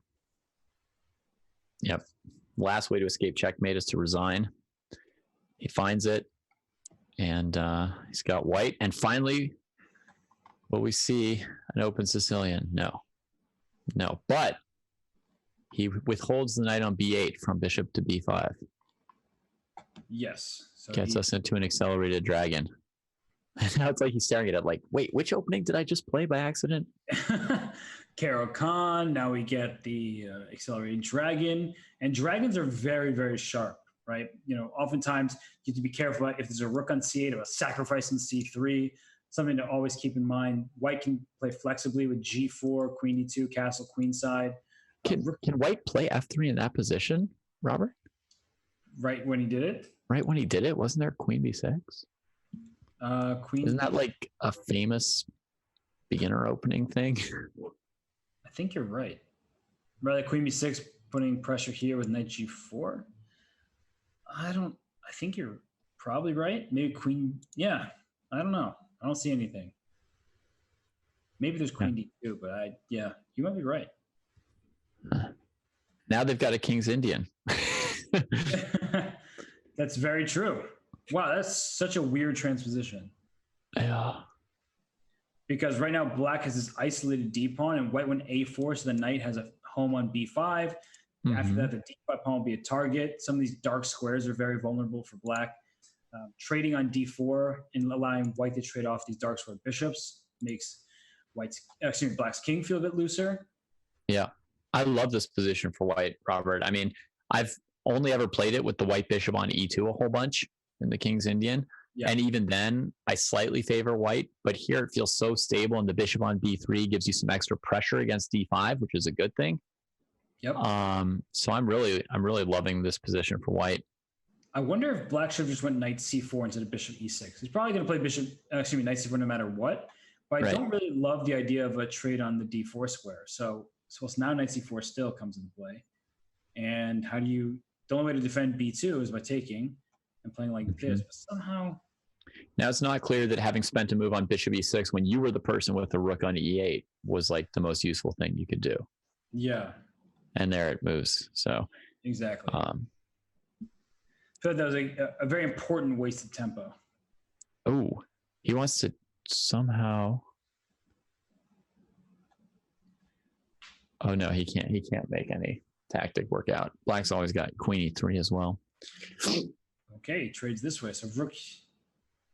Yep. Last way to escape checkmate is to resign. He finds it. And he's got white. And finally, what we see, an open Sicilian. No. But he withholds the knight on B8 from bishop to B5. Yes. So Gets us into an accelerated dragon. And now it's like he's staring at it like, wait, which opening did I just play by accident? Caro Khan. Now we get the accelerated dragon. And dragons are very, very sharp. Right, oftentimes you have to be careful if there's a rook on C8 or a sacrifice on C3. Something to always keep in mind. White can play flexibly with G4, Queen E2, castle queenside. Can White play F3 in that position, Robert? Right when he did it. Right when he did it, wasn't there Queen B6? Queen. Isn't that like a famous beginner opening thing? I think you're right. Rather Queen B6 putting pressure here with Knight G4. I think you're probably right. Maybe Queen. Yeah, I don't know. I don't see anything. Maybe there's Queen D2, but you might be right. Now they've got a King's Indian. That's very true. Wow, that's such a weird transposition. Yeah. Because right now black has this isolated D pawn, and white went A4, so the knight has a home on B5. After that, the D5 pawn will be a target. Some of these dark squares are very vulnerable for black. Trading on D4 and allowing white to trade off these dark square bishops makes black's king feel a bit looser. Yeah, I love this position for white, Robert. I mean, I've only ever played it with the white bishop on E2 a whole bunch in the King's Indian. Yeah. And even then, I slightly favor white, but here it feels so stable, and the bishop on B3 gives you some extra pressure against D5, which is a good thing. Yep. So I'm really loving this position for white. I wonder if black should have just went knight C4 instead of bishop E6. He's probably going to play knight C4 no matter what. But I don't really love the idea of a trade on the D4 square. So now knight C4 still comes into play. And the only way to defend B2 is by taking and playing like this. But somehow. Now it's not clear that having spent a move on bishop E6 when you were the person with the rook on E8 was like the most useful thing you could do. Yeah. And there it moves. So exactly. I feel like that was a very important waste of tempo. Oh, he wants to somehow. Oh no, he can't make any tactic work out. Black's always got Queen E3 as well. Okay, he trades this way. So rook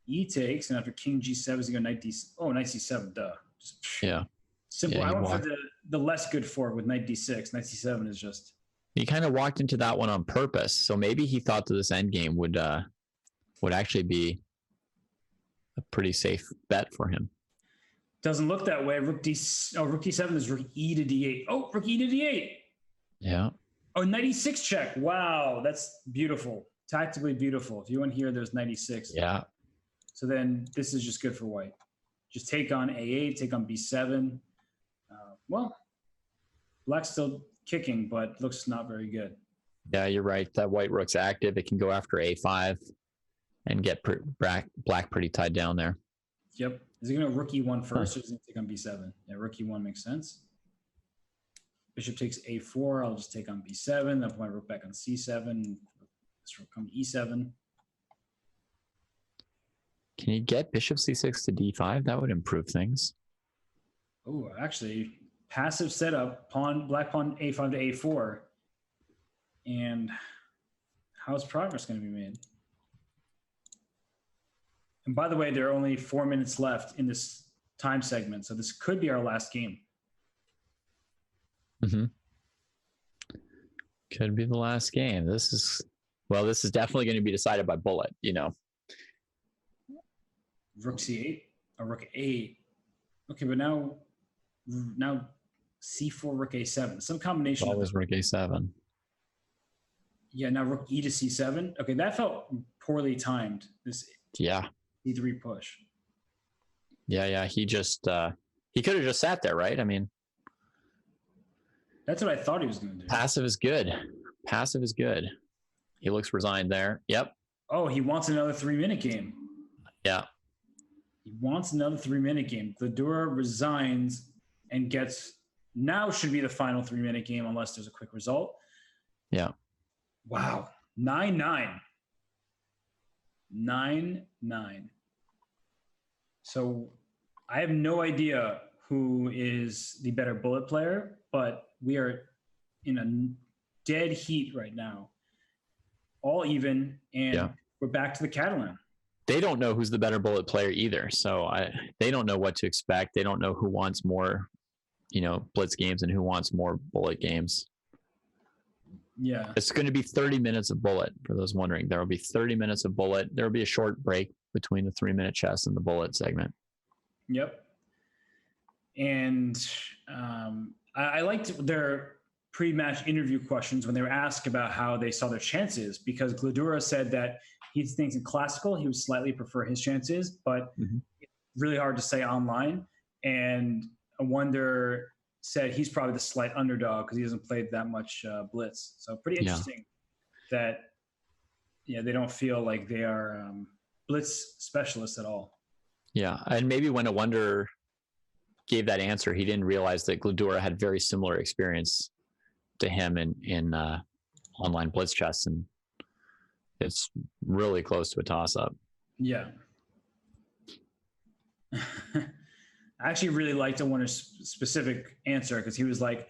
E takes, and after King G7 is going to go knight D. Oh, knight C7, duh. Yeah. Simple. I went for the less good fork with knight D6. Knight C7 is just. He kind of walked into that one on purpose. So maybe he thought that this endgame would actually be a pretty safe bet for him. Doesn't look that way. Rook D7 is rook E to D8. Oh, rook E to D8. Yeah. Oh, knight E6 check. Wow, that's beautiful. Tactically beautiful. If you want here, there's knight E6. Yeah. So then this is just good for white. Just take on A8, take on B7. Well, black's still kicking, but looks not very good. Yeah, you're right. That white rook's active. It can go after A5 and get black pretty tied down there. Yep. Is he going to rook E1 first, or is he going to take on B7? Yeah, rook E1 makes sense. Bishop takes a4. I'll just take on b7. Then put my rook back on c7. This rook come e7. Can you get bishop c6 to d5? That would improve things. Oh, actually, passive setup. Black pawn a5 to a4. And how's progress going to be made? And by the way, there are only 4 minutes left in this time segment, so this could be our last game. Mm-hmm. Could be the last game. This is definitely going to be decided by bullet, Rook c8 or rook a8. Okay, but now c4, rook a7. Some combination of rook a7. Yeah, now rook e to c7. Okay, that felt poorly timed. This e3 push. Yeah. He just he could have just sat there, right? I mean, that's what I thought he was going to do. Passive is good. He looks resigned there. Yep. Oh, he wants another 3-minute game. Yeah. He wants another 3-minute game. Gledura resigns and now should be the final 3-minute game unless there's a quick result. Yeah. Wow. 9-9. 9-9. So I have no idea who is the better bullet player, but we are in a dead heat right now. All even, and we're back to the Catalan. They don't know who's the better bullet player either. So they don't know what to expect. They don't know who wants more, blitz games and who wants more bullet games. Yeah. It's going to be 30 minutes of bullet, for those wondering. There will be 30 minutes of bullet. There will be a short break between the 3-minute chess and the bullet segment. Yep. And I liked their pre-match interview questions when they were asked about how they saw their chances, because Gledura said that he thinks in classical he would slightly prefer his chances, but it's really hard to say online. And Awonder said he's probably the slight underdog because he hasn't played that much blitz. So pretty interesting that they don't feel like they are blitz specialists at all. Yeah, and maybe when Awonder gave that answer, he didn't realize that Gledura had very similar experience to him in online blitz chess, and it's really close to a toss-up. Yeah. I actually really liked Awonder's specific answer because he was like,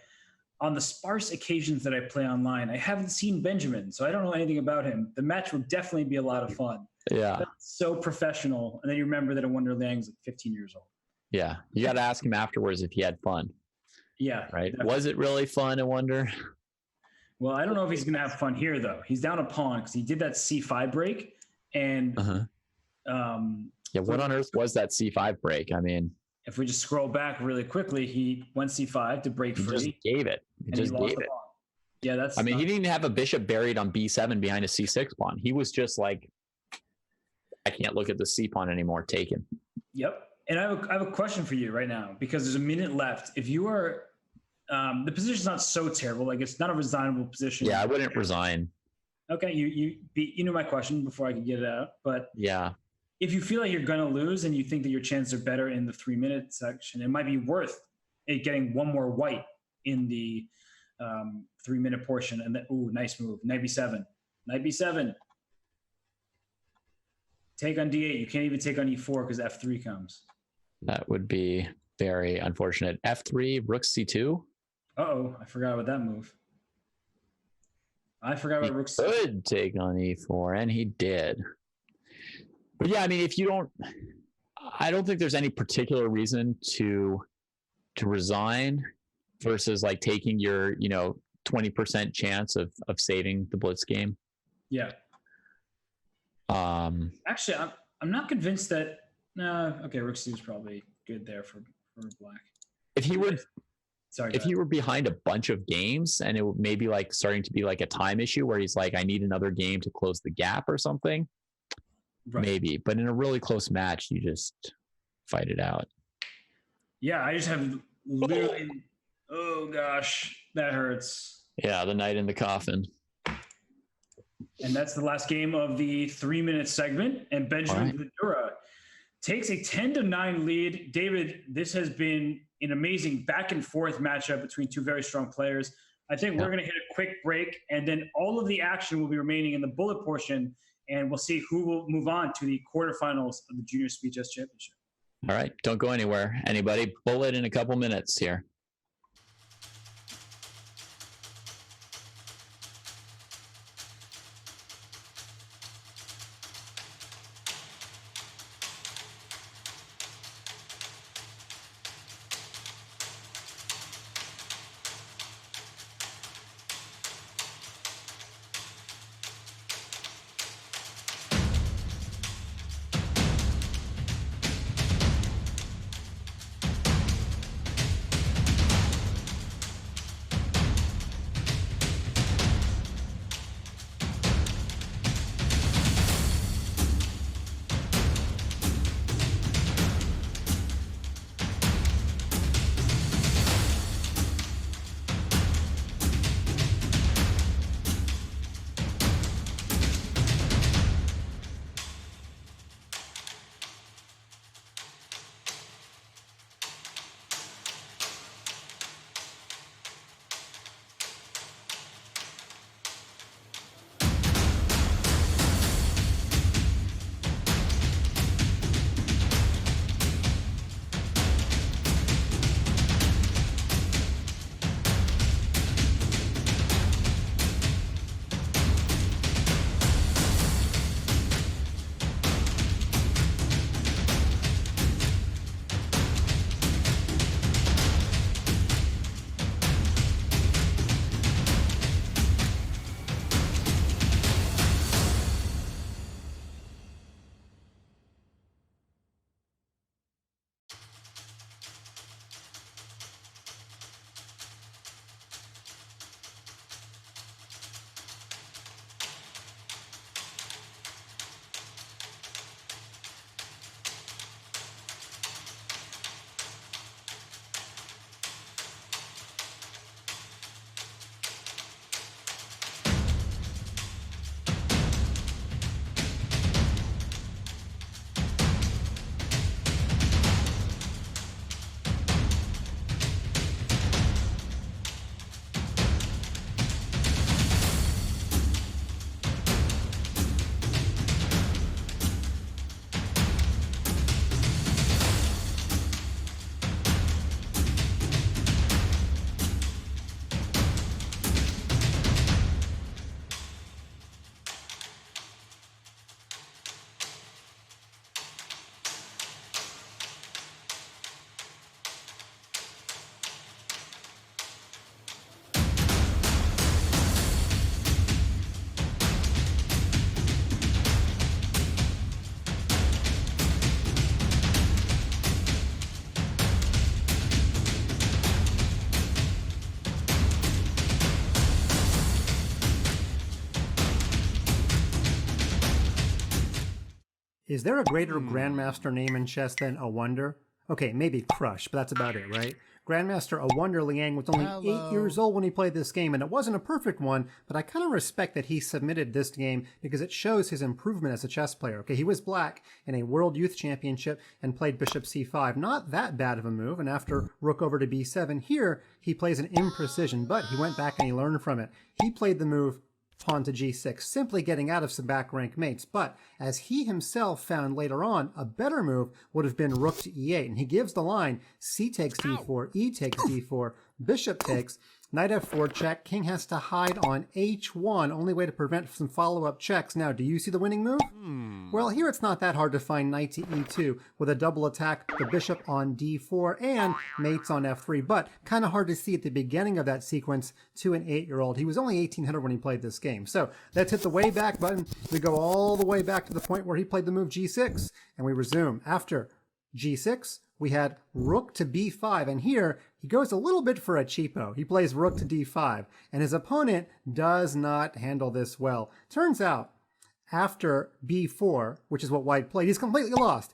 on the sparse occasions that I play online, I haven't seen Benjamin, so I don't know anything about him. The match will definitely be a lot of fun. Yeah. That's so professional. And then you remember that Awonder Liang's like 15 years old. Yeah. You got to ask him afterwards if he had fun. Yeah. Right. Definitely. Was it really fun, I wonder? Well, I don't know if he's going to have fun here, though. He's down a pawn because he did that c5 break. And what on earth was that c5 break? I mean, if we just scroll back really quickly, he went c5 to break free. Just gave it. He just gave it. Yeah, that's. I mean, he didn't have a bishop buried on b7 behind a c6 pawn. He was just like, I can't look at the c pawn anymore. Take him. Yep. And I have a question for you right now, because there's a minute left. If you are, the position's not so terrible. Like, it's not a resignable position. Yeah, I wouldn't resign. Okay, you know my question before I could get it out. But yeah, if you feel like you're going to lose and you think that your chances are better in the 3-minute section, it might be worth it getting one more white in the 3-minute portion. And then, nice move. Knight b7. Knight b7. Take on d8. You can't even take on e4 because f3 comes. That would be very unfortunate. f3, rook c2. Uh-oh, I forgot about that move. I forgot about rook c2. He could take on e4, and he did. But yeah, I mean, I don't think there's any particular reason to resign versus like taking your, 20% chance of saving the blitz game. Yeah. Actually, I'm not convinced that. Okay, rook c is probably good there for black. If he were behind a bunch of games and it may be like starting to be like a time issue where he's like, I need another game to close the gap or something. Right. Maybe, but in a really close match, you just fight it out. Yeah, I just have literally. Oh gosh, that hurts. Yeah, the knight in the coffin. And that's the last game of the 3-minute segment. And Benjamin Gledura takes a 10-9 lead. David, this has been an amazing back and forth matchup between two very strong players. I think we're going to hit a quick break, and then all of the action will be remaining in the bullet portion, and we'll see who will move on to the quarterfinals of the Junior Speed Chess Championship. All right, don't go anywhere. Anybody, bullet in a couple minutes here. Is there a greater grandmaster name in chess than Awonder? Okay, maybe Crush, but that's about it, right? Grandmaster Awonder Liang was only 8 years old when he played this game, and it wasn't a perfect one, but I kind of respect that he submitted this game because it shows his improvement as a chess player. Okay, he was black in a World Youth Championship and played bishop c5. Not that bad of a move, and after rook over to b7, here he plays an imprecision, but he went back and he learned from it. He played the move pawn to g6, simply getting out of some back rank mates. But as he himself found later on, a better move would have been rook to e8. And he gives the line, c takes d4, e takes d4, bishop takes, knight f4 check, king has to hide on h1, only way to prevent some follow-up checks. Now, do you see the winning move? Well, here it's not that hard to find knight to e2 with a double attack, the bishop on d4 and mates on f3, but kind of hard to see at the beginning of that sequence to an 8-year-old. He was only 1800 when he played this game. So let's hit the way back button. We go all the way back to the point where he played the move g6, and we resume. After g6, we had rook to b5, and here he goes a little bit for a cheapo. He plays rook to d5, and his opponent does not handle this well. Turns out, after b4, which is what white played, he's completely lost.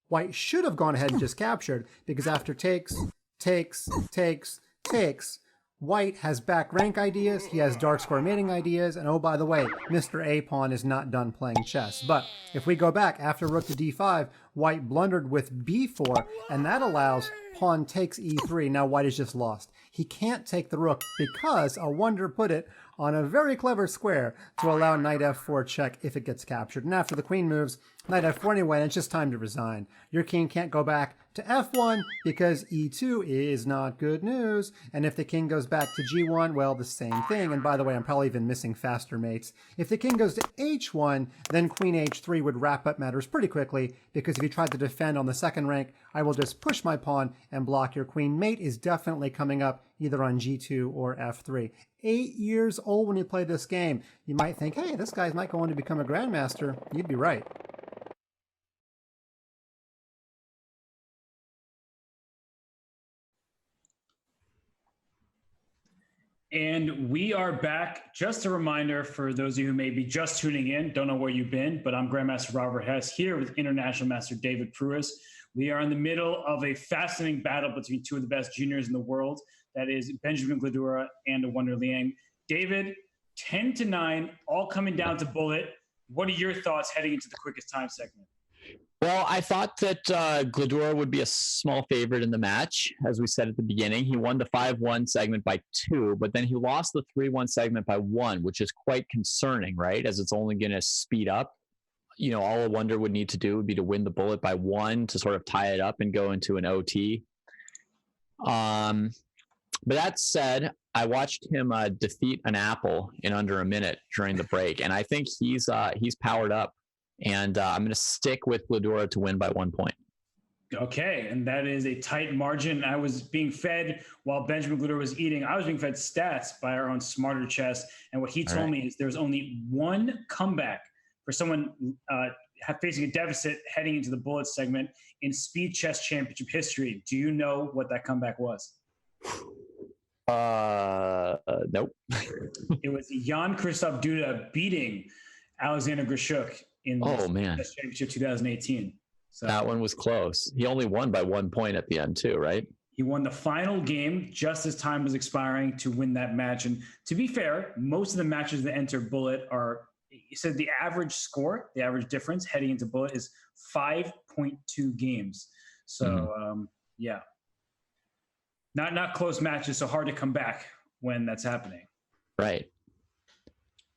White should have gone ahead and just captured, because after takes, takes, takes, takes, White has back rank ideas, he has dark square mating ideas, and oh, by the way, Mr. A pawn is not done playing chess. But if we go back after rook to d5, White blundered with b4, and that allows pawn takes e3. Now White is just lost. He can't take the rook because Awonder put it on a very clever square to allow knight f4 check if it gets captured. And after the queen moves, knight f4 anyway, and it's just time to resign. Your king can't go back to f1 because e2 is not good news. And if the king goes back to g1, well, the same thing. And by the way, I'm probably even missing faster mates. If the king goes to h1, then queen h3 would wrap up matters pretty quickly, because if you tried to defend on the second rank, I will just push my pawn and block your queen. Mate is definitely coming up either on g2 or f3. 8 years old when you play this game. You might think, hey, this guy might go on to become a grandmaster. You'd be right. And we are back. Just a reminder for those of you who may be just tuning in, don't know where you've been, but I'm Grandmaster Robert Hess here with International Master David Pruis. We are in the middle of a fascinating battle between two of the best juniors in the world. That is Benjamin Gledura and Awonder Liang. David, 10-9, all coming down to bullet. What are your thoughts heading into the quickest time segment? Well, I thought that Gledura would be a small favorite in the match, as we said at the beginning. He won the 5-1 segment by 2, but then he lost the 3-1 segment by 1, which is quite concerning, right? As it's only going to speed up. You know, all Awonder would need to do would be to win the bullet by 1 to sort of tie it up and go into an OT. But that said, I watched him defeat an apple in under a minute during the break, and I think he's powered up. And I'm going to stick with Gledura to win by 1 point. Okay, and that is a tight margin. I was being fed while Benjamin Gledura was eating. I was being fed stats by our own Smarter Chess, and what he told me is there's only one comeback for someone facing a deficit heading into the bullet segment in Speed Chess Championship history. Do you know what that comeback was? Nope. It was Jan-Krzysztof Duda beating Alexander Grishuk in the Chess Championship 2018. So that one was close. He only won by 1 point at the end too, right? He won the final game just as time was expiring to win that match. And to be fair, most of the matches that enter bullet are, you said the average score, the average difference heading into bullet is 5.2 games. So yeah, not close matches. So hard to come back when that's happening. Right.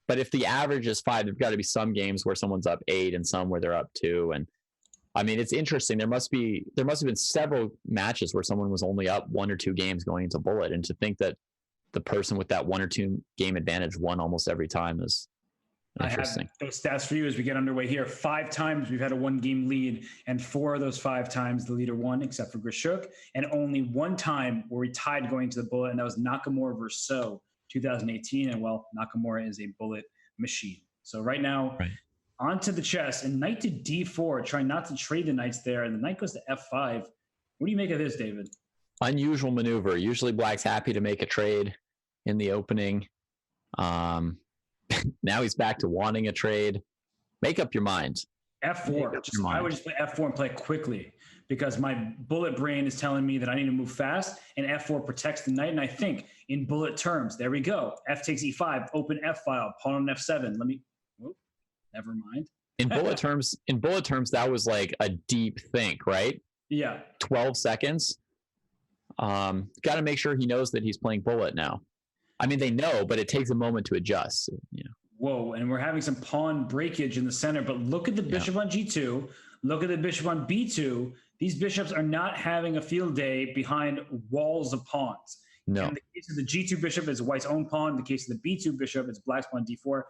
But if the average is 5, there've got to be some games where someone's up 8 and some where they're up 2. And I mean, it's interesting. There must have been several matches where someone was only up 1 or 2 games going into bullet. And to think that the person with that 1 or 2 game advantage won almost every time is interesting. I have those stats for you as we get underway here. 5 times we've had a 1-game lead, and 4 of those 5 times the leader won, except for Grishuk. And only 1 time where we tied going to the bullet, and that was Nakamura versus So. 2018, and well, Nakamura is a bullet machine. So right now, onto the chess, and knight to d4, trying not to trade the knights there, and the knight goes to f5. What do you make of this, David? Unusual maneuver. Usually Black's happy to make a trade in the opening. Now he's back to wanting a trade. Make up your mind. F4. I would just play f4 and play quickly, because my bullet brain is telling me that I need to move fast, and f4 protects the knight. And I think in bullet terms, there we go. F takes e5, open f file, pawn on f7. Never mind. In bullet terms, that was like a deep think, right? Yeah. 12 seconds. Got to make sure he knows that he's playing bullet now. I mean, they know, but it takes a moment to adjust. You know. Whoa, and we're having some pawn breakage in the center, but look at the bishop on g2. Look at the bishop on b2. These bishops are not having a field day behind walls of pawns. No. In the case of the g2 bishop, it's White's own pawn. In the case of the b2 bishop, it's Black's pawn d4.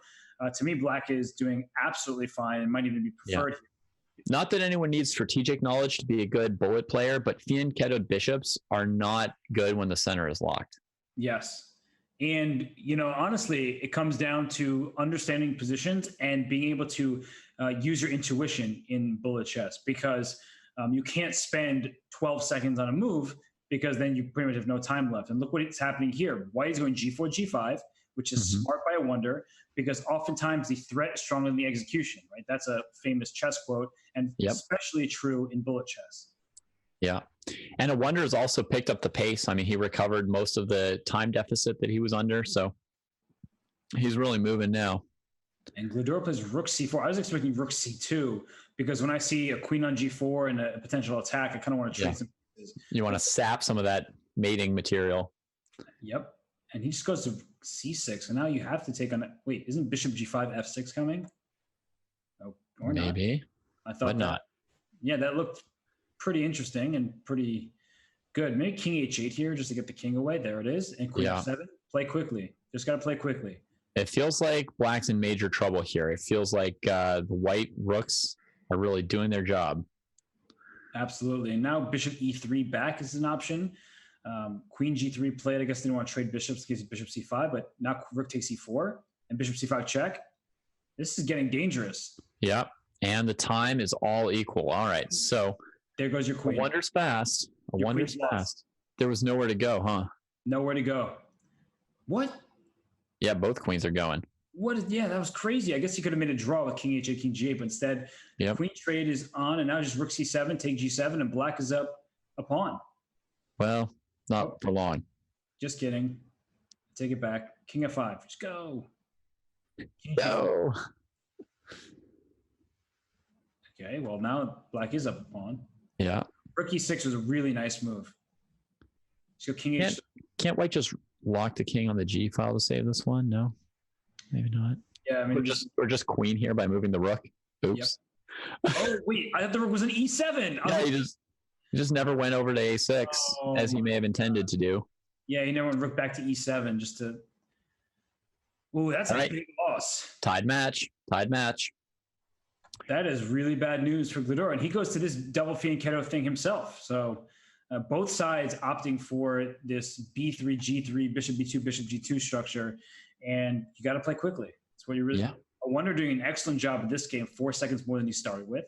To me, Black is doing absolutely fine and might even be preferred. Yeah. Not that anyone needs strategic knowledge to be a good bullet player, but fianchettoed bishops are not good when the center is locked. Yes. And, you know, honestly, it comes down to understanding positions and being able to use your intuition in bullet chess, because you can't spend 12 seconds on a move, because then you pretty much have no time left. And look what is happening here. White is going g4, g5, which is smart by Awonder, because oftentimes the threat is stronger than the execution, right? That's a famous chess quote, and especially true in bullet chess. Yeah. And Awonder's also picked up the pace. I mean, he recovered most of the time deficit that he was under, so he's really moving now. And Gledura plays rook c4. I was expecting rook c2 because when I see a queen on g4 and a potential attack, I kind of want to trade some pieces. You want to sap some of that mating material. Yep. And he just goes to c6. So now you have to take on. Wait, isn't bishop g5 f6 coming? Oh, or maybe. Not. I thought not. Yeah, that looked pretty interesting and pretty good. Maybe king h8 here just to get the king away. There it is. And queen f7. Play quickly. Just got to play quickly. It feels like black's in major trouble here. It feels like the white rooks are really doing their job. Absolutely. And now bishop e3 back is an option. Queen g3 played. I guess they didn't want to trade bishops in case of bishop c5, but now rook takes e4 and bishop c5 check. This is getting dangerous. Yep. And the time is all equal. All right. So there goes your queen. Awonder's fast. Awonder's fast. There was nowhere to go, huh? Nowhere to go. What? Yeah, both queens are going. Yeah, that was crazy. I guess he could have made a draw with king h8, king g8, but instead, queen trade is on, and now just rook c7, take g7, and black is up a pawn. Well, not for long. Just kidding. Take it back. King f5. Just go. Go. Okay, well, now black is up a pawn. Yeah. Rook e6 was a really nice move. Let's go king h. Can't white just lock the king on the g file to save this one? No, maybe not. Yeah, I mean, or just queen here by moving the rook. Oops. Yep. Oh wait, I thought the rook was an e7. Yeah, he just never went over to a6 as he may have intended to do. Yeah, he never went rook back to e7 just to. Oh, that's a big loss. Tied match. That is really bad news for Gledura, and he goes to this double fianchetto thing himself. So both sides opting for this b3, g3, bishop b2, bishop g2 structure, and you got to play quickly. That's what you really. Awonder doing an excellent job of this game, 4 seconds more than he started with,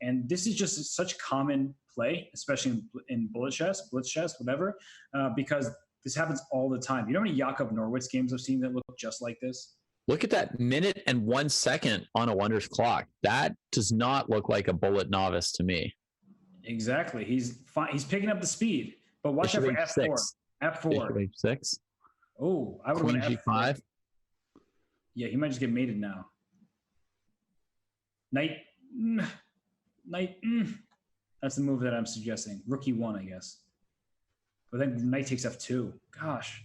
and this is just such common play, especially in blitz chess, whatever, because this happens all the time. You know how many Jakob Norwitz games I've seen that look just like this? Look at that minute and 1 second on Awonder's clock. That does not look like a bullet novice to me. Exactly. He's picking up the speed, but watch out for f4. F4. H6. Oh, I would Queen g5. Yeah, he might just get mated now. Knight. That's the move that I'm suggesting. Rook e1, I guess. But then knight takes f2. Gosh.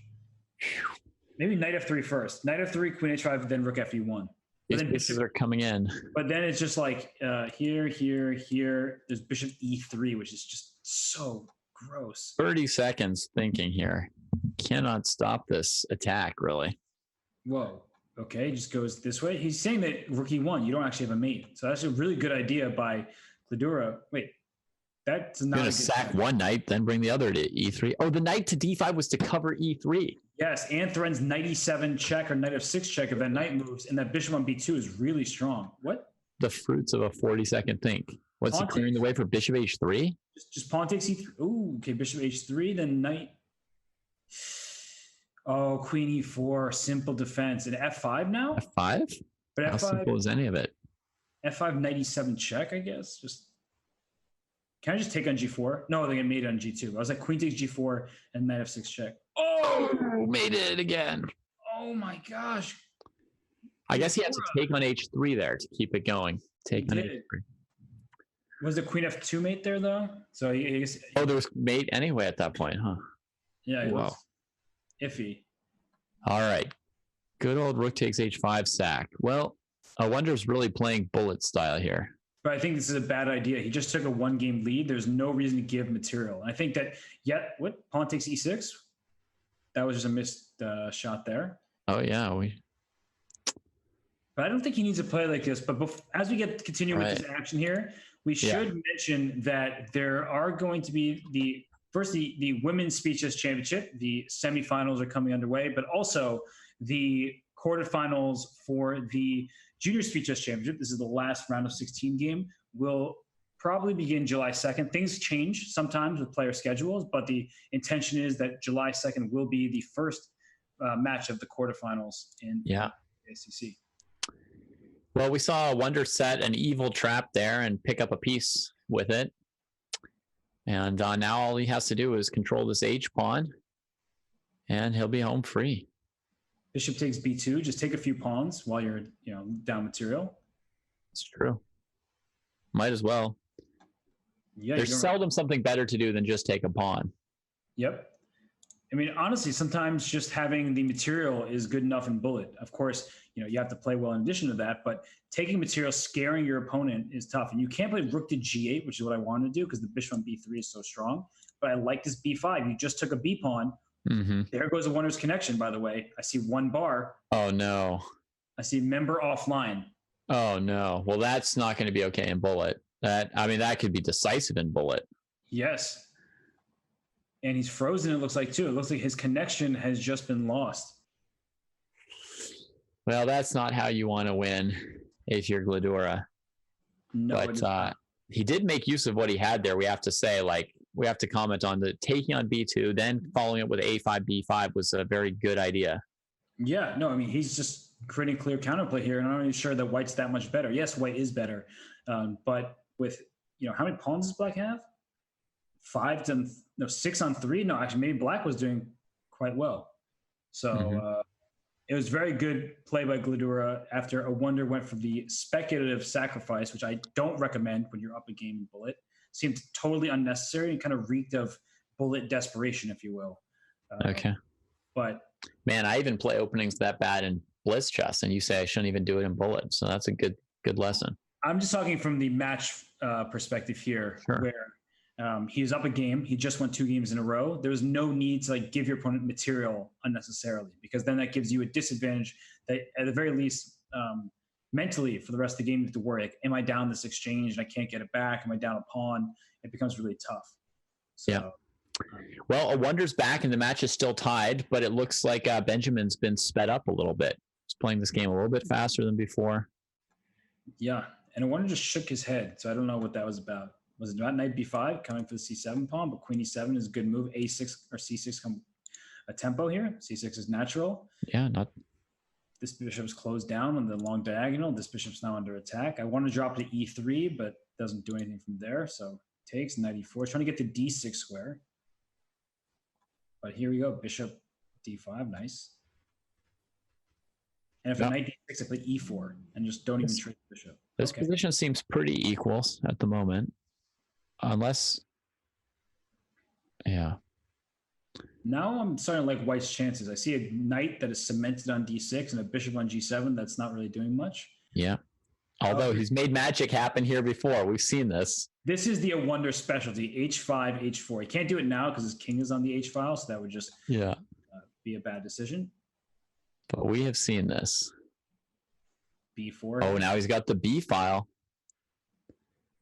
Maybe knight f3 first. Knight f3, queen h5, then rook fe1. These pieces are coming in. But then it's just like here. There's bishop e3, which is just so gross. 30 seconds thinking here. Cannot stop this attack, really. Whoa. Okay, just goes this way. He's saying that rook e1, you don't actually have a mate. So that's a really good idea by Gledura. Wait, that's not. You're going to sack one knight, then bring the other to e3. Oh, the knight to d5 was to cover e3. Yes, and threatens knight e7 check or knight f6 check if that knight moves, and that bishop on b2 is really strong. What? The fruits of a 40-second think. What's he clearing the way for bishop h3? Just pawn takes e3. Ooh, okay, bishop h3, then knight. Oh, queen e4, simple defense. And f5 now? F5? But How simple is any of it? f5, knight e7 check, I guess. Can I just take on g4? No, they get made on g2. I was like, queen takes g4 and knight f6 check. Oh, made it again. Oh my gosh. I guess he had to take on h3 there to keep it going. Take on h3. Was the queen f2 mate there though? So he there was mate anyway at that point, huh? Yeah. Wow. Iffy. All right. Good old rook takes h5 sack. Well, Awonder's really playing bullet style here. But I think this is a bad idea. He just took a 1-game lead. There's no reason to give material. And I think that pawn takes e6. That was just a missed shot there. Oh yeah, But I don't think he needs to play like this. But as we continue with this action here, we should mention that there are going to be the Women's Speed Chess Championship. The semifinals are coming underway, but also the quarterfinals for the Junior Speed Chess Championship. This is the last round of 16 game. Will probably begin July 2nd. Things change sometimes with player schedules, but the intention is that July 2nd will be the first match of the quarterfinals in JSCC. Well, we saw Awonder set an evil trap there and pick up a piece with it. And now all he has to do is control this H pawn, and he'll be home free. Bishop takes b2. Just take a few pawns while you're, down material. It's true. Might as well. Yeah, there's seldom something better to do than just take a pawn. Yep. I mean, honestly, sometimes just having the material is good enough in bullet. Of course, you have to play well in addition to that, but taking material, scaring your opponent is tough. And you can't play rook to g8, which is what I want to do because the bishop on b3 is so strong. But I like this b5. You just took a b pawn. Mm-hmm. There goes a Awonder's connection, by the way. I see one bar. Oh, no. I see member offline. Oh, no. Well, that's not going to be okay in bullet. That could be decisive in bullet. Yes. And he's frozen, it looks like, too. It looks like his connection has just been lost. Well, that's not how you want to win if you're Gledura. No, but he did make use of what he had there. We have to say, we have to comment on the taking on b2, then following it with a5, b5 was a very good idea. Yeah, no, I mean, he's just creating clear counterplay here, and I'm not even sure that white's that much better. Yes, white is better, but with, how many pawns does black have? 6 on 3. No, actually, maybe black was doing quite well. So it was very good play by Gledura after Awonder went for the speculative sacrifice, which I don't recommend when you're up a game in bullet. Seemed totally unnecessary and kind of reeked of bullet desperation, if you will. Okay. But man, I even play openings that bad in Blitz chess, and you say I shouldn't even do it in bullet. So that's a good lesson. I'm just talking from the match perspective here, sure. Where he was up a game. He just won 2 games in a row. There was no need to give your opponent material unnecessarily, because then that gives you a disadvantage that at the very least mentally for the rest of the game you have to worry, am I down this exchange and I can't get it back? Am I down a pawn? It becomes really tough. So, yeah. Well, Awonder's back and the match is still tied, but it looks like Benjamin's been sped up a little bit. He's playing this game a little bit faster than before. Yeah, and Awonder just shook his head, so I don't know what that was about. Was it about knight b5 coming for the c7 pawn, but queen e7 is a good move. a6 or c6 come a tempo here. c6 is natural. Yeah, not. This bishop's closed down on the long diagonal. This bishop's now under attack. I want to drop to e3, but doesn't do anything from there. So takes knight e4, trying to get the d6 square. But here we go, bishop d5, nice. And if a knight d6, I play e4 and just don't even trade the bishop. This position seems pretty equal at the moment. Unless, yeah. Now I'm starting to like white's chances. I see a knight that is cemented on d6 and a bishop on g7 that's not really doing much. Yeah. Although he's made magic happen here before. We've seen this. This is the Awonder specialty, h5, h4. He can't do it now because his king is on the h file, so that would just be a bad decision. But we have seen this. b4. Oh, now he's got the b file.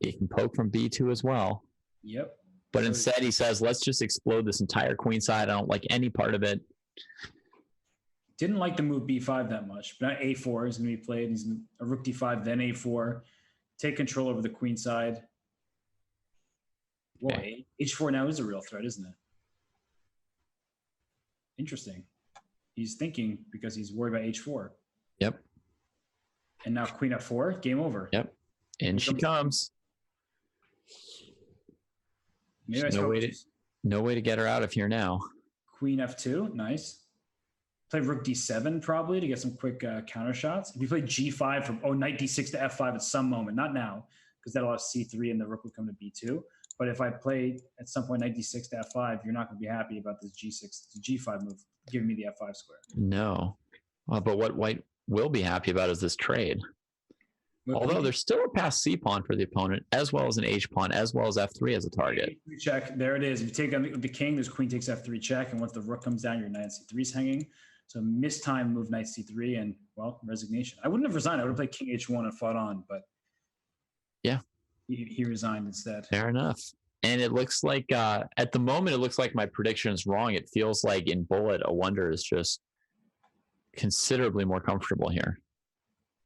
He can poke from b2 as well. Yep. But instead he says, let's just explode this entire queen side. I don't like any part of it. Didn't like the move b5 that much. But now a4 is going to be played. He's a rook d5, then a4. Take control over the queen side. Whoa, h4 now is a real threat, isn't it? Interesting. He's thinking because he's worried about h4. Yep. And now queen f4, game over. Yep. And she comes. No way to get her out of here now. Queen f2, nice. Play rook d7 probably to get some quick counter shots. If you play g5 from knight d6 to f5 at some moment, not now, because that'll have c3 and the rook will come to b2. But if I play at some point knight d6 to f5, you're not going to be happy about this g6 to g5 move giving me the f5 square. No, but what white will be happy about is this trade. Although there's still a passed c pawn for the opponent, as well as an h pawn, as well as f3 as a target. Check. There it is. If you take on the king, there's queen takes f3 check, and once the rook comes down, your knight c3 is hanging. So mistime move knight c3, and well, resignation. I wouldn't have resigned. I would have played king h1 and fought on, but yeah, he resigned instead. Fair enough. And it looks like at the moment, it looks like my prediction is wrong. It feels like in bullet, Awonder is just considerably more comfortable here.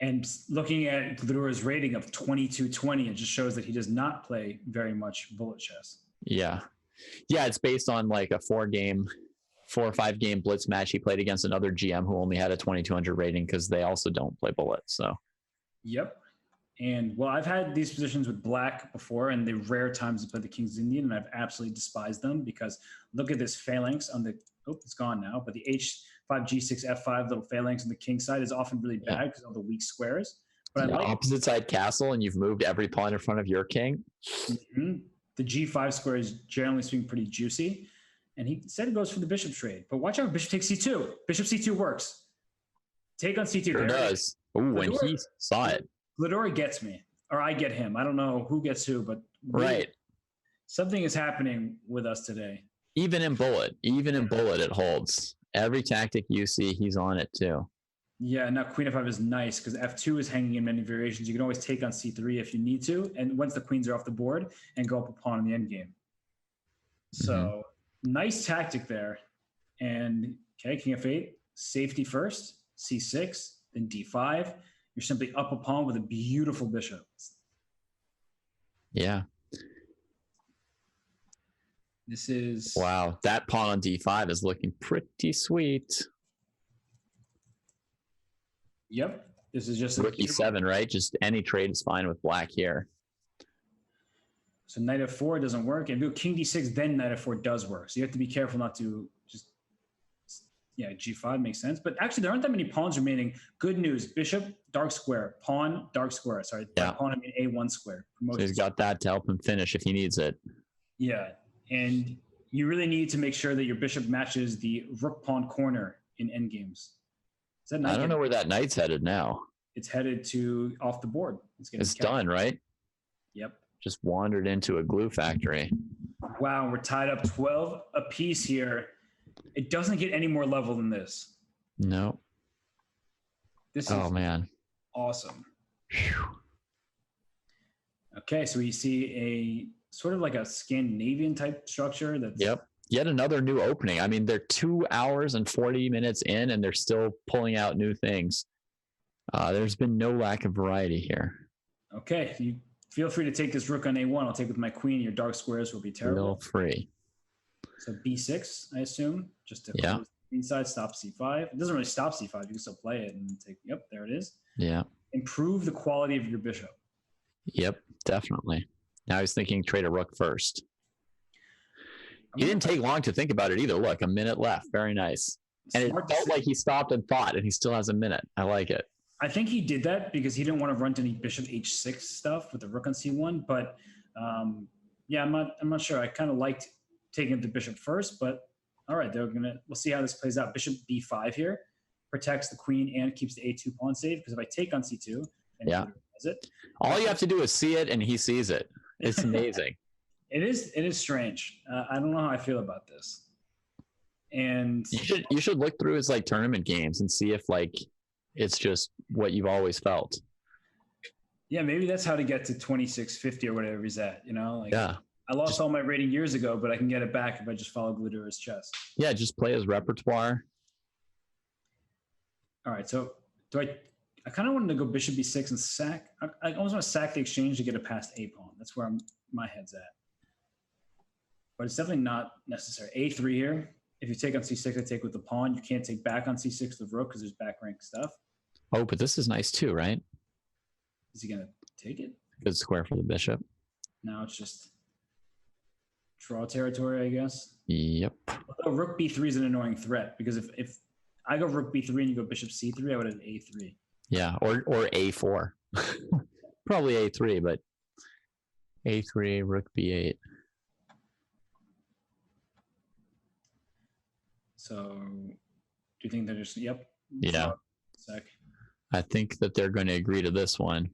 And looking at Gledura's rating of 2220, it just shows that he does not play very much bullet chess. Yeah. Yeah, it's based on like a 4 or 5 game Blitz match he played against another GM who only had a 2200 rating because they also don't play bullet. So, yep. And well, I've had these positions with black before, and the rare times to play the King's Indian, and I've absolutely despised them because look at this phalanx on the, oh, it's gone now, but the H5, G6, F5 little phalanx on the king side is often really bad because of all the weak squares. But I like opposite side castle, and you've moved every pawn in front of your king. Mm-hmm. The G5 square is generally speaking pretty juicy. And he said he goes for the bishop trade. But watch out, bishop takes C2. Bishop C2 works. Take on C2. Sure does. Ooh, when he saw it. Gledura gets me, or I get him. I don't know who gets who, but right. Something is happening with us today. Even in bullet, it holds. Every tactic you see, he's on it too. Yeah, now queen f5 is nice because f2 is hanging in many variations. You can always take on c3 if you need to, and once the queens are off the board, and go up a pawn in the endgame. So nice tactic there. And okay, king f8, safety first, c6, then d5. You're simply up a pawn with a beautiful bishop. Yeah. This is... Wow, that pawn on d5 is looking pretty sweet. Yep. This is just rook e7, right? Just any trade is fine with black here. So knight f4 doesn't work. And if you go king d6, then knight f4 does work. So you have to be careful not to just... Yeah, g5 makes sense. But actually, there aren't that many pawns remaining. Good news. Bishop, dark square. Pawn, dark square. Sorry, yeah. Pawn, I mean a1 square. So he's got that to help him finish if he needs it. Yeah, and you really need to make sure that your bishop matches the rook pawn corner in endgames. I don't know where that knight's headed now. It's headed to off the board. It's done, right? Yep. Just wandered into a glue factory. Wow, we're tied up 12 apiece here. It doesn't get any more level than this. No. This is man. Awesome. Whew. Okay, so we see a sort of like a Scandinavian type structure. That's Yet another new opening. I mean, they're 2 hours and 40 minutes in, and they're still pulling out new things. There's been no lack of variety here. Okay, you feel free to take this rook on a1. I'll take with my queen. Your dark squares will be terrible. Feel free. So b6, I assume, just to close the queen side, stop c5. It doesn't really stop c5. You can still play it and take, yep, there it is. Yeah. Improve the quality of your bishop. Yep, definitely. Now he's thinking trade a rook first. He didn't take long to think about it either. Look, a minute left. Very nice. And it felt like he stopped and thought, and he still has a minute. I like it. I think he did that because he didn't want to run to any bishop h6 stuff with the rook on c1. But yeah, I'm not sure. I kind of liked taking the bishop first, but all right, we'll see how this plays out. Bishop b5 here protects the queen and keeps the a2 pawn safe, because if I take on c2, then all you have to do is see it, and he sees it. It's amazing. It is strange. I don't know how I feel about this. And you should look through his like tournament games and see if like it's just what you've always felt. Yeah, maybe that's how to get to 2650 or whatever he's at. You know, like I lost all my rating years ago, but I can get it back if I just follow Gledura's chess. Yeah, just play his repertoire. All right, so I kind of wanted to go bishop b6 and sack. I almost want to sack the exchange to get it past a pawn. That's where my head's at. But it's definitely not necessary. a3 here. If you take on c6, I take with the pawn. You can't take back on c6 the rook because there's back rank stuff. Oh, but this is nice too, right? Is he going to take it? Good square for the bishop. Now it's just draw territory, I guess. Yep. Although rook b3 is an annoying threat, because if I go rook b3 and you go bishop c3, I would have a3. Yeah, or a4. Probably a3, but a3, rook b8. So, do you think they're just, yep. Yeah. Sec. I think that they're going to agree to this one.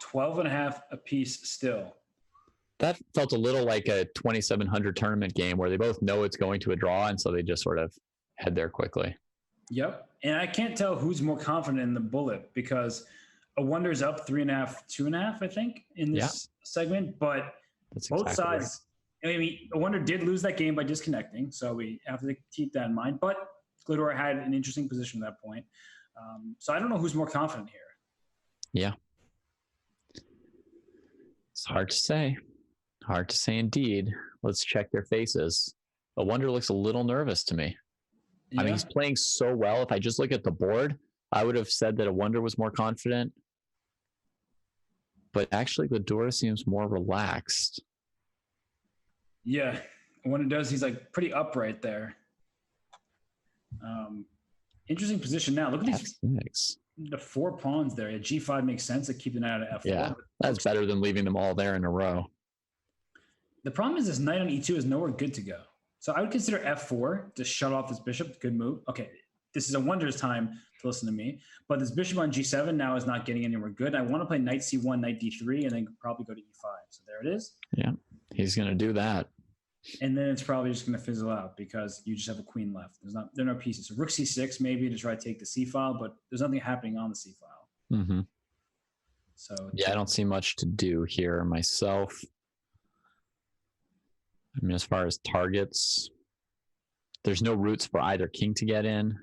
12 and a half apiece still. That felt a little like a 2700 tournament game where they both know it's going to a draw, and so they just sort of head there quickly. Yep. And I can't tell who's more confident in the bullet, because Awonder's up 3.5, 2.5, I think, in this segment, but that's both exactly sides. Right. I mean, Awonder did lose that game by disconnecting, so we have to keep that in mind. But Gledura had an interesting position at that point. So I don't know who's more confident here. Yeah. It's hard to say. Hard to say indeed. Let's check their faces. Awonder looks a little nervous to me. Yeah. I mean, he's playing so well. If I just look at the board, I would have said that Awonder was more confident. but actually Gledura seems more relaxed. Yeah. When it does, he's like pretty upright there. Interesting position now. Look at these. The 4 pawns there. Yeah, G5 makes sense to keep an eye out of F4. Yeah, that's better than leaving them all there in a row. The problem is this knight on E2 is nowhere good to go. So I would consider F4 to shut off this bishop. Good move. Okay, this is a wondrous time to listen to me. But this bishop on G7 now is not getting anywhere good. I want to play knight C1, knight D3, and then probably go to E5. So there it is. Yeah, he's going to do that. And then it's probably just going to fizzle out because you just have a queen left. There are no pieces. So rook C6 maybe to try to take the C file, but there's nothing happening on the C file. Mm-hmm. So yeah, I don't see much to do here myself. I mean, as far as targets, there's no routes for either king to get in,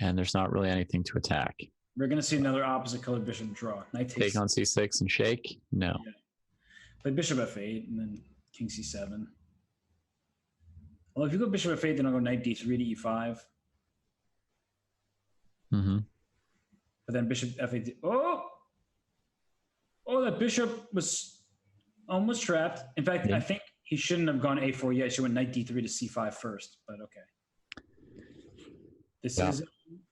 and there's not really anything to attack. We're going to see another opposite colored bishop draw. Knight takes take on C6 and shake? No. Yeah. Play bishop F8 and then king C7. Well, if you go bishop F8, then I'll go knight D3 to E5. Mm-hmm. But then bishop F8. Oh, that bishop was almost trapped. In fact, I think he shouldn't have gone A4 yet. He should went knight D3 to C5 first, but okay. This is...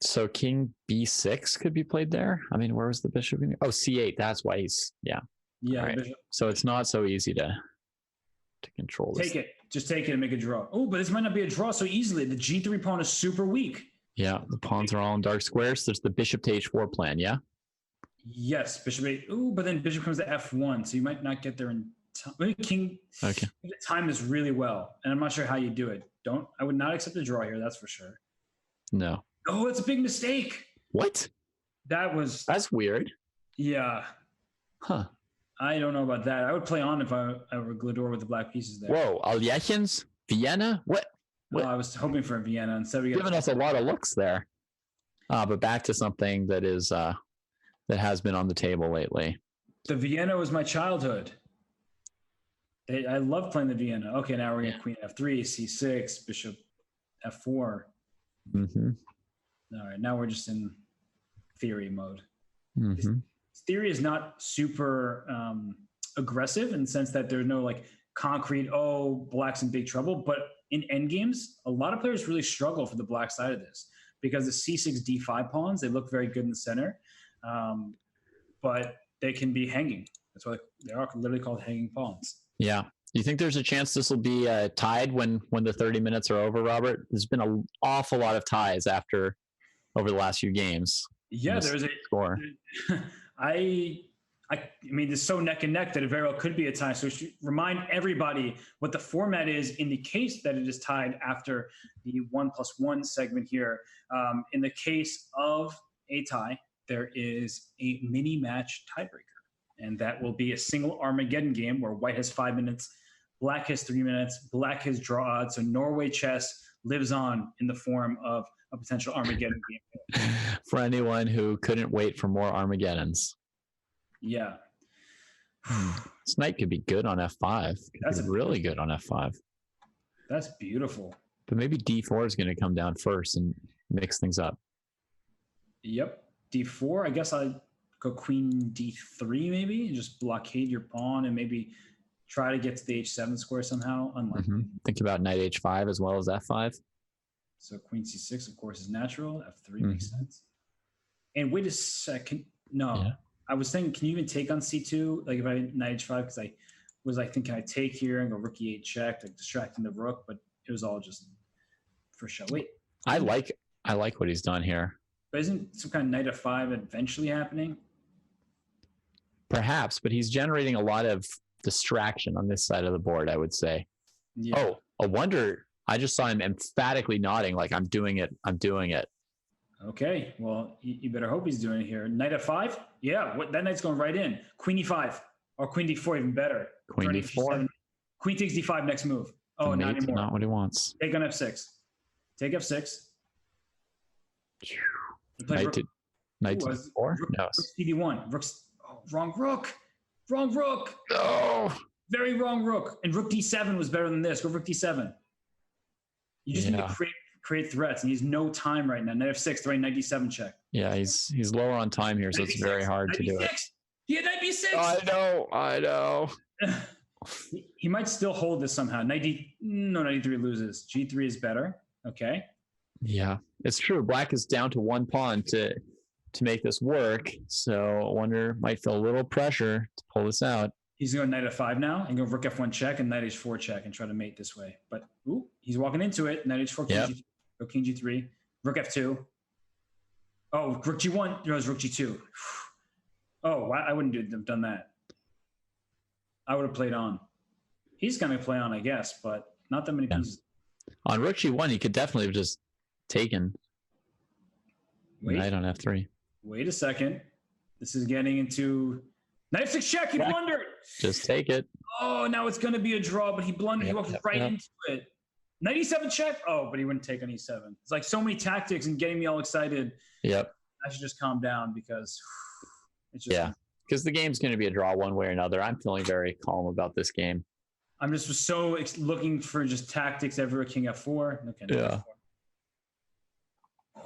So king B6 could be played there? I mean, where was the bishop? Oh, C8. That's why he's... Yeah. Yeah. Right. So it's not so easy to control this. Take it. Just take it and make a draw. Oh, but this might not be a draw so easily. The G3 pawn is super weak. Yeah, the pawns are all in dark squares. There's the bishop to H4 plan, yeah? Yes, bishop 8. Ooh, but then bishop comes to F1, so you might not get there in time. Maybe king... Okay. Time this really well, and I'm not sure how you do it. I would not accept a draw here, that's for sure. No. Oh, it's a big mistake. What? That's weird. Yeah. Huh. I don't know about that. I would play on if I were Gledura with the black pieces there. Whoa, Alyechins? Vienna? What? Well, I was hoping for a Vienna. Instead, we giving us a lot of looks there. But back to something that is that has been on the table lately. The Vienna was my childhood. I love playing the Vienna. Okay, now we're getting queen F3, C6, bishop F4. Mm-hmm. All right, now we're just in theory mode. Mm-hmm. Theory is not super aggressive in the sense that there's no like concrete, black's in big trouble. But in endgames, a lot of players really struggle for the black side of this because the C6, D5 pawns, they look very good in the center, but they can be hanging. That's why they are literally called hanging pawns. Yeah. You think there's a chance this will be tied when the 30 minutes are over, Robert? There's been an awful lot of ties over the last few games. Yeah, there's a score. I mean, it's so neck and neck that it very well could be a tie. So we should remind everybody what the format is in the case that it is tied after the 1+1 segment here. In the case of a tie, there is a mini match tiebreaker, and that will be a single Armageddon game where white has 5 minutes, black has 3 minutes, black has draw odds. So Norway chess lives on in the form of a potential Armageddon game. For anyone who couldn't wait for more Armageddons. Yeah. This knight could be good on F5. That's really good on F5. That's beautiful. But maybe D4 is going to come down first and mix things up. Yep. D4, I guess I'd go queen D3 maybe and just blockade your pawn and maybe try to get to the H7 square somehow. Unlikely. Mm-hmm. Think about knight H5 as well as F5. So queen C6, of course, is natural. F3 makes sense. And wait a second. No. Yeah. I was saying, can you even take on C2? Like if I knight H5, because I was like thinking I take here and go rook E8 check, like distracting the rook, but it was all just for show. Wait. I like what he's done here. But isn't some kind of knight F5 eventually happening? Perhaps, but he's generating a lot of distraction on this side of the board, I would say. Yeah. Oh, Awonder. I just saw him emphatically nodding like, I'm doing it. I'm doing it. Okay. Well, you better hope he's doing it here. Knight F5? Yeah. That knight's going right in. Queen E5 or Queen D4, even better. Queen D4. Queen takes D5 next move. Oh, not anymore. Not what he wants. Take on F6. Take F6. Knight to D4? No. Rook CD1. Rook's, wrong rook. Wrong rook. No. Very wrong rook. And rook D7 was better than this. Go rook D7. You just need to create threats, and he's no time right now. Knight F6, right? Knight D7 check. Yeah, he's lower on time here, so it's very hard to do it. He had knight b6. I know. He might still hold this somehow. Knight d3 loses. G3 is better. Okay. Yeah, it's true. Black is down to one pawn to make this work. So Awonder might feel a little pressure to pull this out. He's going knight f5 now and go rook f1 check and knight h4 check and try to mate this way. But he's walking into it. Knight h4, king, G3, go king g3, rook f2. Oh, rook g1. No, it's rook g2. Oh, I wouldn't have done that. I would have played on. He's going to play on, I guess, but not that many pieces. On rook g1, he could definitely have just taken knight on f3. Wait a second. This is getting into knight f6 check. He blundered. Just take it. Oh, now it's going to be a draw, but he blundered. He walked right into it. Knight e7 check. Oh, but he wouldn't take on e7. It's like so many tactics and getting me all excited. Yep. I should just calm down because it's just because the game's going to be a draw one way or another. I'm feeling very calm about this game. I'm just so looking for just tactics everywhere. King f4. Okay. Yeah. F4.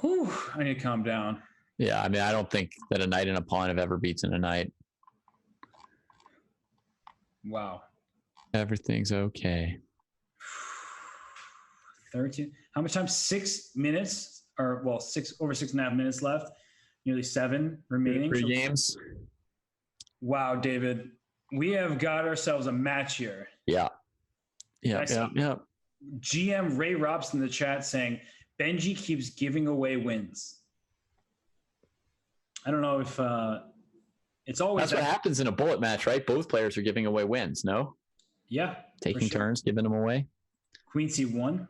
Whew, I need to calm down. Yeah, I mean, I don't think that a knight and a pawn have ever beaten a knight. Wow. Everything's okay. 13. How much time? 6 minutes, or well, over 6.5 minutes left. Nearly 7 remaining. 3 games. Wow, David, we have got ourselves a match here. Yeah. GM Ray Robson in the chat saying Benji keeps giving away wins. I don't know if it's always that's what happens in a bullet match, right? Both players are giving away wins. No. Yeah. Taking turns, giving them away. Queen c1,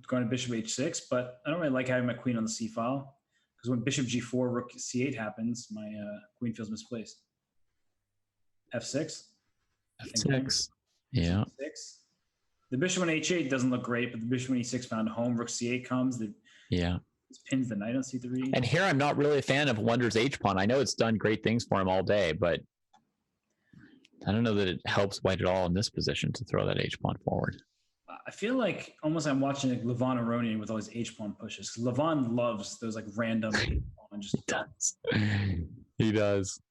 going to bishop h6, but I don't really like having my queen on the c file because when bishop g4, rook c8 happens, my queen feels misplaced. f6. f6. Yeah. F6. The bishop on h8 doesn't look great, but the bishop on e6 found home. Rook c8 comes. This pins the knight on c3. And here I'm not really a fan of Awonder's h-pawn. I know it's done great things for him all day, but I don't know that it helps white at all in this position to throw that h-pawn forward. I feel like almost I'm watching like Levon Aronian with all his h-pawn pushes. Levon loves those like random h-pawn. He does. He does.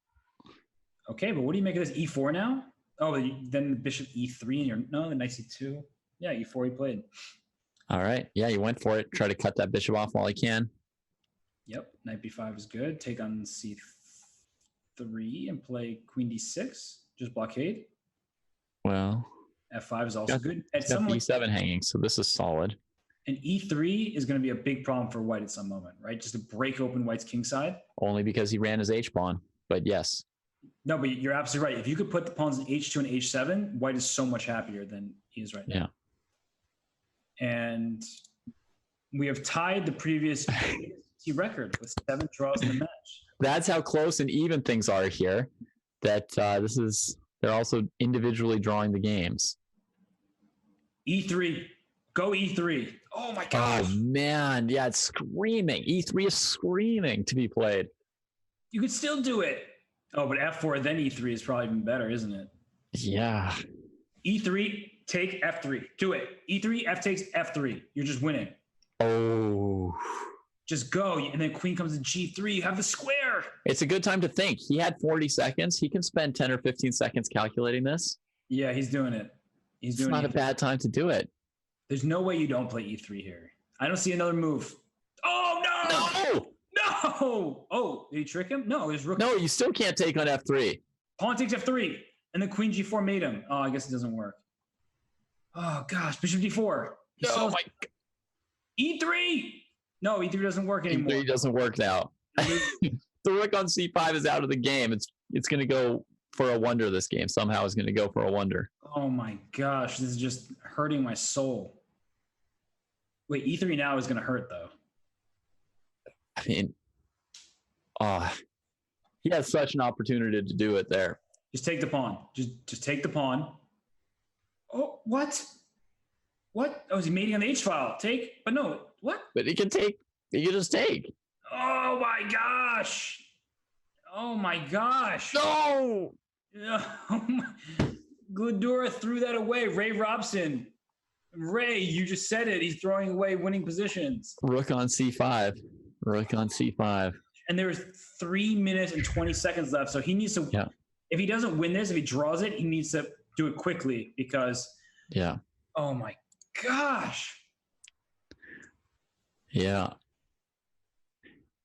Okay, but what do you make of this? E4 now? Oh, then the bishop E3 and the knight C2. Yeah, E4 he played. All right. Yeah, he went for it. Try to cut that bishop off while he can. Yep. Knight B5 is good. Take on C3 and play Queen D6. Just blockade. Well. F5 is also good. At some E7 hanging, so this is solid. And E3 is going to be a big problem for white at some moment, right? Just to break open white's king side. Only because he ran his H-pawn, but yes. No, but you're absolutely right. If you could put the pawns in H2 and H7, white is so much happier than he is right now. Yeah. And we have tied the previous record with 7 draws in the match. That's how close and even things are here. That they're also individually drawing the games. E3. Go E3. Oh my gosh. Oh man. Yeah, it's screaming. E3 is screaming to be played. You could still do it. Oh, but F4 then E3 is probably even better, isn't it? Yeah. E3, take F3. Do it. E3, F takes F3. You're just winning. Oh. Just go. And then queen comes to G3. You have the square. It's a good time to think. He had 40 seconds. He can spend 10 or 15 seconds calculating this. Yeah, he's doing it. It's not a bad time to do it. There's no way you don't play E3 here. I don't see another move. Oh, no! No! No! Oh, did he trick him? No, there's rook. No, you still can't take on F3. Pawn takes F3, and then Queen G4 made him. Oh, I guess it doesn't work. Oh, gosh. Bishop D4. Oh, my God. E3! No, E3 doesn't work anymore. E3 doesn't work now. The rook on C5 is out of the game. It's going to go for Awonder this game. Somehow it's going to go for Awonder. Oh, my gosh. This is just hurting my soul. Wait, E3 now is going to hurt, though. I mean, he has such an opportunity to do it there. Just take the pawn. Just take the pawn. Oh, what? What? Oh, is he mating on the H file? Take? But no, what? But he can take. He can just take. Oh my gosh! Oh my gosh! No! Gledura threw that away. Ray Robson. Ray, you just said it. He's throwing away winning positions. Rook on C5. Rook on C5. And there was 3 minutes and 20 seconds left, so he needs to. Yeah. If he doesn't win this, if he draws it, he needs to do it quickly because. Yeah. Oh my gosh. Yeah.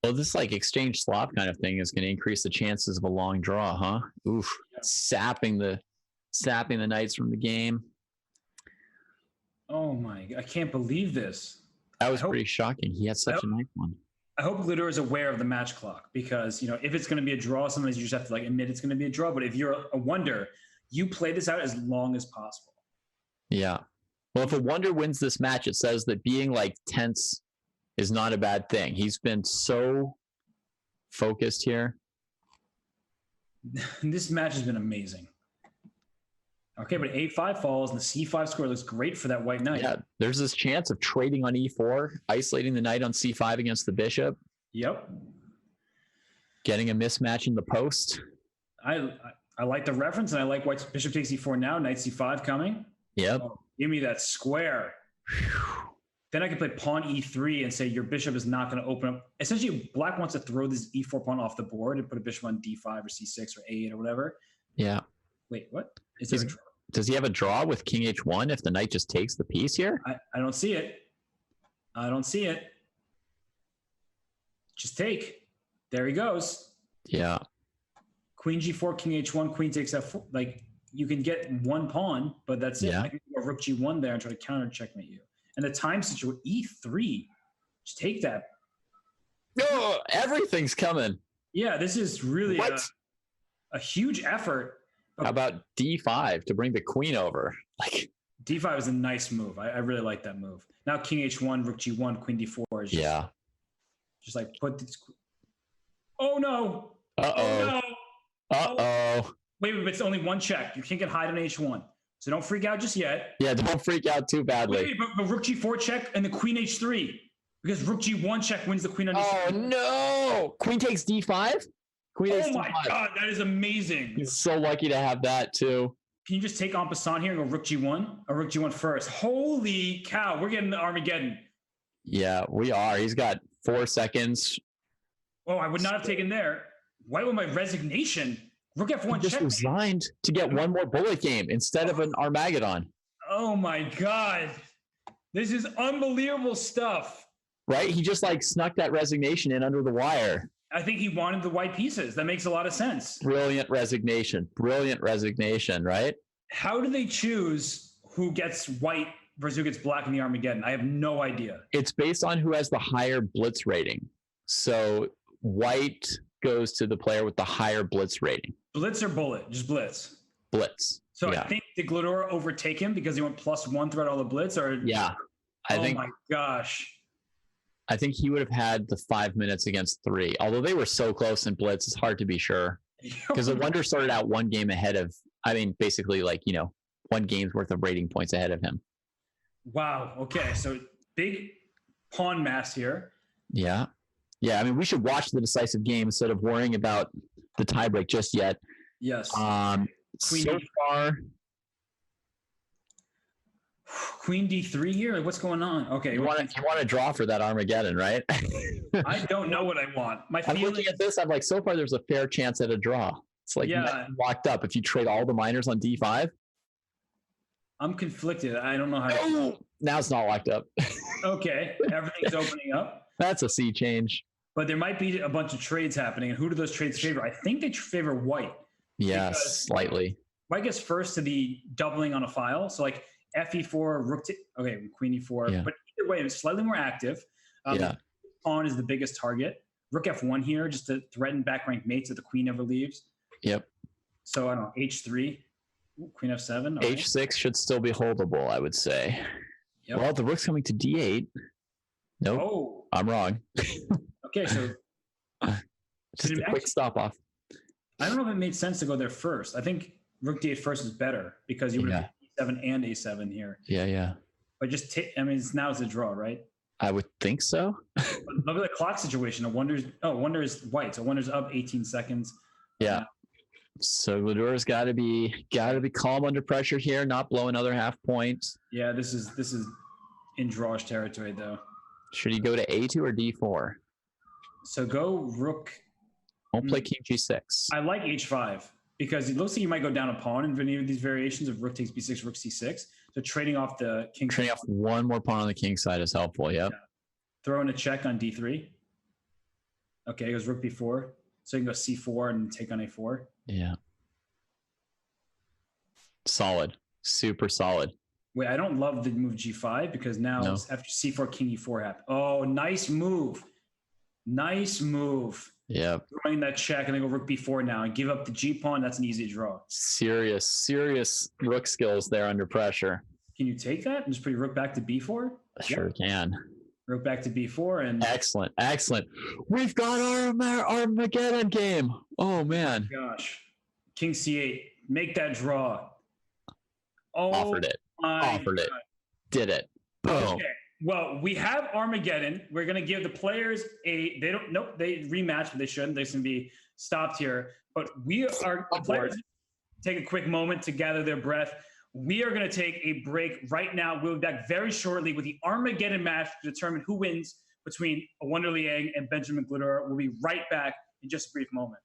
Well, this like exchange swap kind of thing is going to increase the chances of a long draw, huh? Oof. Yeah. Sapping the knights from the game. Oh my, I can't believe this. That was pretty shocking. He had such a nice one. I hope Gledura is aware of the match clock because, if it's going to be a draw, sometimes you just have to like admit it's going to be a draw. But if you're a Wonder, you play this out as long as possible. Yeah. Well, if a Wonder wins this match, it says that being like tense is not a bad thing. He's been so focused here. This match has been amazing. Okay, but A5 falls and the C5 square looks great for that white knight. Yeah, there's this chance of trading on E4, isolating the knight on C5 against the bishop. Yep. Getting a mismatch in the post. I like the reference, and I like white bishop takes E4 now, knight C5 coming. Yep. Oh, give me that square. Then I can play pawn E3 and say your bishop is not going to open up. Essentially, black wants to throw this E4 pawn off the board and put a bishop on D5 or C6 or A8 or whatever. Yeah. Wait, what? Does he have a draw with King H1 if the knight just takes the piece here? I don't see it. I don't see it. Just take. There he goes. Yeah. Queen G4, King H1, Queen takes F4. Like, you can get one pawn, but that's it. Yeah. I can go Rook G1 there and try to counter checkmate you. And the time situation, E3. Just take that. Oh, everything's coming. Yeah, this is really a huge effort. How about D5 to bring the queen over? Like D5 is a nice move. I really like that move. Now King H1, Rook G1, Queen D4 is just like put this. Oh no! Uh-oh. Oh no! Uh-oh. Wait, but it's only one check. You can't get hide on H1. So don't freak out just yet. Yeah, don't freak out too badly. Wait, but Rook G4 check and the Queen H3. Because Rook G1 check wins the Queen on H3. Oh no! Queen takes D5? Oh my god, that is amazing. He's so lucky to have that too. Can you just take en passant here and go Rook G1? Or Rook G1 first? Holy cow, we're getting the Armageddon. Yeah, we are. He's got 4 seconds. Oh, I would not have taken there. Why would my resignation? Rook F1 check. Just resigned to get one more bullet game instead of an Armageddon. Oh my god. This is unbelievable stuff. Right? He just like snuck that resignation in under the wire. I think he wanted the white pieces. That makes a lot of sense. Brilliant resignation, right? How do they choose who gets white versus who gets black in the Armageddon? I have no idea. It's based on who has the higher Blitz rating. So white goes to the player with the higher Blitz rating. Blitz or bullet? Just Blitz. Blitz. So yeah. I think did Gledura overtake him because he went +1 throughout all the Blitz? Or yeah, oh my gosh. I think he would have had the 5 minutes against 3. Although they were so close in Blitz, it's hard to be sure. Because the Wonder started out one game ahead of, basically like, 1 game's worth of rating points ahead of him. Wow. Okay. So big pawn mass here. Yeah. Yeah. We should watch the decisive game instead of worrying about the tiebreak just yet. Yes. So far. Queen D3 here? Like, what's going on? Okay. You want to draw for that Armageddon, right? I don't know what I want. I'm looking at this. I'm like, so far there's a fair chance at a draw. It's like locked up. If you trade all the minors on D5. I'm conflicted. I don't know how to... Now it's not locked up. Okay. Everything's opening up. That's a sea change. But there might be a bunch of trades happening. And who do those trades favor? I think they favor white. Yeah, slightly. White gets first to the doubling on a file. So like FE4, Rook Queen E4. Yeah. But either way, it's slightly more active. Pawn is the biggest target. Rook F1 here, just to threaten back rank mates if the queen ever leaves. Yep. So I don't know, H3, Queen F7. Okay. H6 should still be holdable, I would say. Yep. Well, the rook's coming to D8. Nope. Oh. I'm wrong. Okay, so just a quick stop off. I don't know if it made sense to go there first. I think Rook D8 first is better because you would have E7 and A7 here. Yeah. But just now it's a draw, right? I would think so. Look at the clock situation. Wonder is white, so Wonder's up 18 seconds. Yeah. So Gledura's got to be calm under pressure here, not blow another half point. Yeah, this is in drawish territory though. Should he go to A2 or D4? So go Rook. Don't play King G6. I like H5. because it looks like you might go down a pawn in any of these variations of rook takes b6, rook c6. So trading off the king. Trading off one more pawn on the king side is helpful. Yep. Yeah. Throw in a check on d3. Okay, it goes rook b4. So you can go c4 and take on a4. Yeah. Solid. Super solid. Wait, I don't love the move g5 because now after c4, king e4 happened. Oh, nice move. Nice move. Yeah. Throwing that check and then go rook b4 now and give up the g pawn. That's an easy draw. Serious rook skills there under pressure. Can you take that and just put your rook back to b4? Sure can. Rook back to b4 and excellent. We've got our Armageddon game. Oh man. Gosh. King c8. Make that draw. Oh, offered it. Did it. Boom. Okay. Well, we have Armageddon. We're going to give the players they rematch, but they shouldn't. They should be stopped here. But the players take a quick moment to gather their breath. We are going to take a break right now. We'll be back very shortly with the Armageddon match to determine who wins between Awonder Liang and Benjamin Gledura. We'll be right back in just a brief moment.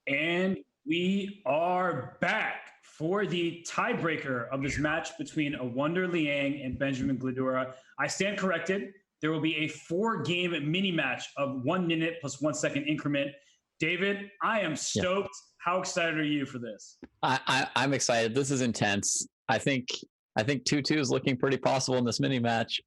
And we are back for the tiebreaker of this match between Awonder Liang and Benjamin Gledura. I stand corrected. There will be a 4-game mini match of 1 minute plus 1 second increment. David, I am stoked. Yeah. How excited are you for this? I'm excited. This is intense. I think 2-2 is looking pretty possible in this mini match.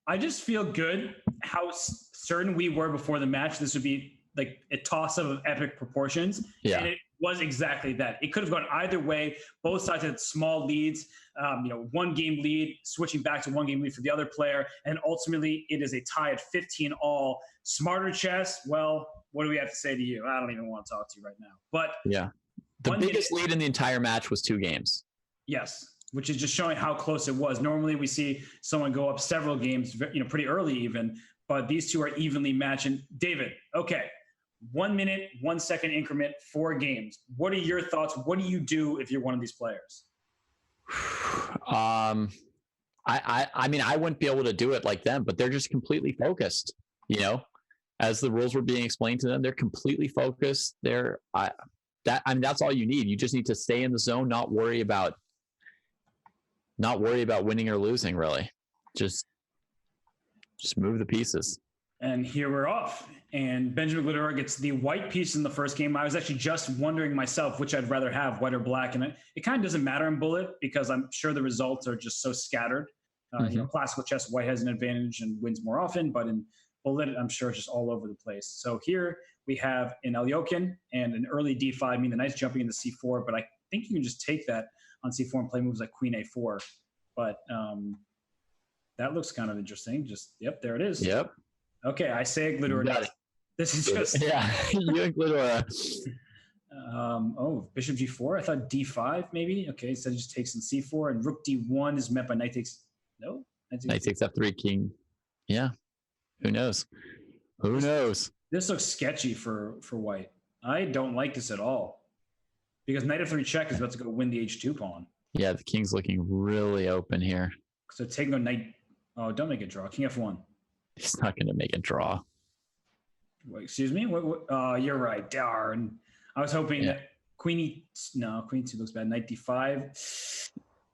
I just feel good how certain we were before the match. This would be like a toss-up of epic proportions. Yeah. And it was exactly that. It could have gone either way. Both sides had small leads, 1-game lead, switching back to 1-game lead for the other player. And ultimately, it is a tie at 15-all. Smarter chess, well, what do we have to say to you? I don't even want to talk to you right now. But yeah, the biggest lead in the entire match was 2 games. Yes, which is just showing how close it was. Normally, we see someone go up several games, pretty early even. But these two are evenly matched. And David, okay. 1 minute, 1 second increment, 4 games. What are your thoughts? What do you do if you're one of these players? I mean, I wouldn't be able to do it like them, but they're just completely focused, as the rules were being explained to them, they're completely focused. That's all you need. You just need to stay in the zone, not worry about winning or losing, really. Just move the pieces. And here we're off. And Benjamin Gledura gets the white piece in the first game. I was actually just wondering myself which I'd rather have, white or black. And it kind of doesn't matter in Bullet because I'm sure the results are just so scattered. Classical chess, white has an advantage and wins more often, but in Bullet, I'm sure it's just all over the place. So here we have an Alyokin and an early D5, I mean, the knight's jumping into C4, but I think you can just take that on C4 and play moves like Queen A4. But that looks kind of interesting. Yep, there it is. Yep. Okay, I say Gledura. This is just you and Gledura. Bishop G4. I thought D5 maybe. Okay, so he just takes in C4 and Rook D1 is met by knight takes. No, knight takes F3, king. Yeah, who knows? Who knows? This looks sketchy for white. I don't like this at all because knight F3 check is about to go win the H2 pawn. Yeah, the king's looking really open here. So taking a knight. Oh, don't make a draw. King F1. He's not going to make a draw. Wait, excuse me? What, you're right. Darn. I was hoping that Queen E2 looks bad. Knight D5.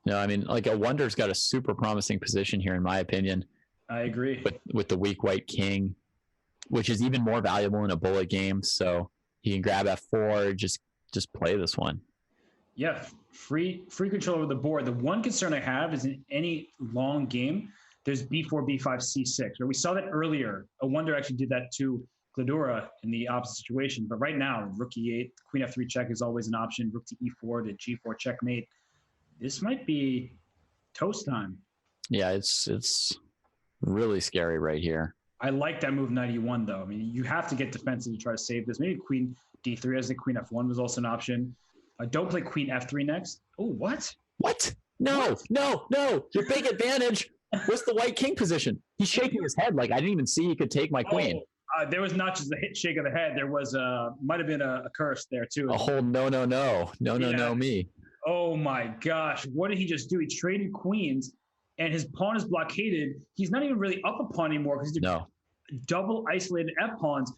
No, I mean, like Awonder's got a super promising position here, in my opinion. I agree. With the weak white king, which is even more valuable in a bullet game. So he can grab F4, just play this one. Yeah, free control over the board. The one concern I have is in any long game, there's B4, B5, C6. Right? We saw that earlier. Awonder actually did that to Gledura in the opposite situation. But right now, Rook E8, Queen F3 check is always an option. Rook to E4 to G4 checkmate. This might be toast time. Yeah, it's really scary right here. I like that move 91 though. I mean, you have to get defensive to try to save this. Maybe Queen D3 as the Queen F1 was also an option. Don't play Queen F3 next. Oh, what? What? No. Your big advantage was the white king position. He's shaking his head like I didn't even see he could take my queen. There was not just a hit shake of the head. There was might have been a curse there too. A whole no me. Oh my gosh. What did he just do? He traded queens and his pawn is blockaded. He's not even really up a pawn anymore because he's double isolated F pawns.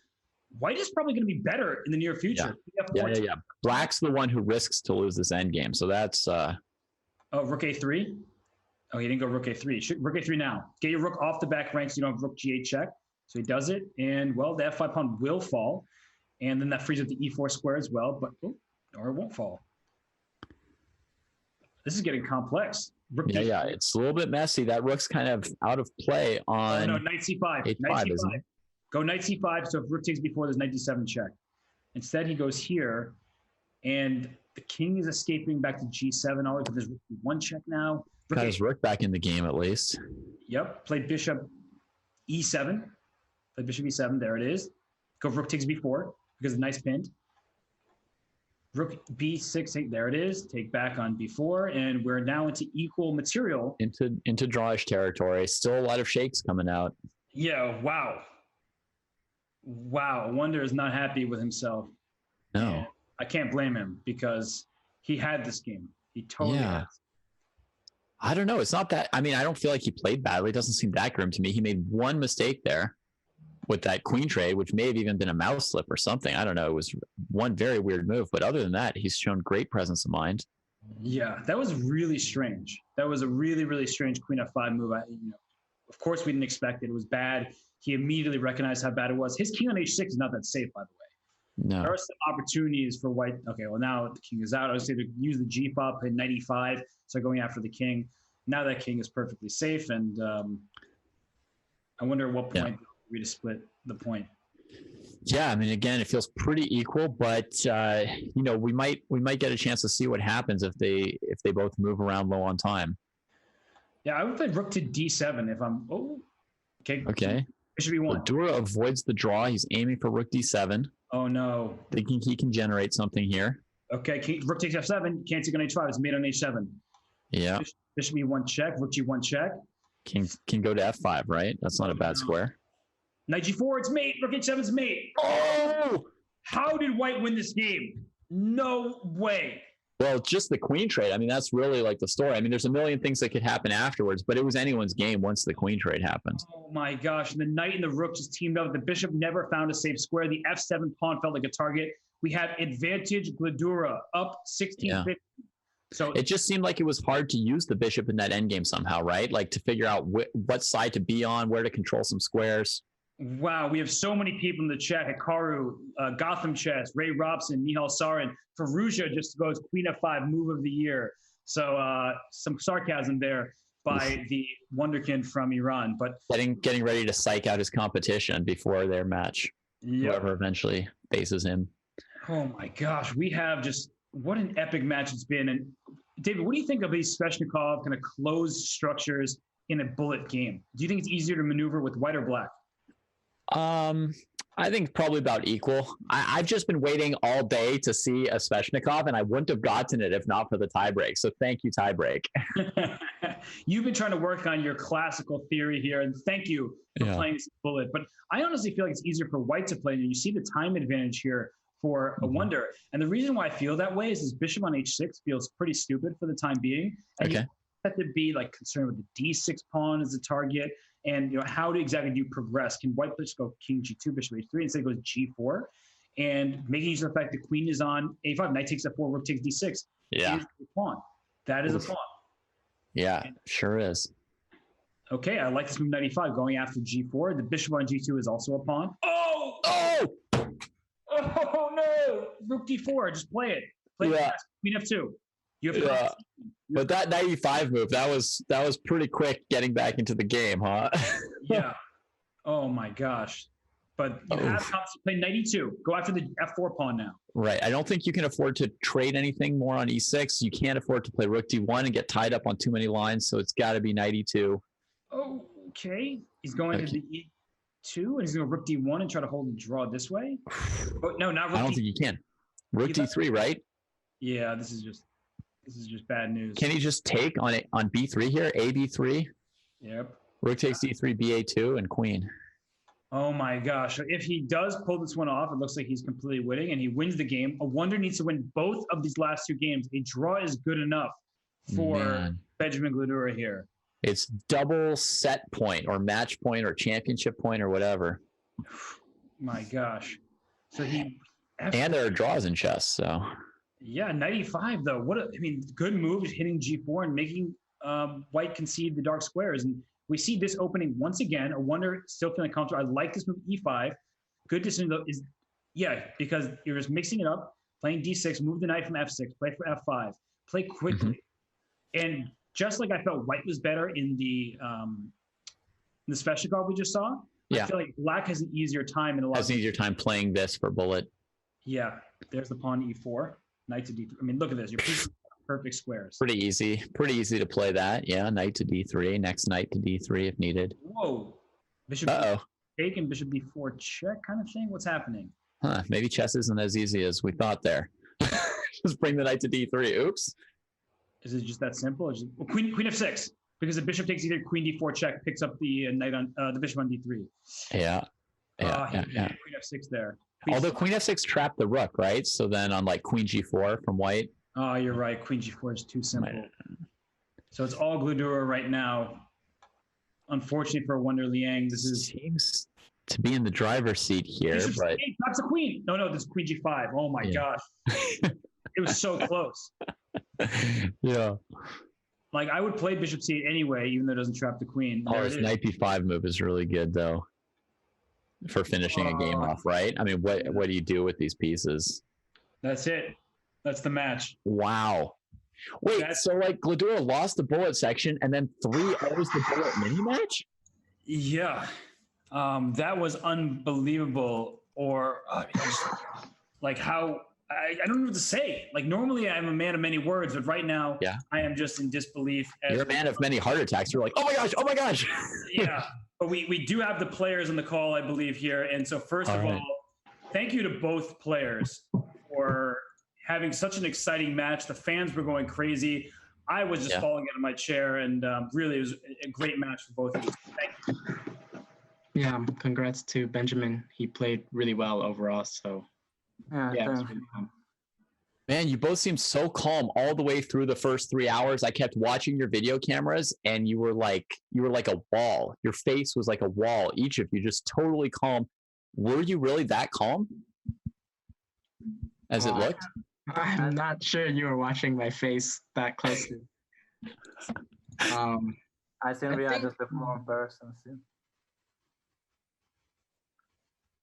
White is probably going to be better in the near future. Yeah. Black's the one who risks to lose this endgame. So that's... Rook A3? Oh, he didn't go Rook A3. Rook A3 now. Get your rook off the back rank so you don't have Rook G8 check. So he does it. And, well, the F5 pawn will fall. And then that frees up the E4 square as well. But, or it won't fall. This is getting complex. Rook D4. It's a little bit messy. That rook's kind of out of play on... No, knight C5. Knight C5. Go knight C5. So if rook takes before, there's knight D7 check. Instead, he goes here. And the king is escaping back to G7. All there's rook D1 check now. Got his rook back in the game, at least. Yep. Played bishop E7. Played bishop E7. There it is. Go rook takes B4 because the knight's pinned. Rook B6. There it is. Take back on B4. And we're now into equal material. Into drawish territory. Still a lot of shakes coming out. Yeah. Wow. Awonder is not happy with himself. No. And I can't blame him because he had this game. He totally has. I don't know. It's not that. I mean, I don't feel like he played badly. It doesn't seem that grim to me. He made one mistake there with that queen trade, which may have even been a mouse slip or something. I don't know. It was one very weird move. But other than that, he's shown great presence of mind. Yeah, that was really strange. That was a really, really strange Queen F5 move. Of course, we didn't expect it. It was bad. He immediately recognized how bad it was. His king on H6 is not that safe, by the way. No. There are some opportunities for white. Okay, well, now the king is out. I would say to use the G file, play knight E5, so going after the king. Now that king is perfectly safe, and I wonder at what point we to split the point. Yeah, I mean, again, it feels pretty equal, but we might get a chance to see what happens if they both move around low on time. Yeah, I would play rook to D7 if I'm. Okay. Bishop E1. Gledura avoids the draw. He's aiming for rook D7. Oh no! Thinking he can generate something here. Okay, rook takes F7. Can't take on H5. It's made on H7. Yeah. Bishop E1 check. Rook G1 check. King can go to F5, right? That's not a bad square. Knight G4. It's mate. Rook H7's mate. Oh! How did white win this game? No way. Well, just the queen trade. I mean, that's really like the story. I mean, there's a million things that could happen afterwards, but it was anyone's game once the queen trade happened. Oh my gosh. And the knight and the rook just teamed up. The bishop never found a safe square. The f7 pawn felt like a target. We have advantage Gledura up 1650. Yeah. So it just seemed like it was hard to use the bishop in that endgame somehow, right? Like to figure out what side to be on, where to control some squares. Wow, we have so many people in the chat. Hikaru, Gotham Chess, Ray Robson, Nihal Sarin, Faruja just goes Queen F5 move of the year. So some sarcasm there by the wonderkind from Iran. But getting ready to psych out his competition before their match. Yep. Whoever eventually faces him. Oh my gosh, we have just what an epic match it's been. And David, what do you think of these Sveshnikov kind of closed structures in a bullet game? Do you think it's easier to maneuver with white or black? I think probably about equal. I've just been waiting all day to see a Sveshnikov, and I wouldn't have gotten it if not for the tiebreak. So thank you, tiebreak. You've been trying to work on your classical theory here, and thank you for playing this bullet. But I honestly feel like it's easier for white to play, and you see the time advantage here for Awonder. And the reason why I feel that way is this bishop on h6 feels pretty stupid for the time being. And you have to be like concerned with the d6 pawn as a target. And how exactly do you progress? Can white just go king g2, bishop h3, instead it goes g4? And making use of the fact the queen is on a5, knight takes f4, rook takes d6. Yeah. A pawn. That is a pawn. Yeah, sure is. Okay, I like this move, knight e5, going after g4. The bishop on g2 is also a pawn. Oh no! Rook d4, just play it. Play it fast. Queen f2. You have to but that 95 move, that was pretty quick getting back into the game, huh? Yeah. Oh my gosh. But you have to play knight e2. Go after the f4 pawn now. Right. I don't think you can afford to trade anything more on e6. You can't afford to play rook d1 and get tied up on too many lines, so it's got to be knight e2. Oh, okay. He's going to the e2, and he's going to rook d1 and try to hold the draw this way. Oh, no, not rook I don't think you can. Rook d3, right? Yeah, this is just bad news. Can he just take on b3 here? A b3? Yep. Rook takes d3, ba2, and queen. Oh my gosh. If he does pull this one off, it looks like he's completely winning and he wins the game. Awonder needs to win both of these last two games. A draw is good enough for Benjamin Gledura here. It's double set point or match point or championship point or whatever. My gosh. So and there are draws in chess, so. Yeah, 95 though. Good move is hitting g4 and making white concede the dark squares. And we see this opening once again. Awonder still feeling comfortable. I like this move, e5. Good decision though is, because you're just mixing it up, playing d6, move the knight from f6, play for f5, play quickly. And just like I felt white was better in the Sveshnikov we just saw, I feel like black has an easier time in a lot. Has an easier time playing this for bullet. Yeah, there's the pawn e4, knight to d3. I mean, look at this. You're perfect squares. Pretty easy to play that. Yeah, knight to d3, next knight to d3 if needed. Whoa. Bishop take and bishop d4 check kind of thing. What's happening? Huh, maybe chess isn't as easy as we thought there. Just bring the knight to d3. Oops. Is it just that simple? Queen f6, because the bishop takes either queen d4 check, picks up the knight on the bishop on d3. Yeah. Queen f6 there. Although queen f6 trapped the rook, right? So then on like queen g4 from white. Oh, you're right. Queen g4 is too simple. So it's all Gledura right now. Unfortunately for Awonder Liang, this seems to be in the driver's seat here. But that's a queen. No, this is queen g5. Oh my gosh. It was so close. Yeah. Like I would play bishop c8 anyway, even though it doesn't trap the queen. His knight b5 move is really good though. For finishing a game off, right? I mean, what do you do with these pieces? That's it. That's the match. Wow. Wait, so like Gledura lost the bullet section and then 3-0's the bullet mini match? Yeah. That was unbelievable. Or like how I don't know what to say. Like normally I'm a man of many words, but right now I am just in disbelief. You're a man of many heart attacks. You're like, oh my gosh. Yeah. But we do have the players on the call, I believe, here. And so first of all, thank you to both players for having such an exciting match. The fans were going crazy. I was just falling out of my chair, and really it was a great match for both of you. Thank you. Yeah, congrats to Benjamin. He played really well overall. So, it was really fun. Man, you both seemed so calm all the way through the first 3 hours. I kept watching your video cameras, and you were like a wall. Your face was like a wall. Each of you just totally calm. Were you really that calm as it looked? I'm not sure you were watching my face that closely. I think we are just the wrong persons. Yeah.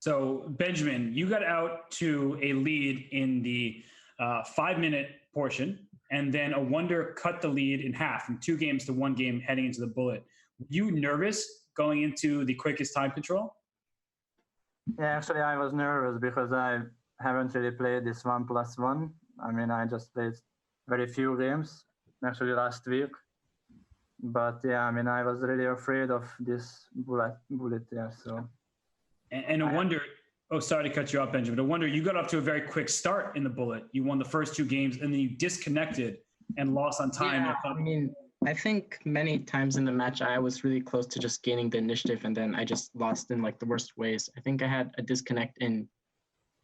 So, Benjamin, you got out to a lead in the 5-minute portion, and then Awonder cut the lead in half from 2 games to 1 game heading into the bullet. Were you nervous going into the quickest time control? Yeah, actually, I was nervous because I haven't really played this 1+1. I mean, I just played very few games, actually last week. But yeah, I mean, I was really afraid of this bullet. Yeah, so. And Awonder, oh, sorry to cut you off, Benjamin. Awonder, you got off to a very quick start in the bullet. You won the first 2 games, and then you disconnected and lost on time. Yeah, I mean, I think many times in the match, I was really close to just gaining the initiative, and then I just lost in like the worst ways. I think I had a disconnect in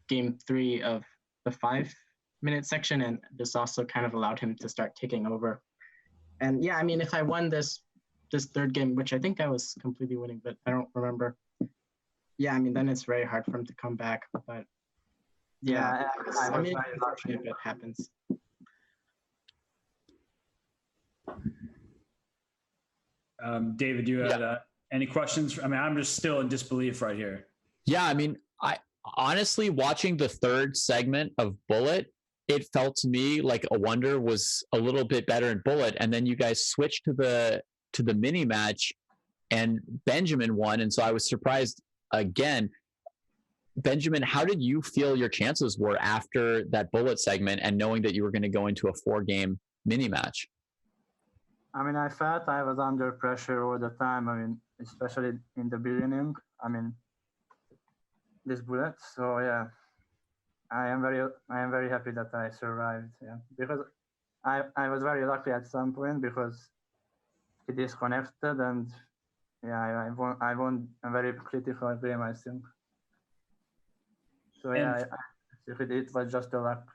game 3 of the 5-minute section, and this also kind of allowed him to start taking over. And yeah, I mean, if I won this 3rd game, which I think I was completely winning, but I don't remember. Yeah, I mean, then it's very hard for him to come back. But yeah, I mean, unfortunately, it happens. David, do you have any questions? I mean, I'm just still in disbelief right here. Yeah, I mean, I honestly, watching the 3rd segment of Bullet, it felt to me like Awonder was a little bit better in Bullet, and then you guys switched to the mini match, and Benjamin won, and so I was surprised again. Benjamin, how did you feel your chances were after that Bullet segment and knowing that you were going to go into a 4-game mini match? I mean, I felt I was under pressure all the time. I mean, especially in the beginning. I mean, this bullet. So yeah, I am very happy that I survived. Yeah, because I was very lucky at some point because it disconnected, and yeah, I won a very critical game, I think. So yeah, it was just a luck.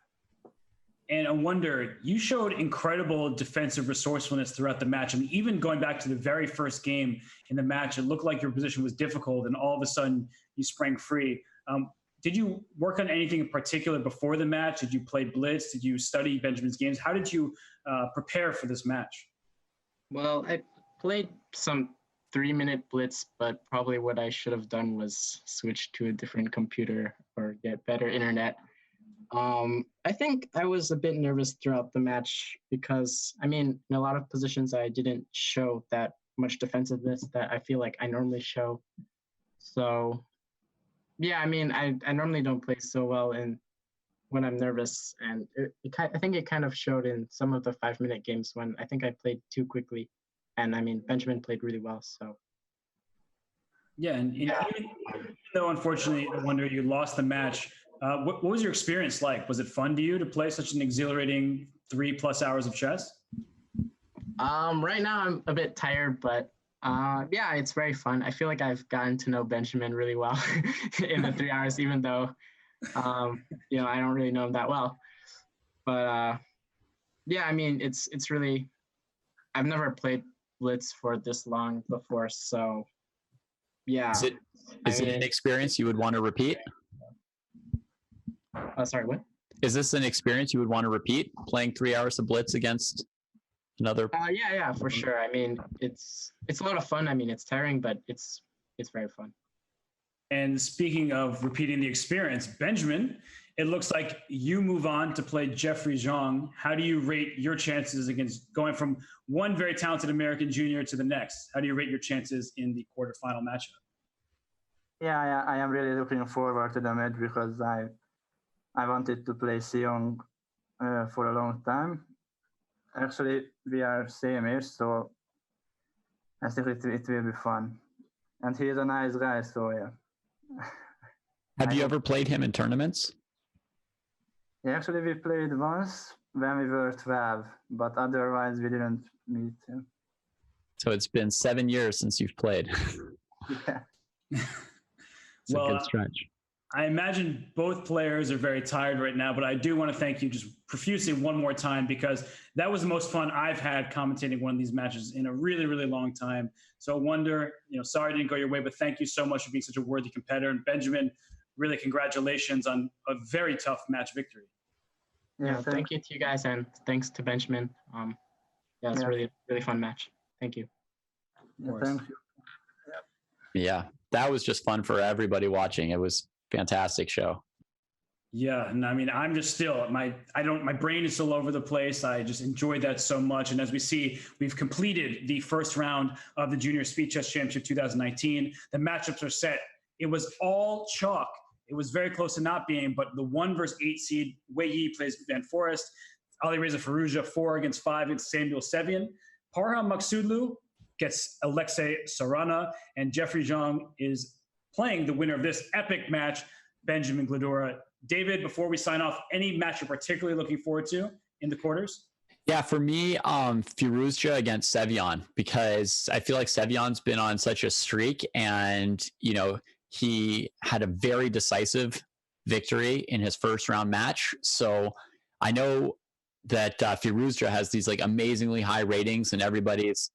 And Awonder, you showed incredible defensive resourcefulness throughout the match. I mean, even going back to the very first game in the match, it looked like your position was difficult, and all of a sudden you sprang free. Did you work on anything in particular before the match? Did you play Blitz? Did you study Benjamin's games? How did you prepare for this match? Well, I played some 3-minute Blitz, but probably what I should have done was switch to a different computer or get better internet. I think I was a bit nervous throughout the match because, I mean, in a lot of positions, I didn't show that much defensiveness that I feel like I normally show. So, yeah, I mean, I normally don't play so well when I'm nervous. And I think it kind of showed in some of the 5-minute games when I think I played too quickly. And, I mean, Benjamin played really well, so. Yeah, and even though, unfortunately, Awonder, you lost the match, what was your experience like? Was it fun to you to play such an exhilarating 3+ hours of chess? Right now I'm a bit tired, but yeah, it's very fun. I feel like I've gotten to know Benjamin really well in the 3 hours, even though you know, I don't really know him that well. But yeah, I mean, it's really, I've never played Blitz for this long before, so yeah. Is it an experience you would want to repeat? Sorry, what? Is this an experience you would want to repeat, playing 3 hours of Blitz against another? Yeah, for sure. I mean, it's a lot of fun. I mean, it's tiring, but it's very fun. And speaking of repeating the experience, Benjamin, it looks like you move on to play Jeffrey Zhang. How do you rate your chances against going from one very talented American junior to the next? How do you rate your chances in the quarterfinal matchup? Yeah, I am really looking forward to the match because I wanted to play Sion for a long time. Actually, we are same age, so I think it will be fun. And he is a nice guy, so yeah. Have you ever played him in tournaments? Yeah, actually, we played once when we were 12, but otherwise we didn't meet him. So it's been 7 years since you've played. Yeah. It's a good stretch. I imagine both players are very tired right now, but I do want to thank you just profusely one more time, because that was the most fun I've had commentating one of these matches in a really, really long time. So Awonder, sorry it didn't go your way, but thank you so much for being such a worthy competitor. And Benjamin, really congratulations on a very tough match victory. Yeah, thank you to you guys, and thanks to Benjamin. It's a really, really fun match. Thank you. Thank you. Yeah, that was just fun for everybody watching. It was a fantastic show. Yeah, and I mean, I'm just still my brain is still over the place. I just enjoyed that so much. And as we see, we've completed the first round of the Junior Speed Chess Championship 2019. The matchups are set. It was all chalk. It was very close to not being, but the 1 versus 8 seed, Wei Yi plays Van Forest, Alireza Firouzja 4 against 5 against Samuel Sevian. Parham Maksudlu gets Alexei Sarana, and Jeffrey Zhang is playing the winner of this epic match, Benjamin Gledura. David, before we sign off, any match you're particularly looking forward to in the quarters? Yeah, for me, Firouzja against Sevian, because I feel like Sevian's been on such a streak, and he had a very decisive victory in his first round match. So I know that Firouzja has these like amazingly high ratings, and everybody's,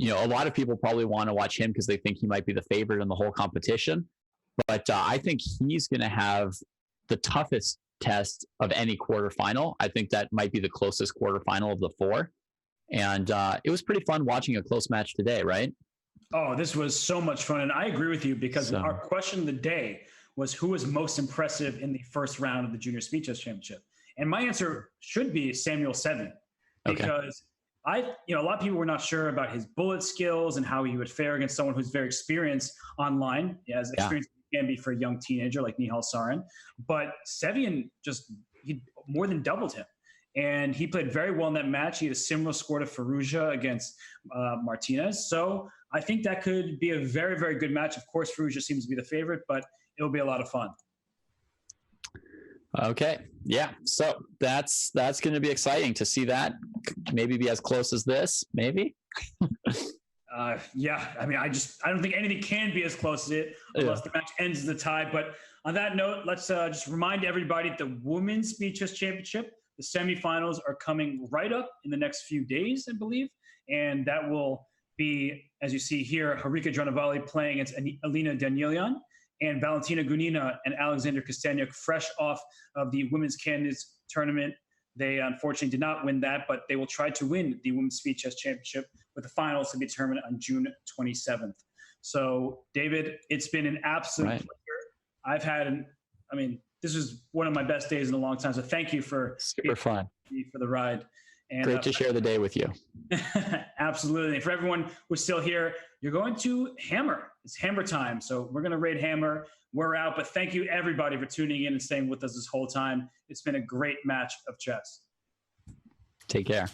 a lot of people probably want to watch him because they think he might be the favorite in the whole competition. But I think he's going to have the toughest test of any quarterfinal. I think that might be the closest quarterfinal of the 4. And it was pretty fun watching a close match today, right? Oh, this was so much fun. And I agree with you, because our question of the day was who was most impressive in the first round of the Junior Speed Chess Championship. And my answer should be Samuel Sevian, because a lot of people were not sure about his bullet skills and how he would fare against someone who's very experienced online, as experienced can be for a young teenager like Nihal Sarin. But Sevian he more than doubled him. And he played very well in that match. He had a similar score to Firouzja against Martinez. So I think that could be a very, very good match. Of course, Firouzja seems to be the favorite, but it'll be a lot of fun. Okay. Yeah. So that's going to be exciting to see that maybe be as close as this, maybe. Yeah. I mean, I don't think anything can be as close as it unless the match ends as a tie. But on that note, let's just remind everybody that the Women's Speed Chess Championship, the semifinals are coming right up in the next few days, I believe. And that will be, as you see here, Harika Dranavali playing against Alina Danielian, and Valentina Gunina and Alexander Kosteniuk, fresh off of the Women's Candidates Tournament. They unfortunately did not win that, but they will try to win the Women's Speed Chess Championship, with the finals to be determined on June 27th. So, David, it's been an absolute pleasure. This is one of my best days in a long time. So thank you for super fun for the ride. And great to share the day with you. Absolutely. And for everyone who's still here, you're going to Hammer. It's Hammer time. So we're going to raid Hammer. We're out. But thank you, everybody, for tuning in and staying with us this whole time. It's been a great match of chess. Take care.